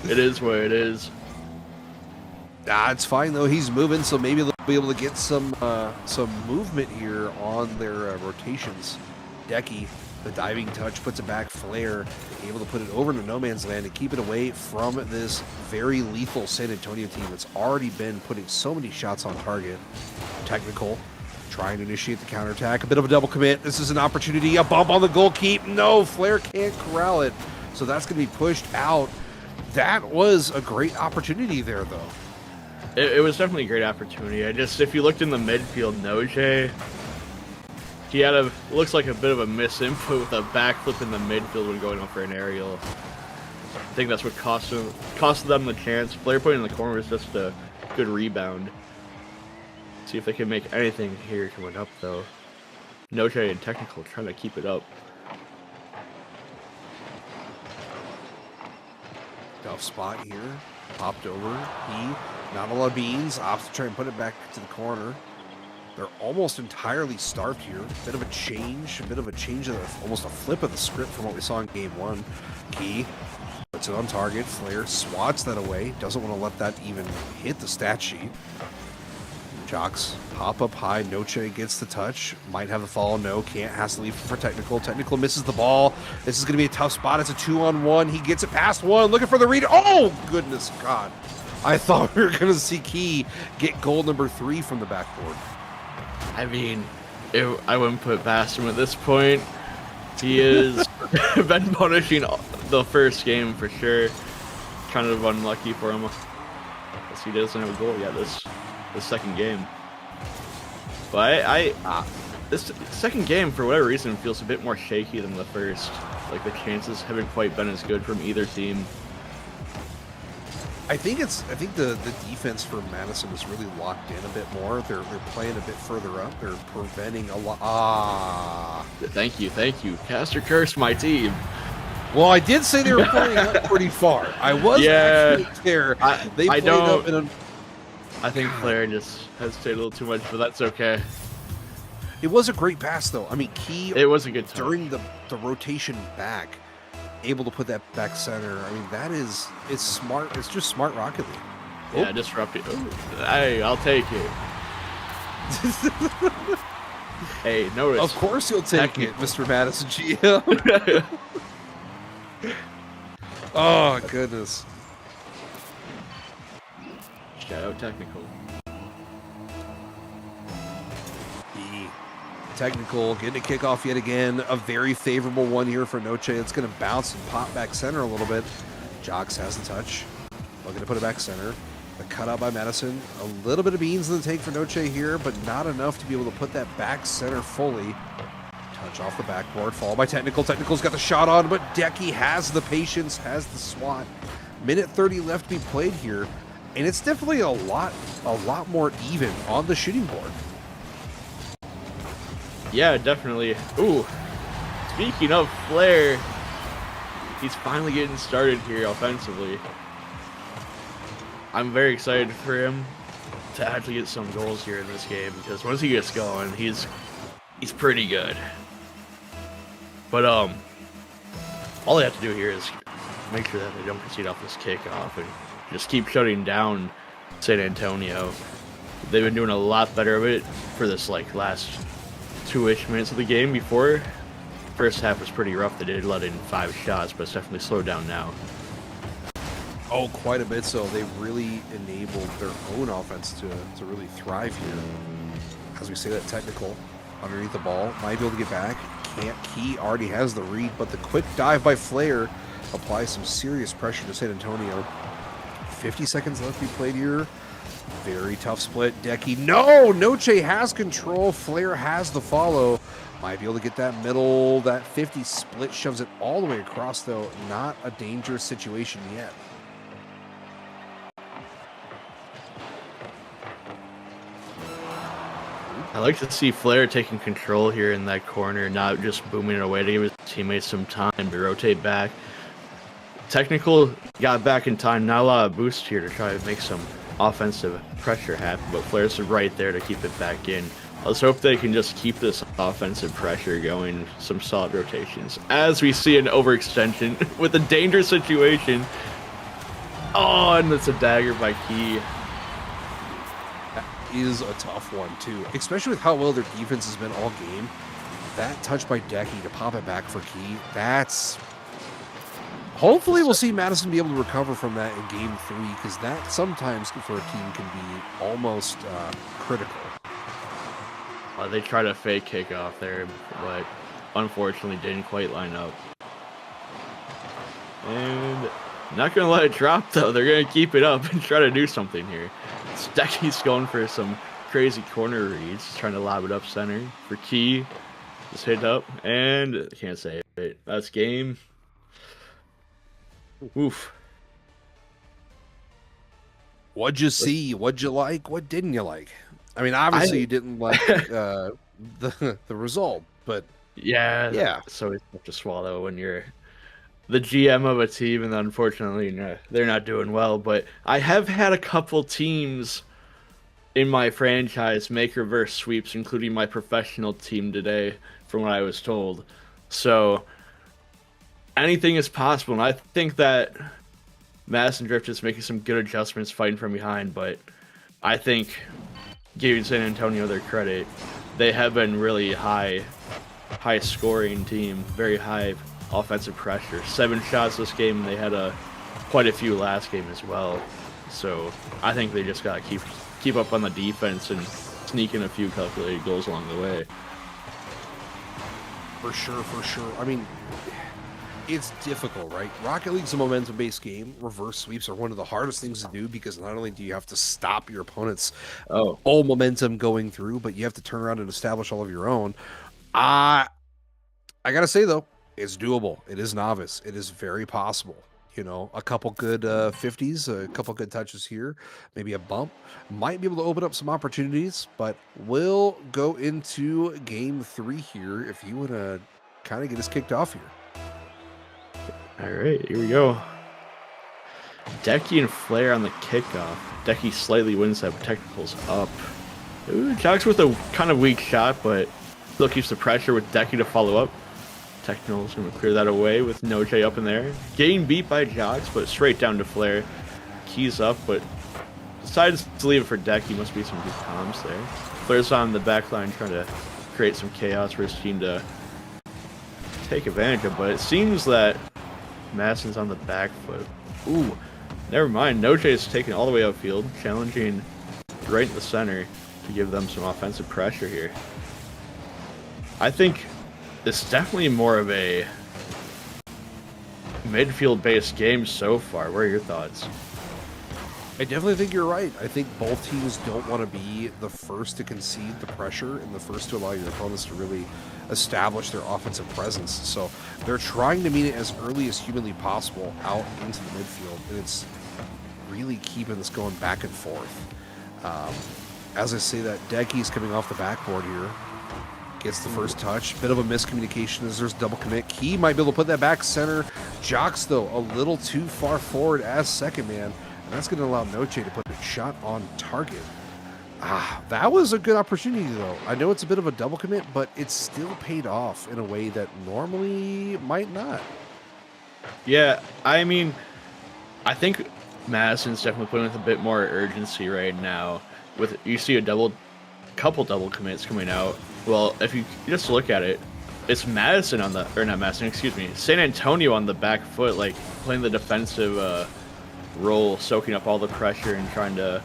Speaker 7: It is what it is.
Speaker 3: It's fine though. He's moving, so maybe they'll be able to get some movement here on their rotations. Decky, the diving touch, puts it back. Flair able to put it over into no man's land and keep it away from this very lethal San Antonio team that's already been putting so many shots on target. Technical, trying to initiate the counterattack. A bit of a double commit. This is an opportunity. A bump on the goal keep. No, Flair can't corral it, so that's going to be pushed out. That was a great opportunity there, though.
Speaker 7: It was definitely a great opportunity. If you looked in the midfield, Noj, he had looks like a bit of a misinput with a backflip in the midfield when going up for an aerial. I think that's what cost them the chance. Flair putting in the corner was just a good rebound. See if they can make anything here coming up, though. Noj and technical trying to keep it up.
Speaker 3: Tough spot here. Popped over. Not a lot of beans. Opts to try and put it back to the corner. They're almost entirely starved here. Bit of a change. Almost a flip of the script from what we saw in game 1. Key puts it on target. Flair swats that away. Doesn't want to let that even hit the stat sheet. Jocks pop up high. Noche gets the touch. Might have the fall. No, can't. Has to leave for Technical. Technical misses the ball. This is going to be a tough spot. It's a 2-on-1. He gets it past one. Looking for the read. Oh, goodness God. I thought we were going to see Key get goal number 3 from the backboard.
Speaker 7: I mean, I wouldn't put it past him at this point. He has been punishing the first game for sure. Kind of unlucky for him. Because he doesn't have a goal yet this second game. But this second game, for whatever reason, feels a bit more shaky than the first. Like, the chances haven't quite been as good from either team.
Speaker 3: I think the defense for Madison is really locked in a bit more. They're playing a bit further up. They're preventing a lot.
Speaker 7: Thank you. Caster cursed my team.
Speaker 3: Well, I did say they were playing up pretty far. I was actually there. They played up in a...
Speaker 7: I think Flair just hesitated a little too much, but that's okay.
Speaker 3: It was a great pass, though. I mean, Key...
Speaker 7: It was a good time.
Speaker 3: During the rotation back, able to put that back center. I mean, it's smart. It's just smart Rocket League.
Speaker 7: Yeah, disrupted. Hey, I'll take it. Hey, notice.
Speaker 3: Of course you'll take it, Mr. Madison GM. Oh, goodness.
Speaker 7: Shout out Technical.
Speaker 3: Technical getting a kickoff yet again. A very favorable one here for Noche. It's going to bounce and pop back center a little bit. Jocks has the touch. Looking to put it back center. The cutout by Madison. A little bit of beans in the tank for Noche here, but not enough to be able to put that back center fully. Touch off the backboard. Followed by Technical. Technical's got the shot on, but Decky has the patience, has the swat. Minute 30 left to be played here, and it's definitely a lot more even on the shooting board.
Speaker 7: Yeah, definitely. Ooh, speaking of Flair, he's finally getting started here offensively. I'm very excited for him to actually get some goals here in this game, because once he gets going, he's pretty good. But all they have to do here is make sure that they don't proceed off this kickoff and just keep shutting down San Antonio. They've been doing a lot better of it for this last 2-ish minutes of the game. Before, first half was pretty rough. They did let in 5 shots, but it's definitely slowed down now.
Speaker 3: Oh, quite a bit so. They really enabled their own offense to really thrive here. As we say that Technical underneath the ball, might be able to get back. Can't. Key already has the read, but the quick dive by Flair applies some serious pressure to San Antonio. 50 seconds left to be played here. Very tough split. Decky. No! Noche has control. Flair has the follow. Might be able to get that middle. That 50 split shoves it all the way across, though. Not a dangerous situation yet.
Speaker 7: I like to see Flair taking control here in that corner, not just booming it away to give his teammates some time to rotate back. Technical got back in time. Not a lot of boost here to try to make some offensive pressure happen, but Flair's right there to keep it back in. Let's hope they can just keep this offensive pressure going, some solid rotations. As we see an overextension with a dangerous situation. Oh, and it's a dagger by Key.
Speaker 3: That is a tough one, too, especially with how well their defense has been all game. That touch by Decky to pop it back for Key, that's... Hopefully we'll see Madison be able to recover from that in Game 3, because that sometimes for a team can be almost critical.
Speaker 7: They tried a fake kickoff there, but unfortunately didn't quite line up. And not going to let it drop, though. They're going to keep it up and try to do something here. Decky's going for some crazy corner reads, trying to lob it up center for Key. Just hit up, and can't save it. That's game. Oof.
Speaker 3: What'd you see? What'd you like? What didn't you like? I mean, obviously you didn't like the result, but
Speaker 7: yeah. So it's tough to swallow when you're the GM of a team, and unfortunately, they're not doing well. But I have had a couple teams in my franchise make reverse sweeps, including my professional team today, from what I was told. So anything is possible, and I think that Madison Drift is making some good adjustments fighting from behind, but I think giving San Antonio their credit, they have been really high scoring team, very high offensive pressure. 7 shots this game. They had quite a few last game as well. So I think they just gotta keep up on the defense and sneak in a few calculated goals along the way.
Speaker 3: For sure, for sure. I mean, it's difficult, right? Rocket League's a momentum-based game. Reverse sweeps are one of the hardest things to do because not only do you have to stop your opponent's full momentum going through, but you have to turn around and establish all of your own. I gotta say though, it's doable. It is Novice. It is very possible. You know, a couple good 50s, a couple good touches here, maybe a bump, might be able to open up some opportunities, but we'll go into game 3 here if you want to kind of get us kicked off here.
Speaker 7: All right, here we go. Decky and Flair on the kickoff. Decky slightly wins that technicals up. Ooh, Jocks with a kind of weak shot, but still keeps the pressure with Decky to follow up. Technical's going to clear that away with Noche up in there. Getting beat by Jocks, but straight down to Flair. Keys up, but decides to leave it for Decky. Must be some good comms there. Flair's on the back line trying to create some chaos for his team to take advantage of, but it seems that Madison's on the back foot. Ooh, never mind. Noche is taken all the way upfield, challenging right in the center to give them some offensive pressure here. I think it's definitely more of a midfield-based game so far. What are your thoughts?
Speaker 3: I definitely think you're right. I think both teams don't want to be the first to concede the pressure and the first to allow your opponents to really establish their offensive presence. So they're trying to meet it as early as humanly possible out into the midfield, and it's really keeping this going back and forth. As I say that, Decky's coming off the backboard here. Gets the first touch. Bit of a miscommunication as there's double commit. Key might be able to put that back center. Jocks, though, a little too far forward as second man. And that's going to allow Noche to put a shot on target. That was a good opportunity, though. I know it's a bit of a double commit, but it still paid off in a way that normally might not.
Speaker 7: Yeah, I mean, I think Madison's definitely putting with a bit more urgency right now. You see couple double commits coming out. Well, if you just look at it, it's Madison on the, or not Madison, excuse me, San Antonio on the back foot, like playing the defensive role, soaking up all the pressure and trying to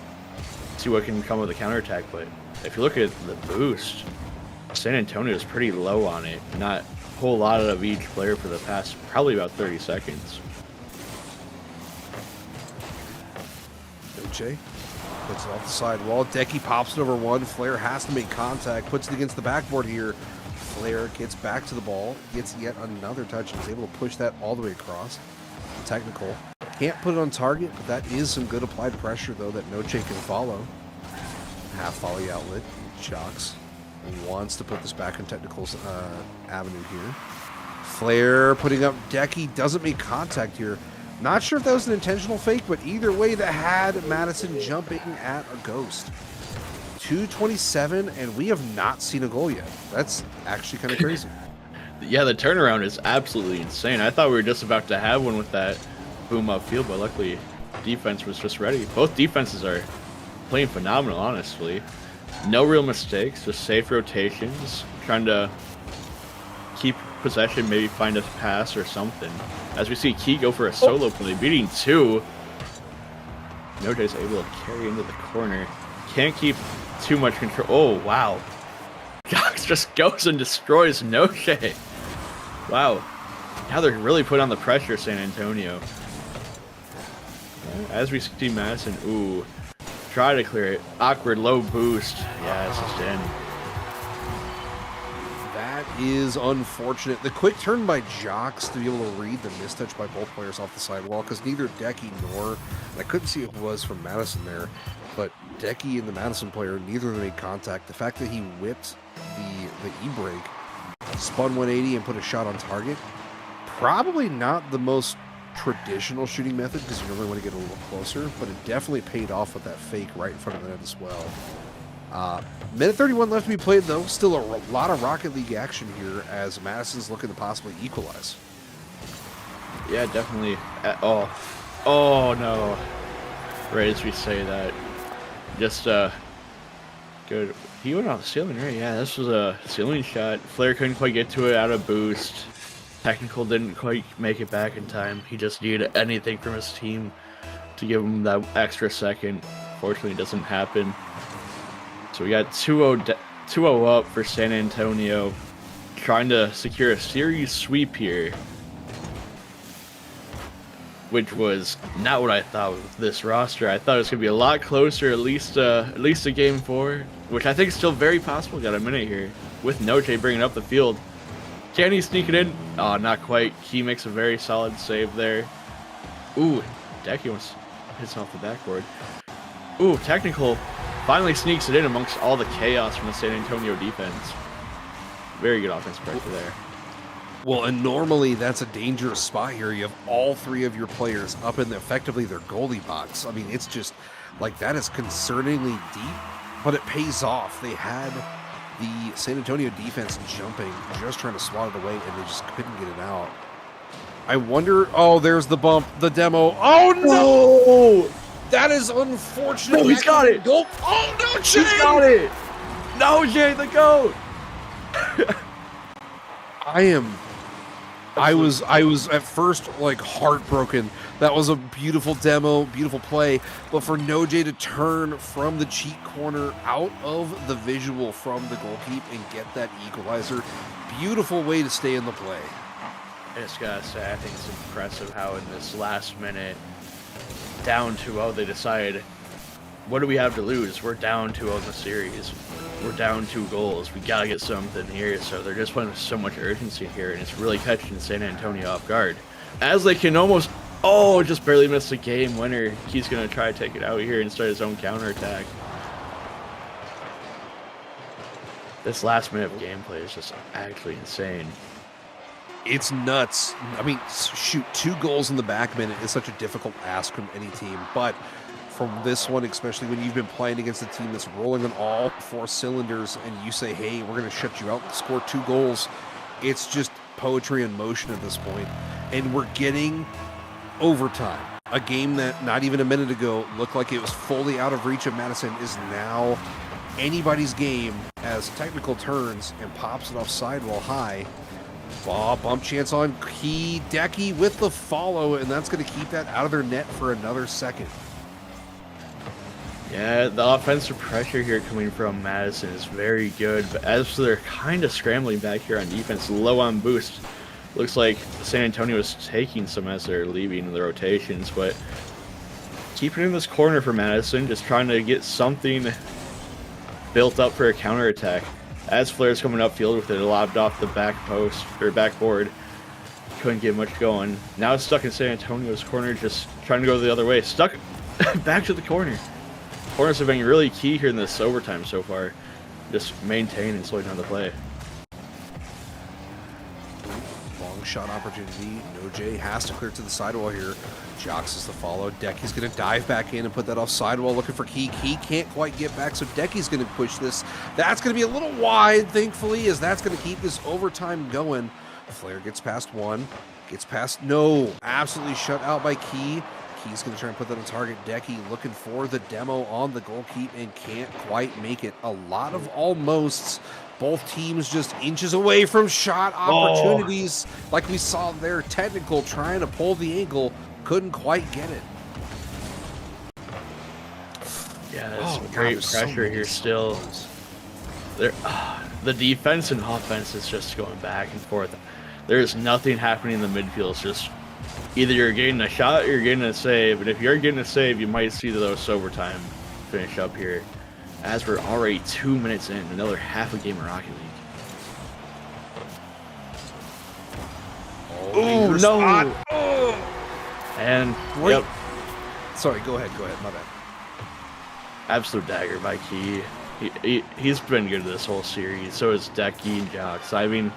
Speaker 7: see what can come with the counterattack. But if you look at the boost, San Antonio is pretty low on it. Not a whole lot of each player for the past probably about 30 seconds.
Speaker 3: Noche puts it off the side wall. Decky pops it over one. Flair has to make contact. Puts it against the backboard here. Flair gets back to the ball. Gets yet another touch and is able to push that all the way across. Technical. Can't put it on target, but that is some good applied pressure, though, that Noche can follow. Half volley outlet. Jocks wants to put this back in Technical's avenue here. Flair putting up Decky. Doesn't make contact here. Not sure if that was an intentional fake, but either way, that had Madison jumping at a ghost. 2:27, and we have not seen a goal yet. That's actually kind of crazy.
Speaker 7: Yeah, the turnaround is absolutely insane. I thought we were just about to have one with that boom upfield, but luckily defense was just ready. Both defenses are playing phenomenal, honestly. No real mistakes, just safe rotations, trying to keep possession, maybe find a pass or something. As we see Key go for a solo play, beating 2. Noche is able to carry into the corner. Can't keep too much control. Oh, wow. Jocks just goes and destroys Noche. Wow. Now they're really putting on the pressure, San Antonio. As we see Madison, ooh, try to clear it. Awkward low boost. Yeah, it's just in.
Speaker 3: That is unfortunate. The quick turn by Jocks to be able to read the mistouch by both players off the sidewall, because neither Decky nor, I couldn't see who it was from Madison there, but Decky and the Madison player, neither of them made contact. The fact that he whipped the e-brake, spun 180 and put a shot on target, probably not the most traditional shooting method because you normally want to get a little closer, but it definitely paid off with that fake right in front of the net as well. Minute 31 left to be played, though. Still a lot of Rocket League action here as Madison's looking to possibly equalize.
Speaker 7: Yeah, definitely. Oh no. Right as we say that. Just good. He went off the ceiling, right? Yeah, this was a ceiling shot. Flair couldn't quite get to it out of boost. Technical didn't quite make it back in time. He just needed anything from his team to give him that extra second. Fortunately, it doesn't happen. So we got 2-0 up for San Antonio, trying to secure a series sweep here, which was not what I thought with this roster. I thought it was gonna be a lot closer, at least a game 4, which I think is still very possible. Got a minute here with Noche bringing up the field. Can he sneak it in? Oh, not quite. He makes a very solid save there. Ooh, Decky almost hits off the backboard. Ooh, technical. Finally sneaks it in amongst all the chaos from the San Antonio defense. Very good offensive pressure there.
Speaker 3: Well, and normally that's a dangerous spot here. You have all 3 of your players up in effectively their goalie box. I mean, it's just like that is concerningly deep, but it pays off. They had the San Antonio defense jumping, just trying to swat it away, and they just couldn't get it out. I wonder. Oh, there's the bump, the demo. Oh no! That is unfortunate.
Speaker 7: No, he's got it.
Speaker 3: Goal. Oh no, Jay!
Speaker 7: He's got it. No, Jay, the GOAT.
Speaker 3: I was at first like heartbroken. That was a beautiful demo, beautiful play, but for Noje to turn from the cheat corner out of the visual from the goalkeep and get that equalizer, beautiful way to stay in the play.
Speaker 7: I just gotta say, I think it's impressive how in this last minute, down 2-0, they decide, what do we have to lose? We're down 2-0 in the series. We're down 2 goals. We gotta get something here. So they're just playing with so much urgency here, and it's really catching San Antonio off guard. As they can almost, just barely miss the game winner. He's gonna try to take it out here and start his own counterattack. This last minute of gameplay is just actually insane.
Speaker 3: It's nuts. I mean, shoot, 2 goals in the back minute is such a difficult ask from any team, but from this one, especially when you've been playing against a team that's rolling on all 4 cylinders and you say, hey, we're going to shut you out and score 2 goals, it's just poetry in motion at this point. And we're getting overtime. A game that not even a minute ago looked like it was fully out of reach of Madison is now anybody's game as technical turns and pops it off sidewall high. Bump chance on Key. Decky with the follow, and that's going to keep that out of their net for another second.
Speaker 7: Yeah, the offensive pressure here coming from Madison is very good, but as they're kind of scrambling back here on defense, low on boost, looks like San Antonio is taking some as they're leaving the rotations, but keeping in this corner for Madison, just trying to get something built up for a counterattack. As Flair's coming upfield with it lobbed off the back post, or backboard, couldn't get much going. Now it's stuck in San Antonio's corner, just trying to go the other way. Stuck back to the corner. Corners have been really key here in this overtime so far. Just maintain and slow down the play.
Speaker 3: Long shot opportunity. Noje has to clear to the sidewall here. Jocks is the follow. Decky's going to dive back in and put that off sidewall looking for Key. Key can't quite get back, so Decky's going to push this. That's going to be a little wide, thankfully, as that's going to keep this overtime going. Flair gets past one. Gets past... No. Absolutely shut out by Key. Key's going to try and put that on target. Decky looking for the demo on the goalkeep and can't quite make it. A lot of almosts. Both teams just inches away from shot opportunities. Like we saw there, technical trying to pull the ankle. Couldn't quite get it.
Speaker 7: Yeah, there's great pressure here still. There, the defense and offense is just going back and forth. There's nothing happening in the midfield. It's just either you're getting a shot or you're getting a save. And if you're getting a save, you might see those overtime finish up here. As we're already 2 minutes in, another half a game of Rocket League.
Speaker 3: Oh, no!
Speaker 7: Oh. And
Speaker 3: Wait.
Speaker 7: yep,
Speaker 3: Sorry, go ahead, my bad.
Speaker 7: absolute dagger by Key. He's been good this whole series. So is Decky and Jocks. I mean,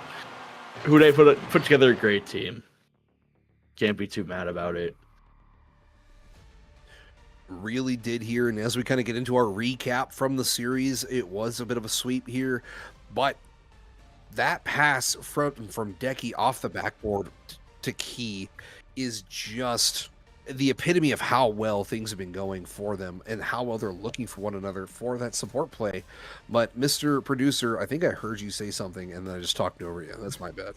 Speaker 7: who they put together a great team. Can't be too mad about it.
Speaker 3: Really did here, and as we kind of get into our recap from the series, it was a bit of a sweep here, but that pass from Decky off the backboard to Key is just the epitome of how well things have been going for them and how well they're looking for one another for that support play. But Mr. Producer, I think I heard you say something and then I just talked over you. That's my bad.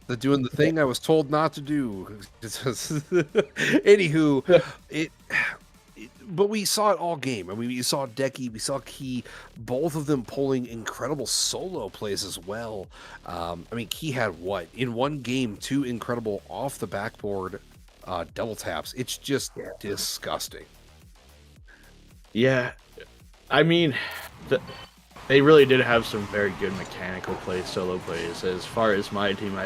Speaker 3: The doing the thing I was told not to do. Anywho, but we saw it all game. I mean, we saw Decky, we saw Key, both of them pulling incredible solo plays as well. I mean, Key had what? In one game, 2 incredible off the backboard double taps. It's just disgusting.
Speaker 7: Yeah, I mean, they really did have some very good mechanical plays, solo plays. As far as my team,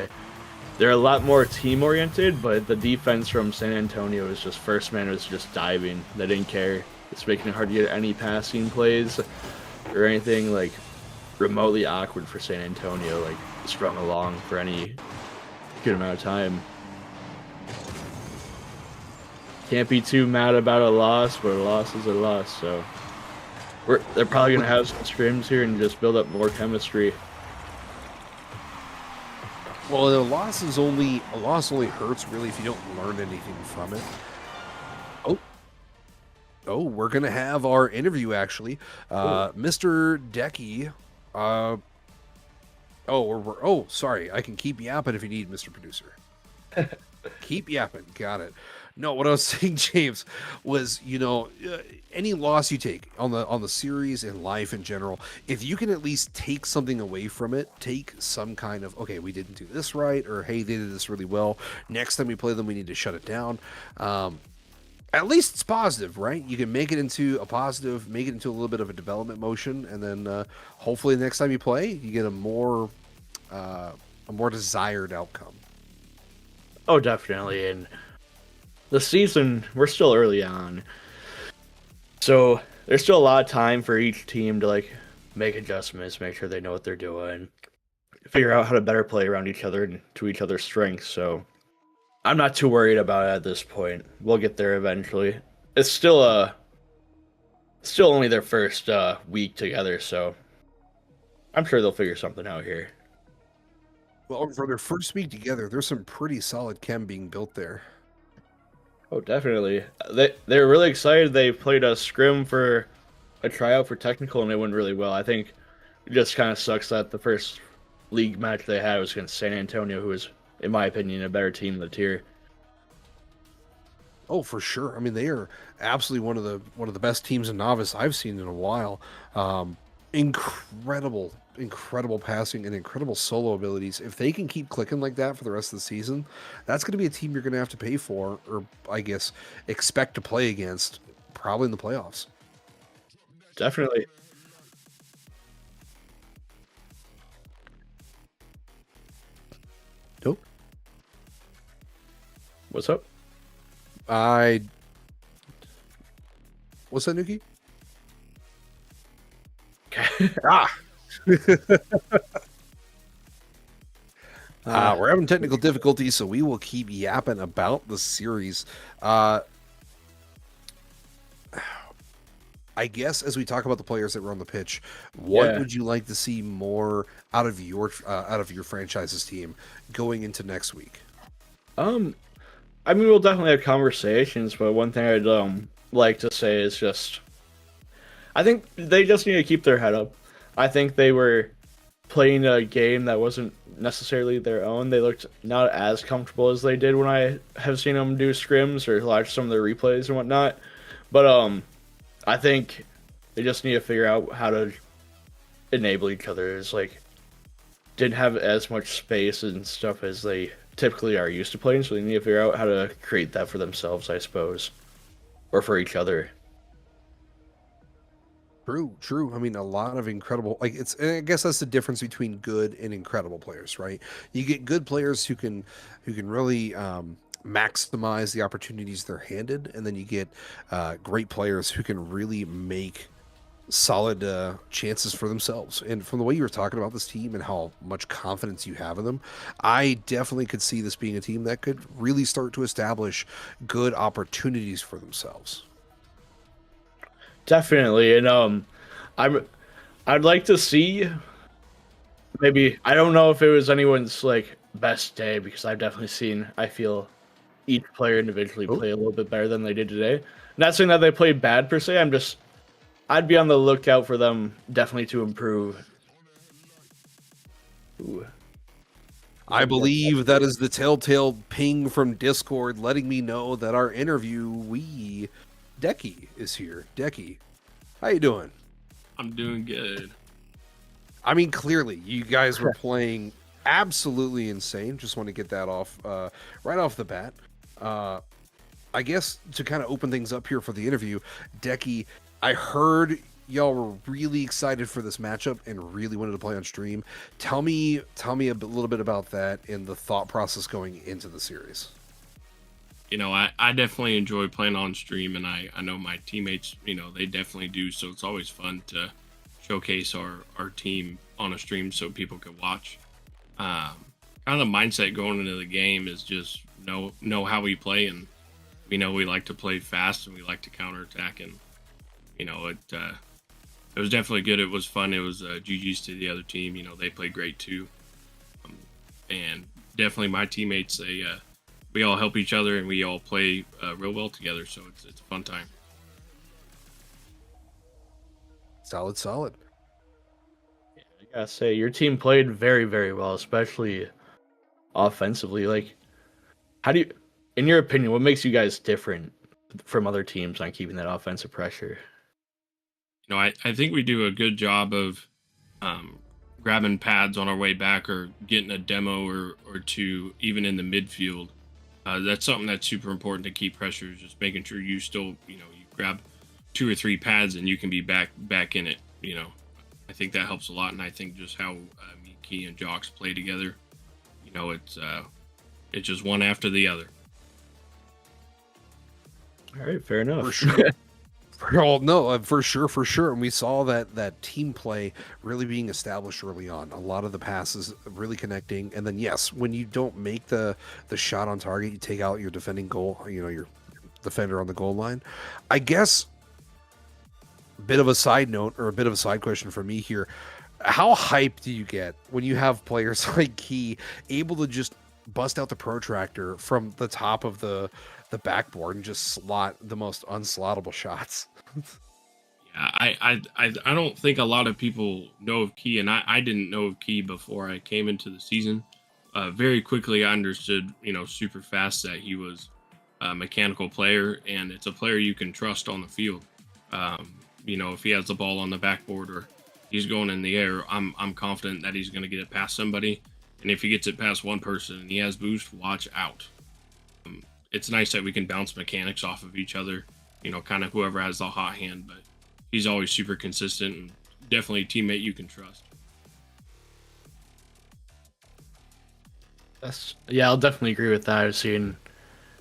Speaker 7: they're a lot more team-oriented, but the defense from San Antonio is just first man was just diving. They didn't care. It's making it hard to get any passing plays or anything like remotely awkward for San Antonio, like strung along for any good amount of time. Can't be too mad about a loss, but a loss is a loss. So they're probably gonna have some scrims here and just build up more chemistry.
Speaker 3: Well, a loss only hurts really if you don't learn anything from it. Oh, we're gonna have our interview actually. Mr. Decky. Sorry. I can keep yapping if you need, Mr. Producer. Keep yapping. Got it. No, what I was saying, James, was any loss you take on the series and life in general, if you can at least take something away from it, take some kind of, okay, we didn't do this right, or hey, they did this really well. Next time we play them, we need to shut it down. At least it's positive, right? You can make it into a positive, make it into a little bit of a development motion, and then hopefully the next time you play, you get a more desired outcome.
Speaker 7: Oh, definitely. And the season, we're still early on. So there's still a lot of time for each team to like make adjustments, make sure they know what they're doing, figure out how to better play around each other and to each other's strengths. So I'm not too worried about it at this point. We'll get there eventually. It's still only their first week together, so I'm sure they'll figure something out here.
Speaker 3: Well, for their first week together, there's some pretty solid chem being built there.
Speaker 7: Oh, definitely. They're really excited. They played a scrim for a tryout for technical, and it went really well. I think it just kind of sucks that the first league match they had was against San Antonio, who is, in my opinion, a better team in the tier.
Speaker 3: Oh, for sure. I mean, they are absolutely one of the best teams in Novice I've seen in a while. Incredible passing and incredible solo abilities. If they can keep clicking like that for the rest of the season, that's going to be a team you're going to have to pay for, or I guess expect to play against, probably in the playoffs.
Speaker 7: Definitely.
Speaker 3: Nope.
Speaker 7: What's up?
Speaker 3: What's that, Nuki?
Speaker 7: Okay.
Speaker 3: We're having technical difficulties, so we will keep yapping about the series. I guess as we talk about the players that were on the pitch, what would you like to see more out of your franchise's team going into next week?
Speaker 7: I mean, we'll definitely have conversations, but one thing I'd like to say is just, I think they just need to keep their head up. I think they were playing a game that wasn't necessarily their own. They looked not as comfortable as they did when I have seen them do scrims or watch some of their replays and whatnot. But I think they just need to figure out how to enable each other. It's like, didn't have as much space and stuff as they typically are used to playing, so they need to figure out how to create that for themselves, I suppose, or for each other.
Speaker 3: True. I mean, a lot of incredible, and I guess that's the difference between good and incredible players, right? You get good players who can really maximize the opportunities they're handed, and then you get great players who can really make solid chances for themselves. And from the way you were talking about this team and how much confidence you have in them, I definitely could see this being a team that could really start to establish good opportunities for themselves.
Speaker 7: Definitely, and I'd like to see, maybe, I don't know if it was anyone's like best day, because I've definitely seen, I feel, each player individually play a little bit better than they did today. Not saying that they played bad per se. I'd be on the lookout for them definitely to improve. Ooh.
Speaker 3: I believe that is the telltale ping from Discord letting me know that our interviewee, Decky, is here. Decky, how you doing?
Speaker 8: I'm doing good.
Speaker 3: I mean, clearly, you guys were playing absolutely insane. Just want to get that off right off the bat. I guess to kind of open things up here for the interview, Decky, I heard y'all were really excited for this matchup and really wanted to play on stream. Tell me little bit about that and the thought process going into the series.
Speaker 8: You know, I definitely enjoy playing on stream, and I know my teammates, you know, they definitely do. So it's always fun to showcase our team on a stream so people can watch. Kind of the mindset going into the game is just know how we play, and we know we like to play fast and we like to counterattack, and you know it was definitely good. It was fun. It was GG's to the other team. You know, they played great too. And definitely my teammates, we all help each other and we all play real well together. So it's a fun time.
Speaker 3: Solid.
Speaker 7: Yeah, I gotta say, your team played very, very well, especially offensively. Like, how do you, in your opinion, what makes you guys different from other teams on keeping that offensive pressure?
Speaker 8: You know, I think we do a good job of grabbing pads on our way back or getting a demo or two, even in the midfield. That's something that's super important to keep pressure, just making sure you still, you know, you grab 2 or 3 pads and you can be back in it. You know, I think that helps a lot. And I think just how me, Key, and Jocks play together, you know, it's just one after the other.
Speaker 7: All right, fair enough.
Speaker 3: For sure. Well, no, for sure. And we saw that team play really being established early on. A lot of the passes really connecting. And then, yes, when you don't make the shot on target, you take out your defending goal, you know, your defender on the goal line. I guess a bit of a side note or a bit of a side question for me here. How hyped do you get when you have players like Key able to just bust out the protractor from the top of the backboard and just slot the most unslottable shots?
Speaker 8: Yeah, I don't think a lot of people know of Key, and I didn't know of Key before I came into the season. Very quickly, I understood, you know, super fast that he was a mechanical player, and it's a player you can trust on the field. You know, if he has the ball on the backboard or he's going in the air, I'm confident that he's going to get it past somebody. And if he gets it past one person and he has boost, watch out. It's nice that we can bounce mechanics off of each other, you know, kind of whoever has the hot hand, but he's always super consistent and definitely a teammate you can trust.
Speaker 7: Yeah, I'll definitely agree with that. I've seen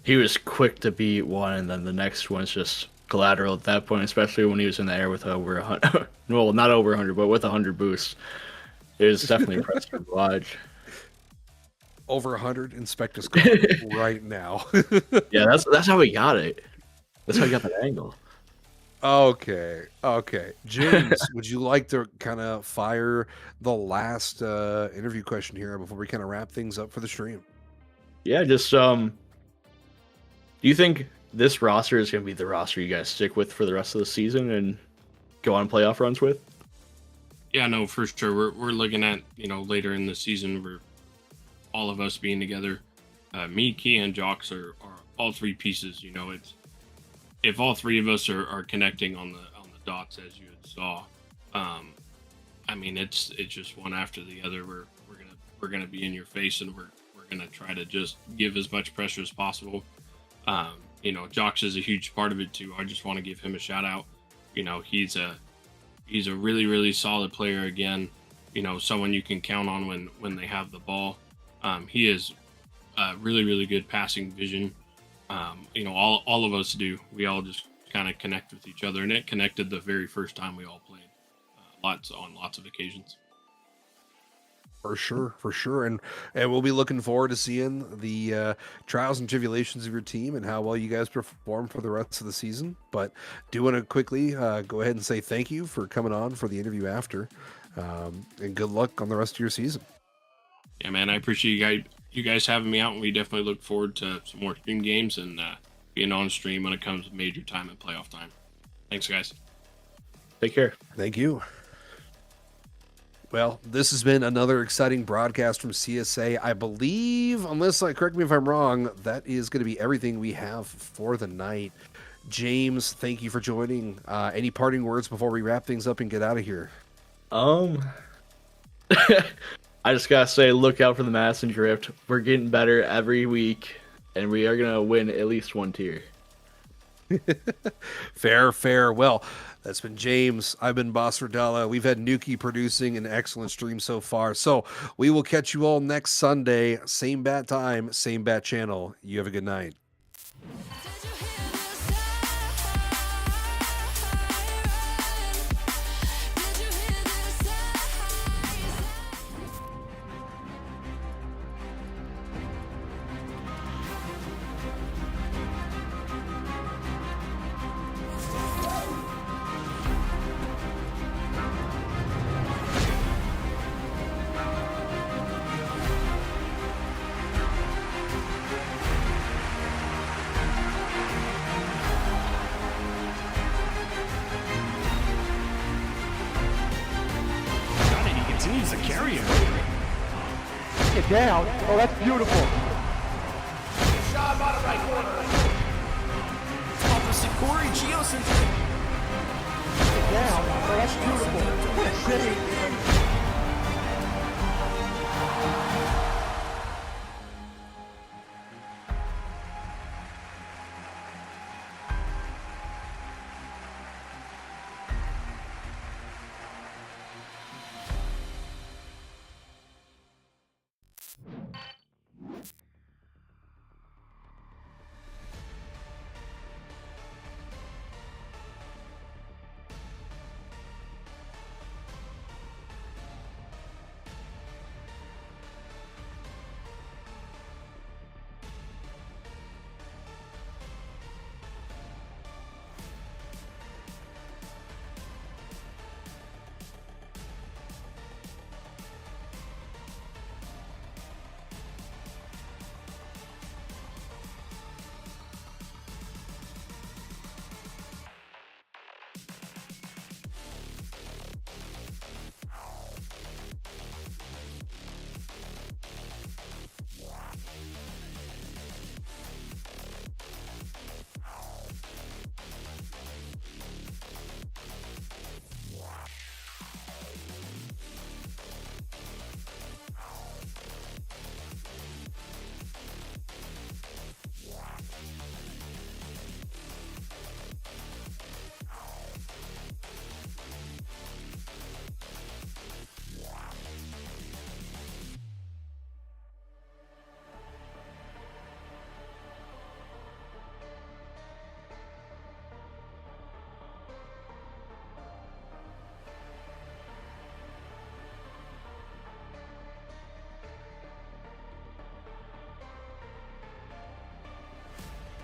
Speaker 7: he was quick to beat one, and then the next one's just collateral at that point, especially when he was in the air with over 100. Well, not over 100, but with 100 boosts. It was definitely impressive to watch.
Speaker 3: Over 100 Inspector Skull right now.
Speaker 7: Yeah, that's how he got it. That's how he got that angle.
Speaker 3: Okay. James, would you like to kind of fire the last interview question here before we kind of wrap things up for the stream?
Speaker 7: Yeah, just do you think this roster is going to be the roster you guys stick with for the rest of the season and go on playoff runs with?
Speaker 8: Yeah, no, for sure. We're looking at, you know, later in the season where all of us being together. Me, Key, and Jocks are all 3 pieces. You know, it's if all 3 of us are connecting on the dots as you had saw. I mean, it's just one after the other. We're gonna be in your face, and we're gonna try to just give as much pressure as possible. You know, Jocks is a huge part of it too. I just want to give him a shout out. You know, he's a really, really solid player again. You know, someone you can count on when they have the ball. He is really, really good passing vision. You know, all of us do. We all just kind of connect with each other, and it connected the very first time we all played. Lots of occasions.
Speaker 3: For sure. And we'll be looking forward to seeing the trials and tribulations of your team and how well you guys perform for the rest of the season. But do want to quickly go ahead and say thank you for coming on for the interview after. And good luck on the rest of your season.
Speaker 8: Yeah, man, I appreciate you guys having me out, and we definitely look forward to some more stream games and being on stream when it comes to major time and playoff time. Thanks, guys.
Speaker 7: Take care.
Speaker 3: Thank you. Well, this has been another exciting broadcast from CSA. I believe, correct me if I'm wrong, that is going to be everything we have for the night. James, thank you for joining. Any parting words before we wrap things up and get out of here?
Speaker 7: I just gotta say, look out for the Madison Drift. We're getting better every week, and we are gonna win at least one tier.
Speaker 3: Fair. Well, that's been James. I've been Boss Rodella. We've had Nuki producing an excellent stream so far. So we will catch you all next Sunday. Same bat time, same bat channel. You have a good night.
Speaker 6: Johnny continues to carry him.
Speaker 2: Get down. Oh, that's beautiful.
Speaker 6: Opposite Corey, Geosynth.
Speaker 2: Get down. Oh, that's beautiful. City.